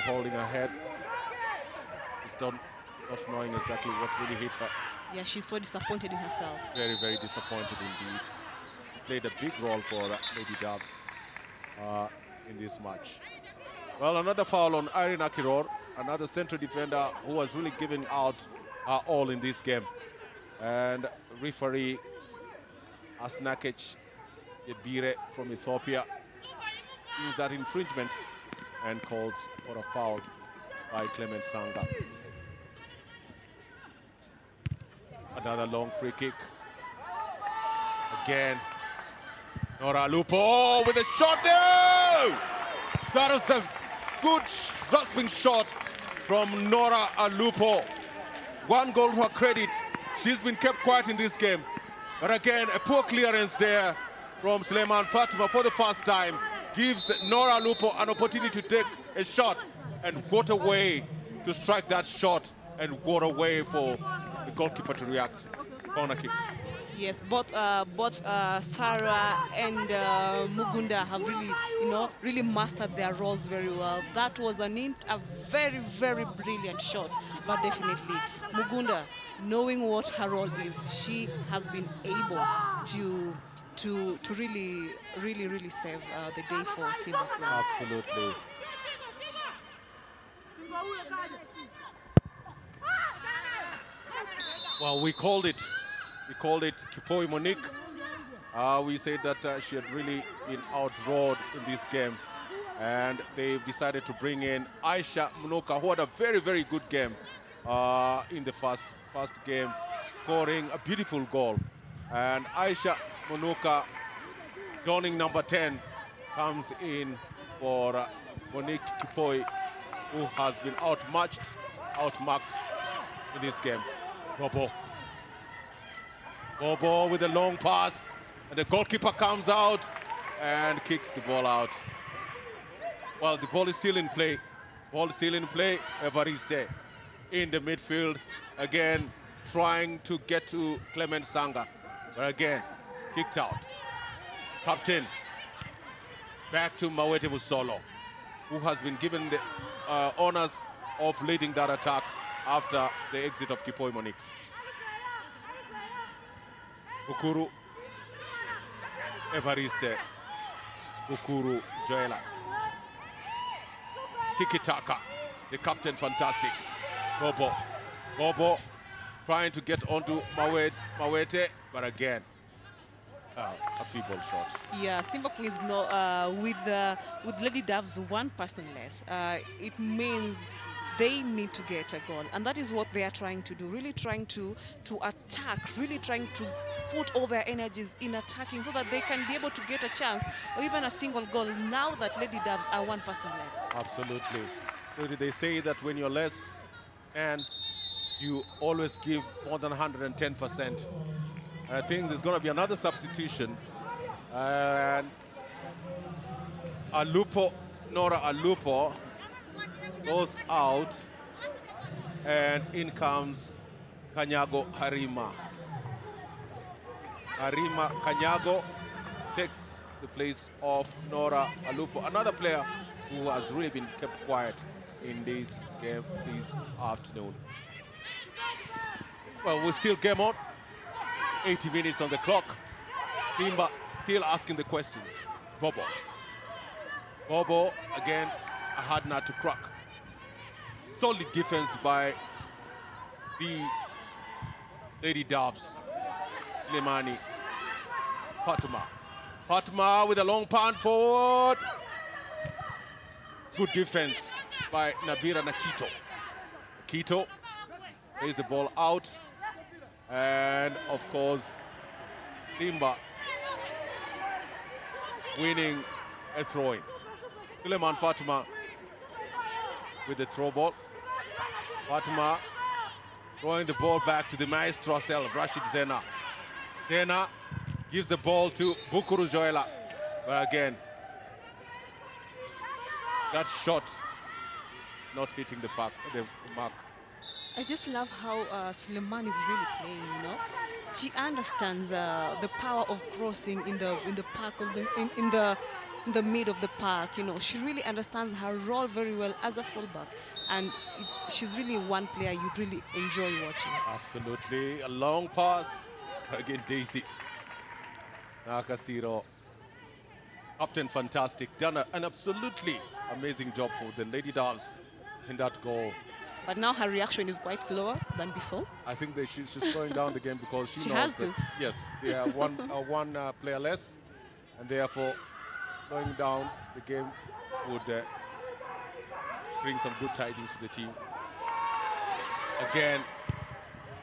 [SPEAKER 5] holding her head. Not knowing exactly what really hit her.
[SPEAKER 2] Yeah, she's so disappointed in herself.
[SPEAKER 5] Very, very disappointed indeed. Played a big role for Lady Doves in this match. Well, another foul on Irene Akiror, another central defender who was really giving out all in this game. And referee Asnakech Yebire from Ethiopia sees that infringement and calls for a foul by Clement Sanga. Another long free kick. Again, Nora Lupo with a shot. No! That was a good swing shot from Nora Alupo. 1 goal to her credit. She's been kept quiet in this game. But again, a poor clearance there from Suleiman Fatima for the first time gives Nora Lupo an opportunity to take a shot, and what a way to strike that shot, and what a way for the goalkeeper to react. Corner kick.
[SPEAKER 2] Yes, both Sarah and Mugunda have really, really mastered their roles very well. That was a very, very brilliant shot. But definitely, Mugunda, knowing what her role is, she has been able to really, really, really save the day for Simba.
[SPEAKER 5] Absolutely. Well, we called it. We called it Kipoi Monique. We said that she had really been outroared in this game. And they've decided to bring in Aisha Munoka, who had a very, very good game in the first game, scoring a beautiful goal. And Aisha Munoka, donning number 10, comes in for Monique Kipoi, who has been outmarked in this game. Bobo with a long pass, and the goalkeeper comes out and kicks the ball out. Well, the ball is still in play. Evariste in the midfield, again trying to get to Clement Sanga, but again kicked out. Captain back to Mawete Musolo, who has been given the honors of leading that attack after the exit of Kipoi Monique. Bukuru, Evariste, Bukuru, Joela. Tiki-taka, the captain, fantastic. Bobo trying to get onto Mawete, but again, a feeble shot.
[SPEAKER 2] Yeah, Simba Queens with Lady Doves one person less. It means they need to get a goal, and that is what they are trying to do. Really trying to attack, really trying to put all their energies in attacking so that they can be able to get a chance or even a single goal now that Lady Doves are one person less.
[SPEAKER 5] Absolutely. So they say that when you're less and you always give more than 110%. I think there's going to be another substitution. And Nora Alupo goes out, and in comes Kanyago Harima. Harima Kanyago takes the place of Nora Alupo, another player who has really been kept quiet in this game this afternoon. Well, we're still game on. 80 minutes on the clock. Simba still asking the questions. Bobo, again, a hard nut to crack. Solid defense by the Lady Doves. Lemani. Fatuma with a long punt forward. Good defense by Nabira Nakito. Nakito plays the ball out. And of course, Simba winning a throw-in. Suleiman Fatuma with the throw ball. Fatuma throwing the ball back to the maestro herself, Rashid Zena. Zena gives the ball to Bukuru Joela. But again, that shot not hitting the mark.
[SPEAKER 2] I just love how Suleiman is really playing, you know. She understands the power of crossing in the park of in the mid of the park, you know. She really understands her role very well as a fullback, and she's really one player you'd really enjoy watching.
[SPEAKER 5] Absolutely, a long pass again. Daisy Nakasiro, Captain Fantastic, done an absolutely amazing job for the Lady Doves in that goal.
[SPEAKER 2] But now her reaction is quite slower than before.
[SPEAKER 5] I think she's slowing down the game because she knows
[SPEAKER 2] has
[SPEAKER 5] that,
[SPEAKER 2] to.
[SPEAKER 5] yes, they are one player less, and therefore slowing down the game would bring some good tidings to the team. Again,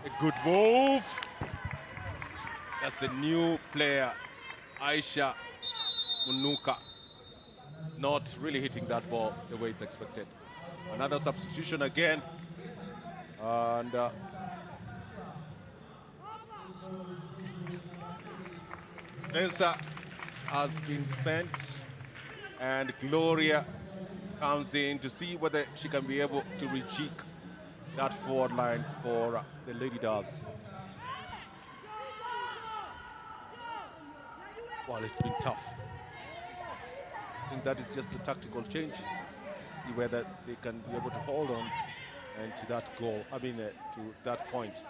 [SPEAKER 5] a good move. That's a new player, Aisha Munuka, not really hitting that ball the way it's expected. Another substitution again. And Spencer has been spent, and Gloria comes in to see whether she can be able to rejig that forward line for the Lady Doves. Well, it's been tough. I think that is just a tactical change. See whether they can be able to hold on and to that goal, to that point,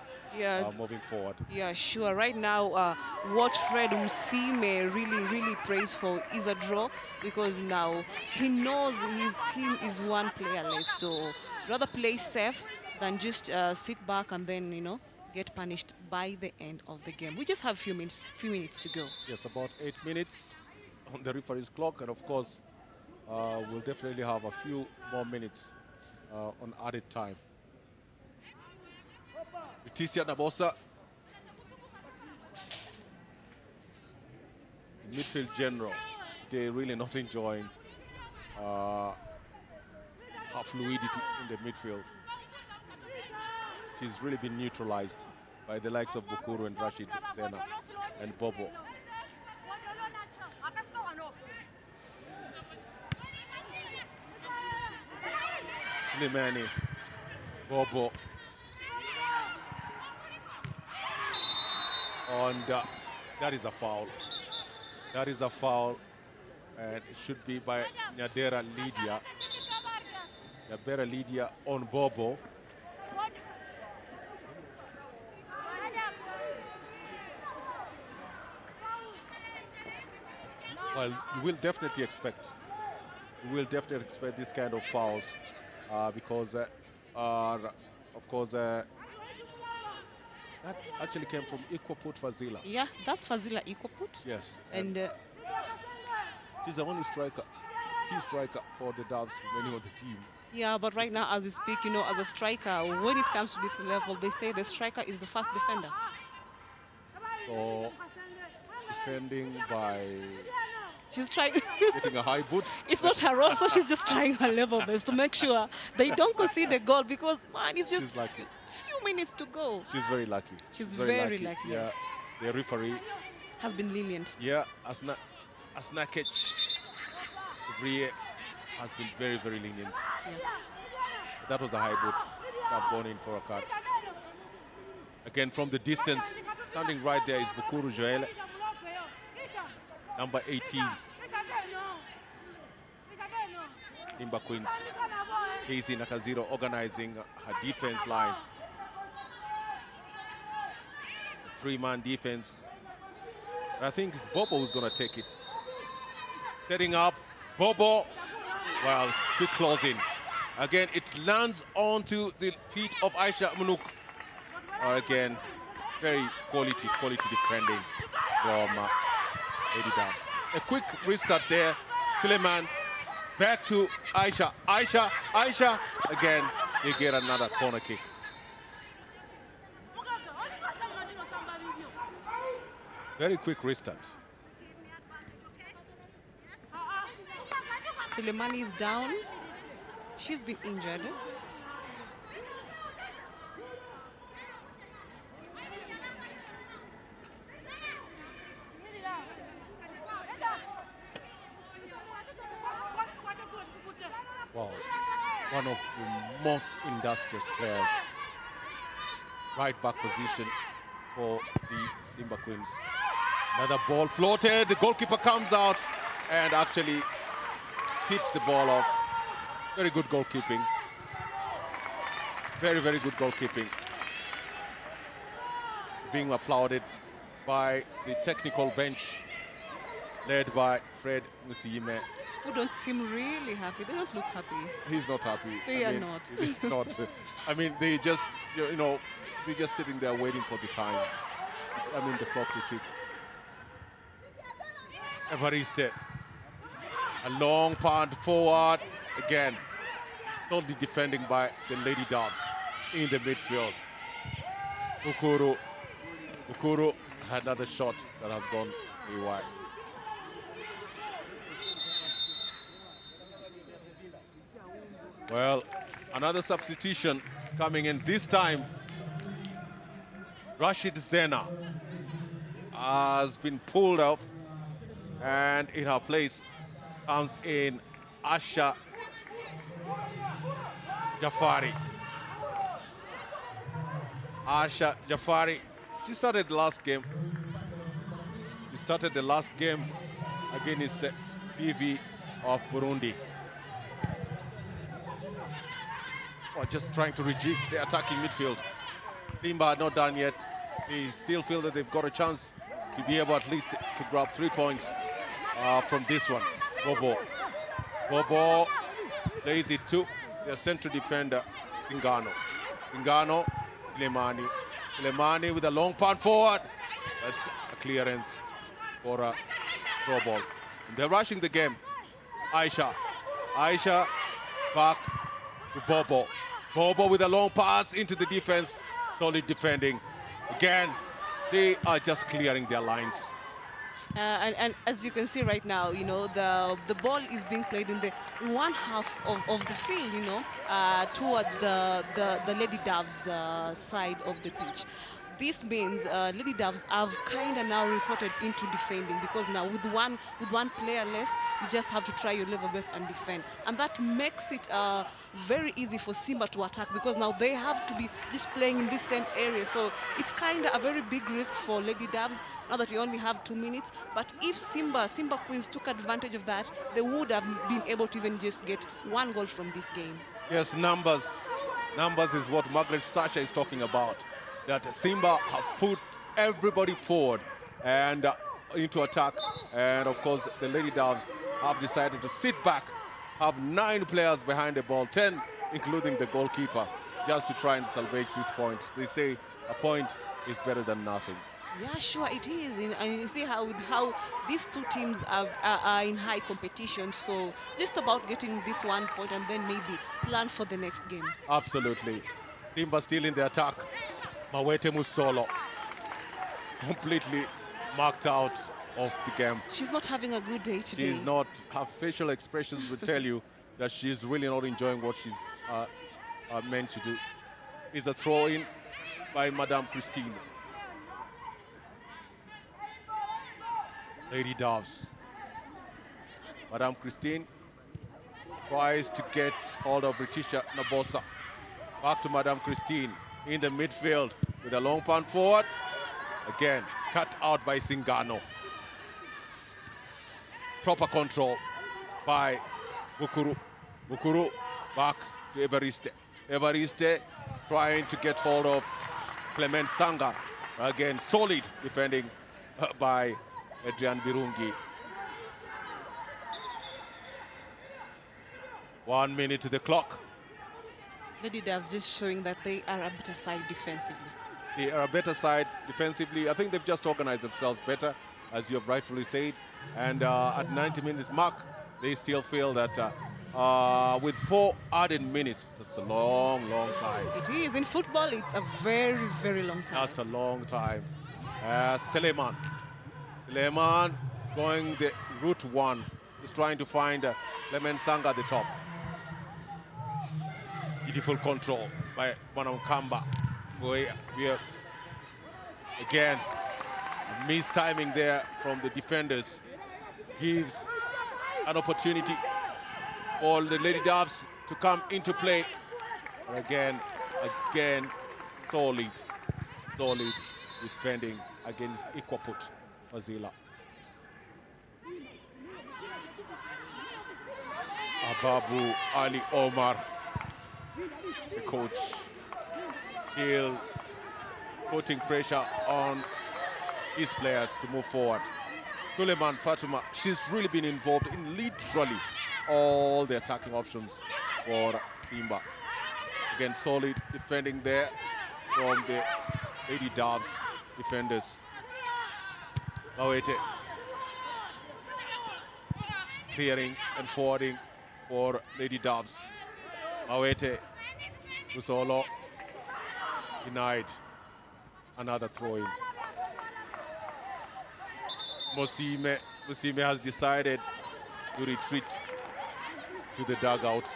[SPEAKER 5] moving forward.
[SPEAKER 2] Yeah, sure. Right now, what Fred Msime really prays for is a draw, because now he knows his team is one player less, so rather play safe than just sit back and then, you know, get punished by the end of the game. We just have few minutes to go.
[SPEAKER 5] Yes, about 8 minutes on the referee's clock, and of course, we'll definitely have a few more minutes on added time. Leticia Nabosa, midfield general, today really not enjoying her fluidity in the midfield. She's really been neutralized by the likes of Bukuru and Rashid Zena and Bobo. Limani, Bobo, and that is a foul. That is a foul, and it should be by Nyadera Lydia. The better Lydia on Bobo. Well, you will definitely expect this kind of fouls because, of course, that actually came from Equaput Fazila.
[SPEAKER 2] Yeah, that's Fazila Equaput.
[SPEAKER 5] Yes.
[SPEAKER 2] And
[SPEAKER 5] she's the only key striker for the Doves remaining on the team.
[SPEAKER 2] yeah, but right now, as we speak, you know, as a striker, when it comes to this level, they say the striker is the first defender.
[SPEAKER 5] So, defending by
[SPEAKER 2] She's trying.
[SPEAKER 5] getting a high boot.
[SPEAKER 2] It's not her role, so she's just trying her level best to make sure they don't concede the goal because, man, it's just
[SPEAKER 5] She's lucky.
[SPEAKER 2] few minutes to go.
[SPEAKER 5] She's very lucky.
[SPEAKER 2] She's very lucky,
[SPEAKER 5] Yeah,
[SPEAKER 2] yes.
[SPEAKER 5] the referee.
[SPEAKER 2] Has been lenient.
[SPEAKER 5] Yeah, Asnakic, referee has been very, very lenient.
[SPEAKER 2] Yeah.
[SPEAKER 5] That was a high boot. I've gone in for a card. Again, from the distance, standing right there is Bukuru Joel, number 18. Simba Queens. Daisy Nakaziro organizing her defense line. A three-man defense. I think it's Bobo who's going to take it. Setting up, Bobo. Well, quick closing. Again, it lands onto the feet of Aisha Munuk. Or again, very quality defending from Lady Doves. A quick restart there. Suleiman back to Aisha. Aisha. Again, they get another corner kick. Very quick restart.
[SPEAKER 2] Suleimani is down. She's been injured.
[SPEAKER 5] Wow, one of the most industrious players. Right back position for the Simba Queens. Another ball floated, the goalkeeper comes out and actually tips the ball off. Very good goalkeeping. Very, very good goalkeeping. Being applauded by the technical bench led by Fred Musime.
[SPEAKER 2] Who don't seem really happy. They don't look happy.
[SPEAKER 5] He's not happy.
[SPEAKER 2] They are not.
[SPEAKER 5] It's not. I mean, they just, you know, they're just sitting there waiting for the time. I mean, the clock to tick. Evariste. A long punt forward. Again, totally defending by the Lady Doves in the midfield. Bukuru had another shot that has gone wide. Well, another substitution coming in this time. Rashid Zena has been pulled off, and in her place comes in Asha Jafari. Asha Jafari, she started the last game. She started the last game against the PV of Burundi. Well, just trying to rejig the attacking midfield. Simba not done yet. They still feel that they've got a chance to be able at least to grab 3 points from this one. Bobo lays it to their central defender, Singano. Suleimani with a long punt forward. That's a clearance for a throw ball. And they're rushing the game. Aisha back to Bobo. Bobo with a long pass into the defense. Solid defending. Again, they are just clearing their lines.
[SPEAKER 2] And as you can see right now, you know, the ball is being played in the one half of the field, you know, towards the Lady Doves side of the pitch. This means Lady Doves have kind of now resorted into defending, because now with one player less, you just have to try your level best and defend, and that makes it very easy for Simba to attack, because now they have to be just playing in this same area. So it's kind of a very big risk for Lady Doves now that you only have 2 minutes. But if Simba Queens took advantage of that, they would have been able to even just get 1 goal from this game.
[SPEAKER 5] Yes, numbers. Numbers is what Margaret Sasha is talking about. That Simba have put everybody forward and into attack. And of course, the Lady Doves have decided to sit back, have 9 players behind the ball, 10 including the goalkeeper, just to try and salvage this point. They say a point is better than nothing.
[SPEAKER 2] Yeah, sure it is. And you see how these two teams are in high competition. So it's just about getting this 1 point and then maybe plan for the next game.
[SPEAKER 5] Absolutely. Simba still in the attack. Mawete Musolo completely marked out of the game.
[SPEAKER 2] She's not having a good day today.
[SPEAKER 5] She's not. Her facial expressions would tell you that she's really not enjoying what she's meant to do. Is a throw in by Madame Christine. Lady Doves. Madame Christine tries to get hold of Ritisha Nabosa. Back to Madame Christine in the midfield with a long punt forward. Again, cut out by Singano. Proper control by Bukuru. Bukuru back to Evariste. Evariste trying to get hold of Clement Sanga. Again, solid defending by Adrian Birungi. 1 minute to the clock.
[SPEAKER 2] Lady Doves just showing that they are a better side defensively.
[SPEAKER 5] They are a better side defensively. I think they've just organized themselves better, as you have rightfully said. And at 90-minute mark, they still feel that with 4 added minutes, that's a long, long time.
[SPEAKER 2] It is. In football, it's a very, very long time.
[SPEAKER 5] That's a long time. Seleman going the route 1. He's trying to find Clement Sanga at the top. Beautiful control by Wanamkamba. Again, a mistiming there from the defenders gives an opportunity for the Lady Doves to come into play. But again, solid defending against Equaput Fazila. Ababu Ali Omar, the coach, still putting pressure on his players to move forward. Suleiman Fatuma, she's really been involved in literally all the attacking options for Simba. Again, solid defending there from the Lady Doves defenders. Mawete clearing and forwarding for Lady Doves. Mawete, Usolo denied. Another throw-in. Musime has decided to retreat to the dugout.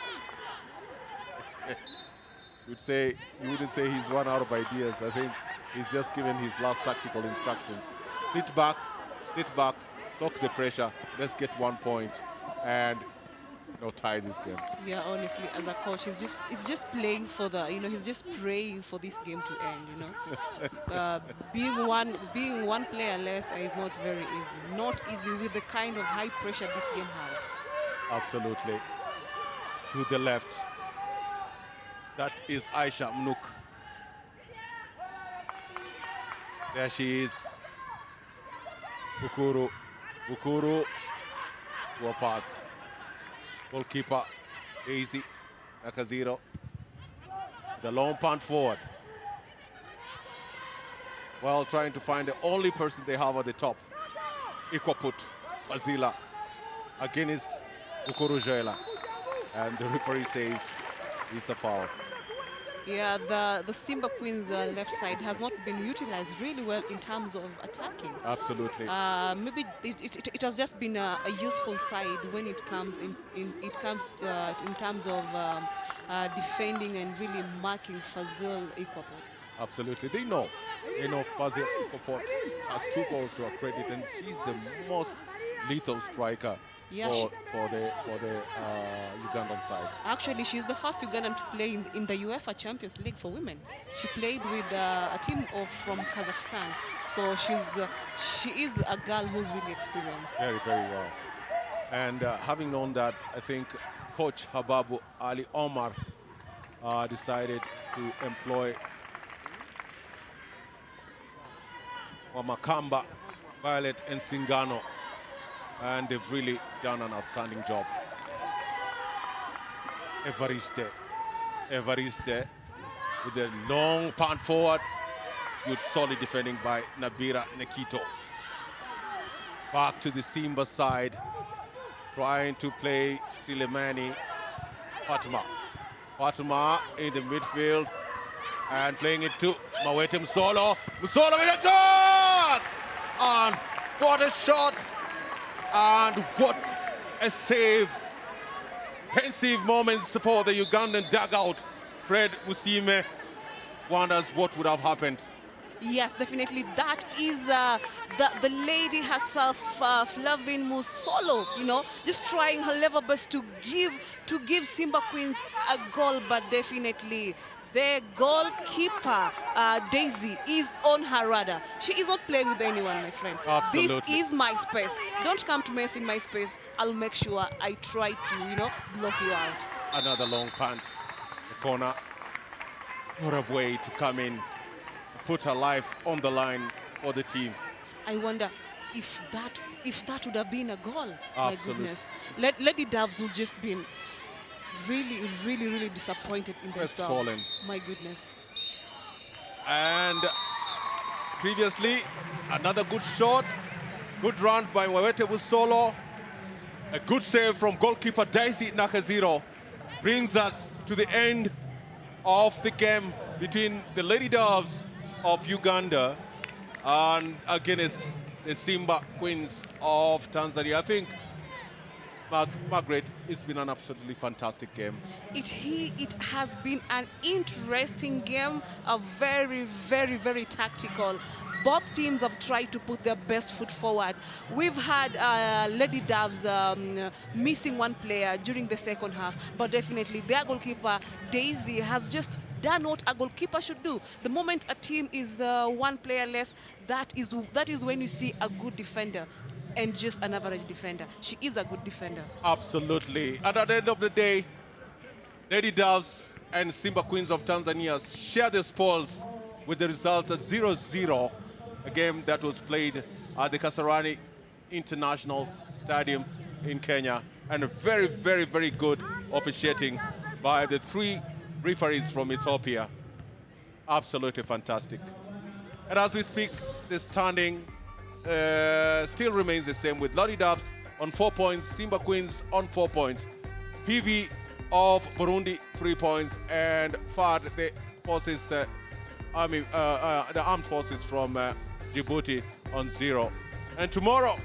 [SPEAKER 5] You wouldn't say he's run out of ideas. I think he's just given his last tactical instructions. Sit back, soak the pressure. Let's get 1 point and tie this game.
[SPEAKER 2] Yeah, honestly, as a coach, he's just playing for the, he's just praying for this game to end. Being one player less is not very easy. Not easy with the kind of high pressure this game has.
[SPEAKER 5] Absolutely. To the left, that is Aisha Mnuk. There she is. Bukuru to a pass. Goalkeeper Daisy Nakaziro. The long punt forward. Well, trying to find the only person they have at the top. Equaput Fazila against Bukuru Joela. And the referee says it's a foul.
[SPEAKER 2] Yeah, the Simba Queens left side has not been utilized really well in terms of attacking.
[SPEAKER 5] Absolutely.
[SPEAKER 2] Maybe it has just been a useful side when it comes in terms of defending and really marking Fazil Equapot.
[SPEAKER 5] Absolutely. They know Fazil Equapot has 2 goals to her credit, and she's the most lethal striker.
[SPEAKER 2] Yeah,
[SPEAKER 5] for the Ugandan side.
[SPEAKER 2] Actually, she's the first Ugandan to play in the UEFA Champions League for women. She played with a team from Kazakhstan, so she is a girl who's really experienced.
[SPEAKER 5] Very, very well. And having known that, I think Coach Hababu Ali Omar decided to employ Wamakamba, Violet and Singano, and they've really done an outstanding job. Evariste with a long punt forward. Good solid defending by Nabira Nekito. Back to the Simba side, trying to play Silemani Fatuma. Fatuma in the midfield and playing it to Mawete Musolo. Musolo with a shot! And what a shot! And what a save! Pensive moments for the Ugandan dugout. Fred Musime wonders what would have happened.
[SPEAKER 2] Yes, definitely. That is the lady herself, Flavin Musolo, you know, just trying her level best to give Simba Queens a goal, but definitely the goalkeeper, Daisy, is on her radar. She is not playing with anyone, my friend.
[SPEAKER 5] Absolutely.
[SPEAKER 2] This is my space. Don't come to mess in my space. I'll make sure I try to, you know, block you out.
[SPEAKER 5] Another long punt. The corner. What a way to come in, put her life on the line for the team.
[SPEAKER 2] I wonder if that would have been a goal.
[SPEAKER 5] Absolutely.
[SPEAKER 2] My goodness. Lady Doves would just been really disappointed in themselves.
[SPEAKER 5] Crestfallen.
[SPEAKER 2] My goodness.
[SPEAKER 5] And previously, another good shot. Good run by Wawete Busolo. A good save from goalkeeper Daisy Nakaziro. Brings us to the end of the game between the Lady Doves of Uganda and against the Simba Queens of Tanzania. I think, Margaret, it's been an absolutely fantastic game.
[SPEAKER 2] It has been an interesting game, a very tactical. Both teams have tried to put their best foot forward. We've had Lady Doves missing one player during the second half, but definitely their goalkeeper, Daisy, has just done what a goalkeeper should do. The moment a team is one player less, that is when you see a good defender and just an average defender. She is a good defender.
[SPEAKER 5] Absolutely. And at the end of the day, Lady Doves and Simba Queens of Tanzania share the spoils with the results at 0-0, a game that was played at the Kasarani International Stadium in Kenya, and a very good officiating by the three referees from Ethiopia. Absolutely fantastic. And as we speak, the standing still remains the same, with Lady Doves on 4 points, Simba Queens on 4 points, PV of Burundi 3 points, and FAD, the forces, the armed forces from Djibouti on 0. And tomorrow,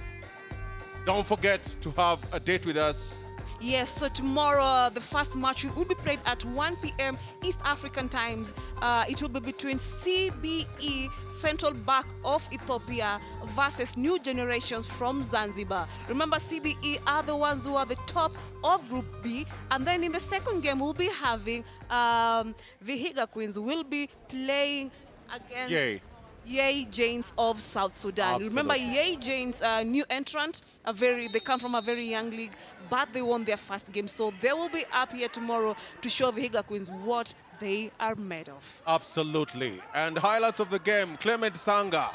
[SPEAKER 5] don't forget to have a date with us.
[SPEAKER 2] Yes, so tomorrow the first match will be played at 1 p.m. East African times. It will be between CBE, Central Bank of Ethiopia, versus New Generations from Zanzibar. Remember, CBE are the ones who are the top of Group B. And then in the second game, we'll be having Vihiga Queens will be playing against Yei Janes of South Sudan.
[SPEAKER 5] Absolutely.
[SPEAKER 2] Remember, Yei Janes, new entrant, they come from a very young league, but they won their first game. So they will be up here tomorrow to show Vihiga Queens what they are made of.
[SPEAKER 5] Absolutely. And highlights of the game, Clement Sanga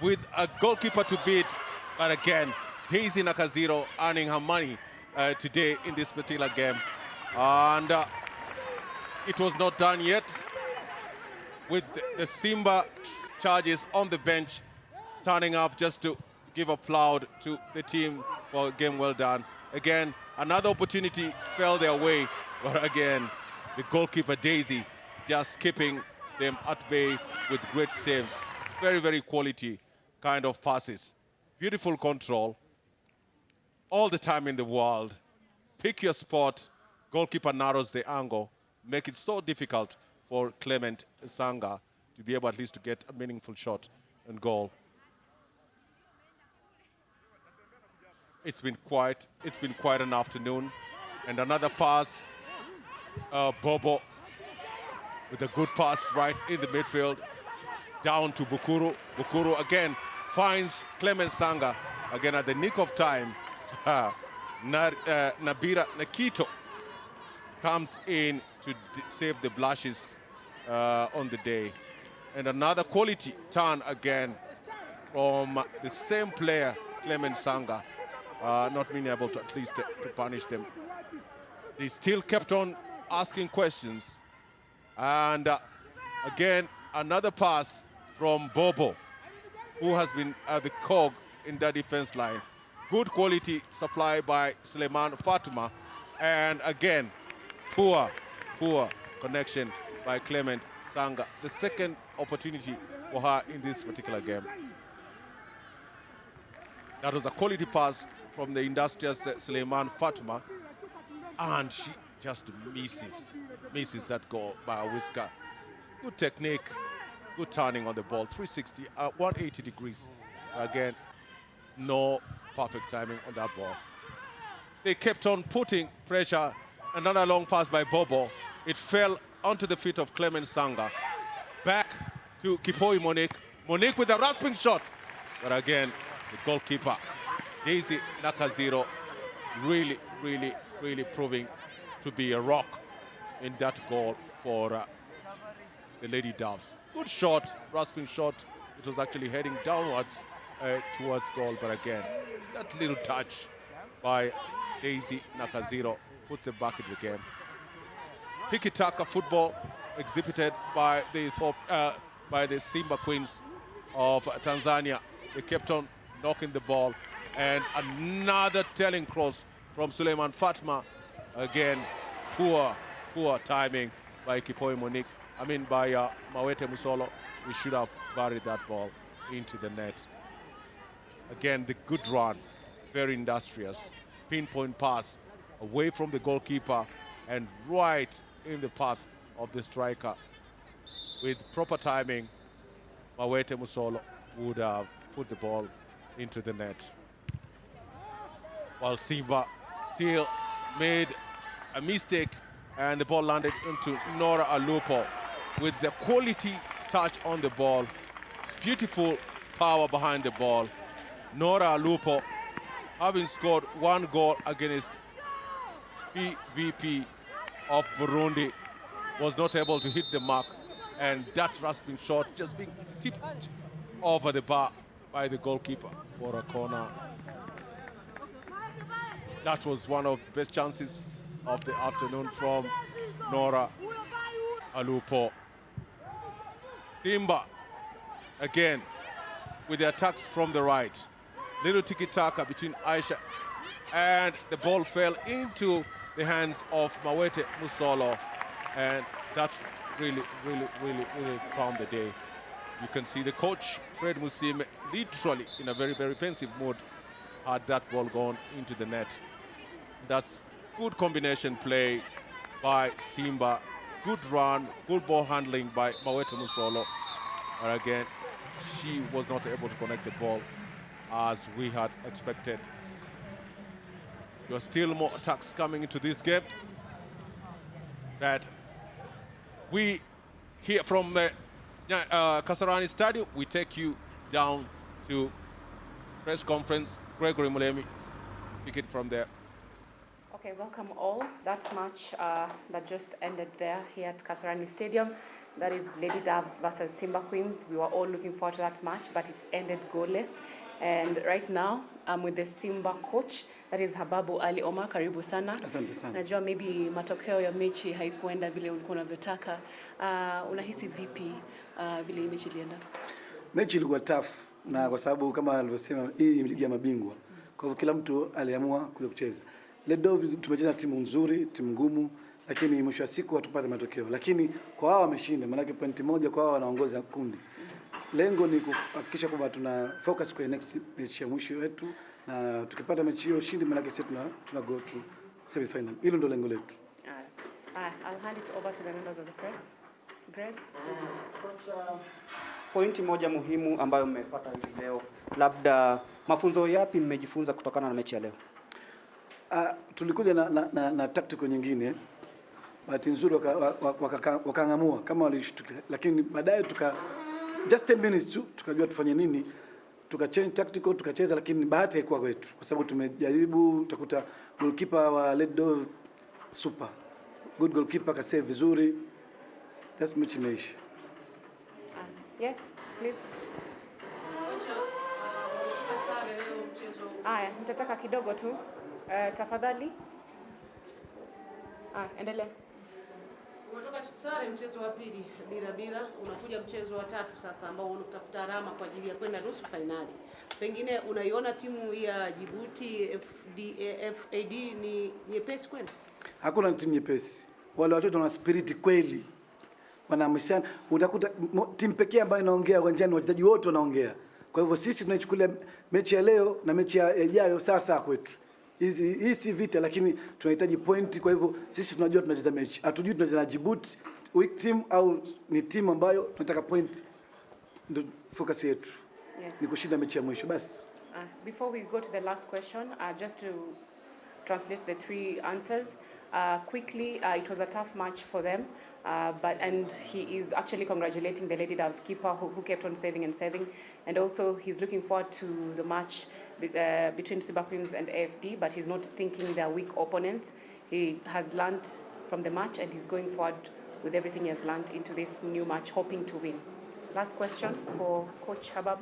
[SPEAKER 5] with a goalkeeper to beat. But again, Daisy Nakaziro earning her money today in this particular game. And it was not done yet, with the Simba charges on the bench, standing up just to give applaud to the team for a game well done. Again, another opportunity fell their way, but again, the goalkeeper Daisy just keeping them at bay with great saves. Very quality kind of passes. Beautiful control. All the time in the world. Pick your spot. Goalkeeper narrows the angle. Make it so difficult for Clement Sanga to be able at least to get a meaningful shot and goal. It's been quite an afternoon. And another pass, Bobo with a good pass right in the midfield, down to Bukuru. Bukuru again finds Clement Sanga, again at the nick of time. Nabira Nekito comes in to save the blushes on the day. And another quality turn again from the same player, Clement Sanga, not being able to at least to punish them. They still kept on asking questions. And again, another pass from Bobo, who has been the cog in the defense line. Good quality supply by Suleiman Fatuma. And again, poor connection by Clement Sanga. The second opportunity for her in this particular game. That was a quality pass from the industrious Suleiman Fatuma. And she just misses that goal by a whisker. Good technique, good turning on the ball, 360, 180 degrees. Again, no perfect timing on that ball. They kept on putting pressure. Another long pass by Bobo. It fell onto the feet of Clement Sanga. Back to Kipoi Monique. Monique with a rasping shot. But again, the goalkeeper, Daisy Nakaziro, really proving to be a rock in that goal for the Lady Doves. Good shot, rasping shot. It was actually heading downwards towards goal, but again, that little touch by Daisy Nakaziro puts it back in the game. Tiki-taka football exhibited by the Simba Queens of Tanzania. They kept on knocking the ball, and another telling cross from Suleiman Fatma. Again, poor timing by Kipoi Monique. By Mawete Musolo. We should have buried that ball into the net. Again, the good run, very industrious. Pinpoint pass away from the goalkeeper and right in the path of the striker. With proper timing, Mawete Musolo would have put the ball into the net. While Simba still made a mistake and the ball landed into Nora Alupo with the quality touch on the ball. Beautiful power behind the ball. Nora Alupo, having scored one goal against PVP of Burundi, was not able to hit the mark, and that rasping shot just being tipped over the bar by the goalkeeper for a corner. That was one of the best chances of the afternoon from Nora Alupo. Simba again with the attacks from the right. Little tiki-taka between Aisha, and the ball fell into the hands of Mawete Musolo, and that really calmed the day. You can see the coach, Fred Musime, literally in a very pensive mood, had that ball gone into the net. That's good combination play by Simba. Good run, good ball handling by Mawete Musolo. But again, she was not able to connect the ball as we had expected. There are still more attacks coming into this game. But we here from the Kasarani Stadium, we take you down to press conference. Gregory Mulemi, pick it from there.
[SPEAKER 6] Okay, welcome all. That match that just ended there here at Kasarani Stadium, that is Lady Doves versus Simba Queens. We were all looking forward to that match, but it ended goalless. And right now, I'm with the Simba coach, that is Hababu Ali Omar. Karibu sana.
[SPEAKER 4] Asante sana.
[SPEAKER 6] Najua maybe matokeo ya mechi haikuenda vile ulikuwa unavyotaka. Unahisi vipi vile mechi ilienda?
[SPEAKER 4] Mechi ilikuwa tough, na kwa sababu kama alivyosema hii ni ligi ya mabingwa. Kwa hivyo kila mtu aliamua kuja kucheza. Ledo tumecheza timu nzuri, timu ngumu, lakini mwisho wa siku hatupata matokeo. Lakini kwa wao wameshinda, maana pointi moja kwa wao wanaongoza kundi. Lengo ni kuhakikisha kwamba tuna focus kwa next mechi ya mwisho wetu, na tukipata mechi hiyo ushindi, maana sisi tuna go to semi final. Hilo ndio lengo letu.
[SPEAKER 6] I'll hand it over to the members of the press. Greg.
[SPEAKER 1] Pointi moja muhimu ambayo mmepata hivi leo, labda mafunzo yapi mmejifunza kutokana na mechi ya leo?
[SPEAKER 4] Tulikuja na tactical nyingine. Bahati nzuri wakaangamua kama walishtuka, lakini baadaye just 10 minutes tu tukajua tufanye nini, change tactical, tukacheza, lakini bahati haikuwa kwetu kwa sababu tumejaribu. Utakuta goalkeeper wa Ledo super good goalkeeper akasave vizuri. That's mechi imeisha.
[SPEAKER 6] Yes, please. Aya, nitataka kidogo tu. Tafadhali. Endelea.
[SPEAKER 7] Unatoka sare mchezo wa pili bila, unakuja mchezo wa tatu sasa ambao unatafuta alama kwa ajili ya kwenda nusu finali. Pengine unaiona timu ya Djibouti FAD ni nyepesi kwenda?
[SPEAKER 4] Hakuna timu nyepesi. Wale watoto wana spirit kweli. Wanaamshana. Utakuta timu pekee ambayo inaongea uwanjani, wachezaji wote wanaongea. Kwa hivyo sisi tunaichukulia mechi ya leo na mechi ya ijayo sawa kwetu. Hii si vita, lakini tunahitaji point. Kwa hivyo sisi tunajua tunacheza mechi. Hatujui tunacheza na Djibouti weak team au ni timu ambayo tunataka point. Ndio focus yetu.
[SPEAKER 6] Yes.
[SPEAKER 4] Ni kushinda mechi ya mwisho basi.
[SPEAKER 6] Before we go to the last question, just to translate the three answers quickly, it was a tough match for them, and he is actually congratulating the Lady Doves keeper who kept on saving, and also he's looking forward to the match between Simba Queens and AFD, but he's not thinking they're weak opponents. He has learned from the match and he's going forward with everything he has learned into this new match, hoping to win. Last question for Coach Habab.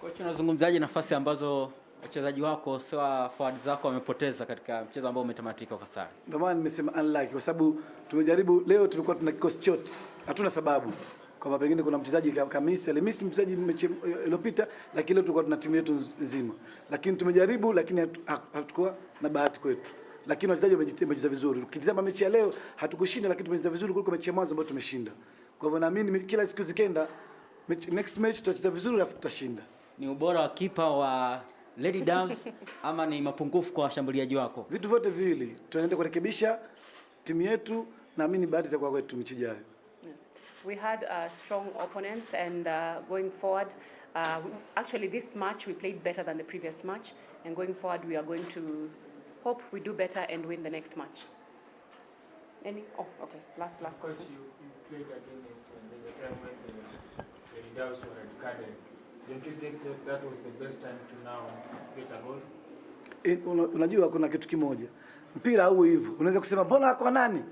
[SPEAKER 8] Coach, unazungumzaje nafasi ambazo wachezaji wako sawa forward zako wamepoteza katika mchezo ambao umetamatika kwa sare?
[SPEAKER 4] Ndio maana nimesema unlucky kwa sababu tumejaribu leo, tulikuwa tuna kikosi chote. Hatuna sababu kwamba pengine kuna mchezaji Kamisi alimisi mchezaji mechi iliyopita, lakini leo tulikuwa tuna timu yetu nzima. Lakini tumejaribu, lakini hatukuwa na bahati kwetu. Lakini wachezaji wamecheza vizuri. Ukitazama mechi ya leo hatukushinda, lakini tumecheza vizuri kuliko mechi ya mwanzo ambayo tumeshinda. Kwa hivyo naamini kila siku zikenda next match tutacheza vizuri na tutashinda.
[SPEAKER 8] Ni ubora wa kipa wa Lady Doves ama ni mapungufu kwa washambuliaji wako?
[SPEAKER 4] Vitu vyote viwili. Tunaenda kurekebisha timu yetu, naamini bahati itakuwa kwetu mechi ijayo.
[SPEAKER 6] We had strong opponents and going forward, actually this match we played better than the previous match, and going forward we are going to hope we do better and win the next match. Okay, last question.
[SPEAKER 9] Coach, you played against the time when the Doves were recorded. Don't you think that was the best time to now get a goal?
[SPEAKER 4] Unajua kuna kitu kimoja. Mpira huu hivyo. Unaweza kusema mbona wako nani?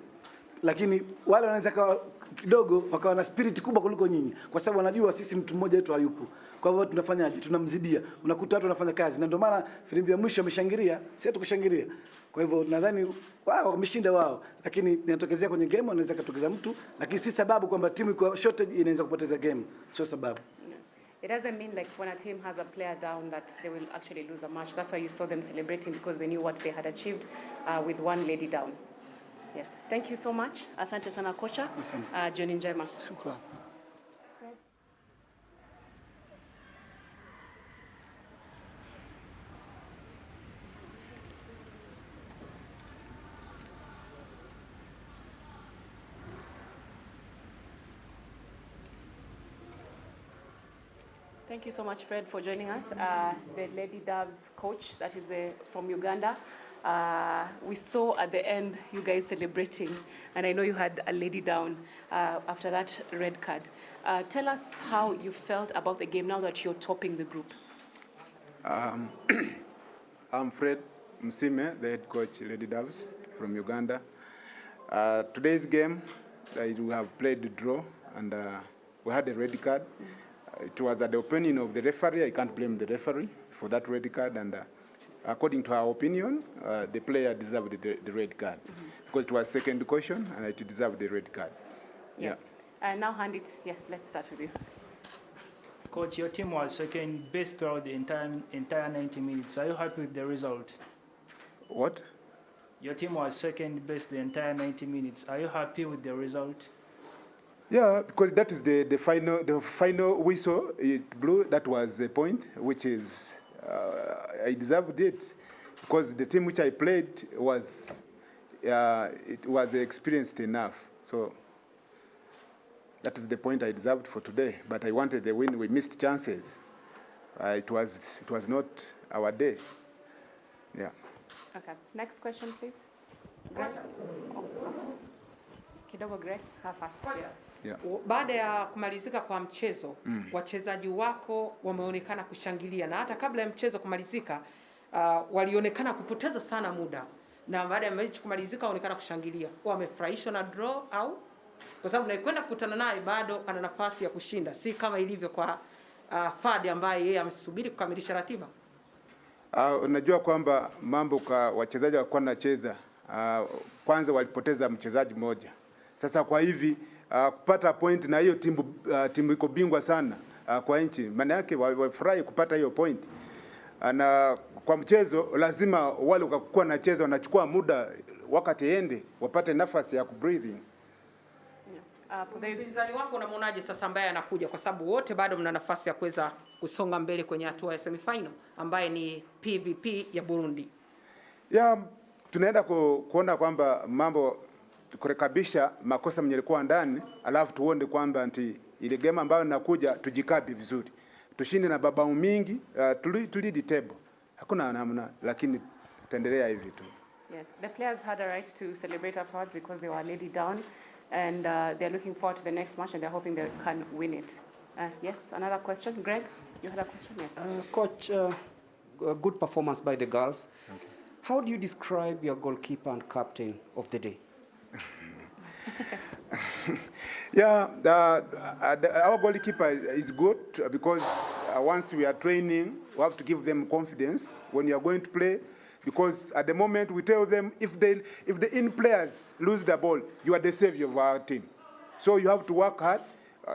[SPEAKER 4] Lakini wale wanaweza kidogo wakawa na spirit kubwa kuliko nyinyi, kwa sababu wanajua sisi mtu mmoja wetu hayupo. Kwa hivyo tunafanyaje? Tunamzibia. Unakuta watu wanafanya kazi, na ndio maana filimbi ya mwisho ameshangilia, si tukushangilia. Kwa hivyo nadhani wao wameshinda wao, lakini inatokezea kwenye game anaweza katokeza mtu, lakini si sababu kwamba timu iko shortage inaweza kupoteza game, sio sababu.
[SPEAKER 6] It doesn't mean like when a team has a player down that they will actually lose a match. That's why you saw them celebrating, because they knew what they had achieved with one lady down. Yes. Thank you so much. Asante sana kocha. Jioni njema.
[SPEAKER 4] Shukrani.
[SPEAKER 6] Thank you so much, Fred, for joining us. The Lady Doves coach, that is from Uganda. We saw at the end you guys celebrating, and I know you had a lady down after that red card. Tell us how you felt about the game now that you're topping the group.
[SPEAKER 3] I'm Fred Msime, the head coach, Lady Doves from Uganda. Today's game, we have played the draw, and we had a red card. It was at the opinion of the referee. I can't blame the referee for that red card, and according to our opinion, the player deserved the red card because it was second caution and it deserved the red card.
[SPEAKER 6] Yes. Yeah. Now hand it. Yeah, let's start with you.
[SPEAKER 9] Coach, your team was second best throughout the entire 90 minutes. Are you happy with the result?
[SPEAKER 3] What?
[SPEAKER 9] Your team was second best the entire 90 minutes. Are you happy with the result?
[SPEAKER 3] Yeah, because that is the final whistle it blew. That was the point, which is I deserved it because the team which I played was it was experienced enough. So that is the point I deserved for today. But I wanted the win. We missed chances. It was not our day. Yeah.
[SPEAKER 6] Okay. Next question, please. Greg. Kidogo Greg, hapa.
[SPEAKER 3] Yeah.
[SPEAKER 10] Baada ya kumalizika kwa mchezo, wachezaji wako wameonekana kushangilia, na hata kabla ya mchezo kumalizika walionekana kupoteza sana muda. na baada ya mechi kumalizika waonekana kushangilia. Wamefurahishwa na draw au kwa sababu naikwenda kukutana naye bado ana nafasi ya kushinda, si kama ilivyo kwa Fadi ambaye yeye amesubiri kukamilisha ratiba.
[SPEAKER 3] Unajua kwamba mambo kwa wachezaji walikuwa wanacheza, kwanza walipoteza mchezaji mmoja. Sasa kwa hivi kupata point na hiyo timu iko bingwa sana kwa nchi, maana yake wafurahi kupata hiyo point. Na kwa mchezo lazima wale wakakuwa nacheza wanachukua muda wakati ende wapate nafasi ya kubreathing.
[SPEAKER 10] Mpinzani wako unamwonaje sasa ambaye anakuja, kwa sababu wote bado mna nafasi ya kuweza kusonga mbele kwenye hatua ya semifinal ambaye ni PVP ya Burundi?
[SPEAKER 3] Tunaenda kuona kwamba mambo kurekebisha makosa mnyelikuwa ndani, alafu tuone kwamba ile game ambayo inakuja tujikabi vizuri. Tushinde na babao mingi, tulidi table. Hakuna namna, lakini tutaendelea hivi tu.
[SPEAKER 6] Yes, the players had a right to celebrate afterwards because they were laid down, and they're looking forward to the next match and they're hoping they can win it. Yes, another question. Greg, you had a question? Yes.
[SPEAKER 1] Coach, good performance by the girls.
[SPEAKER 3] Okay.
[SPEAKER 1] How do you describe your goalkeeper and captain of the day?
[SPEAKER 3] Our goalkeeper is good because once we are training, we have to give them confidence when you are going to play. Because at the moment we tell them if the in players lose the ball, you are the savior of our team. So you have to work hard.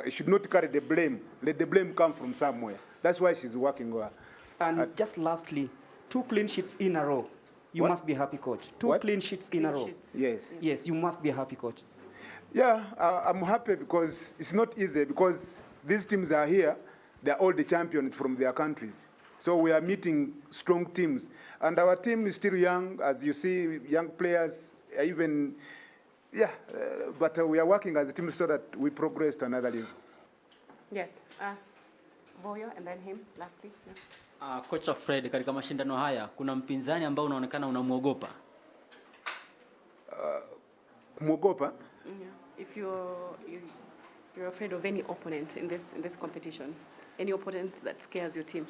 [SPEAKER 3] You should not carry the blame. Let the blame come from somewhere. That's why she's working well.
[SPEAKER 1] And just lastly, 2 clean sheets in a row. You must be happy, coach. 2 clean sheets in a row.
[SPEAKER 3] Yes.
[SPEAKER 1] Yes, you must be happy, coach.
[SPEAKER 3] I'm happy because it's not easy, because these teams are here. They're all the champions from their countries. So we are meeting strong teams. And our team is still young, as you see, young players, but we are working as a team so that we progress to another level.
[SPEAKER 6] Yes. Boyo and then him, lastly. Yeah.
[SPEAKER 8] Coach Fred, katika mashindano haya, kuna mpinzani ambao unaonekana unamuogopa?
[SPEAKER 3] Kumuogopa?
[SPEAKER 6] If you're afraid of any opponent in this competition, any opponent that scares your team?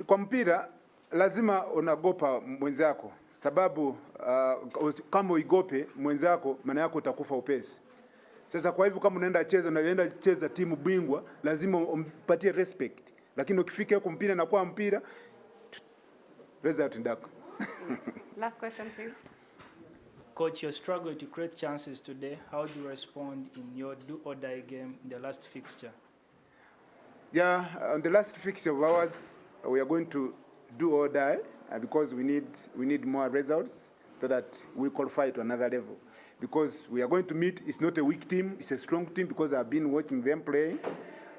[SPEAKER 3] Kwa mpira lazima unagopa mwenzako, sababu kama uigope mwenzako maana yako utakufa upesi. Sasa kwa hivyo kama unaenda cheza timu bingwa, lazima umpatie respect. Lakini ukifika huko mpira na kwa mpira, result ndako.
[SPEAKER 6] Last question, please.
[SPEAKER 9] Coach, you struggled to create chances today. How do you respond in your do-or-die game in the last fixture?
[SPEAKER 3] On the last fixture of ours, we are going to do or die because we need more results so that we qualify to another level. Because we are going to meet, it's not a weak team, it's a strong team, because I've been watching them play.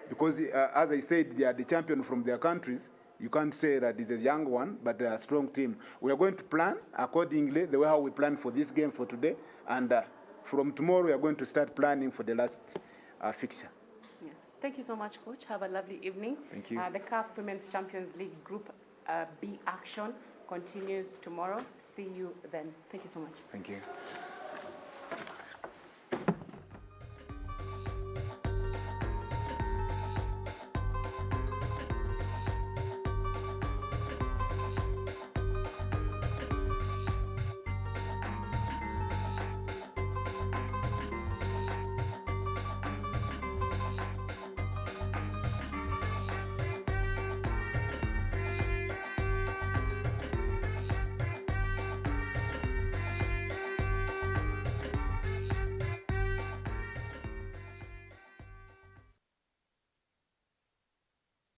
[SPEAKER 3] Because as I said, they are the champion from their countries. You can't say that it's a young one, but they are a strong team. We are going to plan accordingly, the way how we plan for this game for today. And from tomorrow, we are going to start planning for the last fixture.
[SPEAKER 6] Yes. Thank you so much, Coach. Have a lovely evening.
[SPEAKER 3] Thank you.
[SPEAKER 6] The CAF Women's Champions League Group B action continues tomorrow. See you then. Thank you so much.
[SPEAKER 3] Thank you.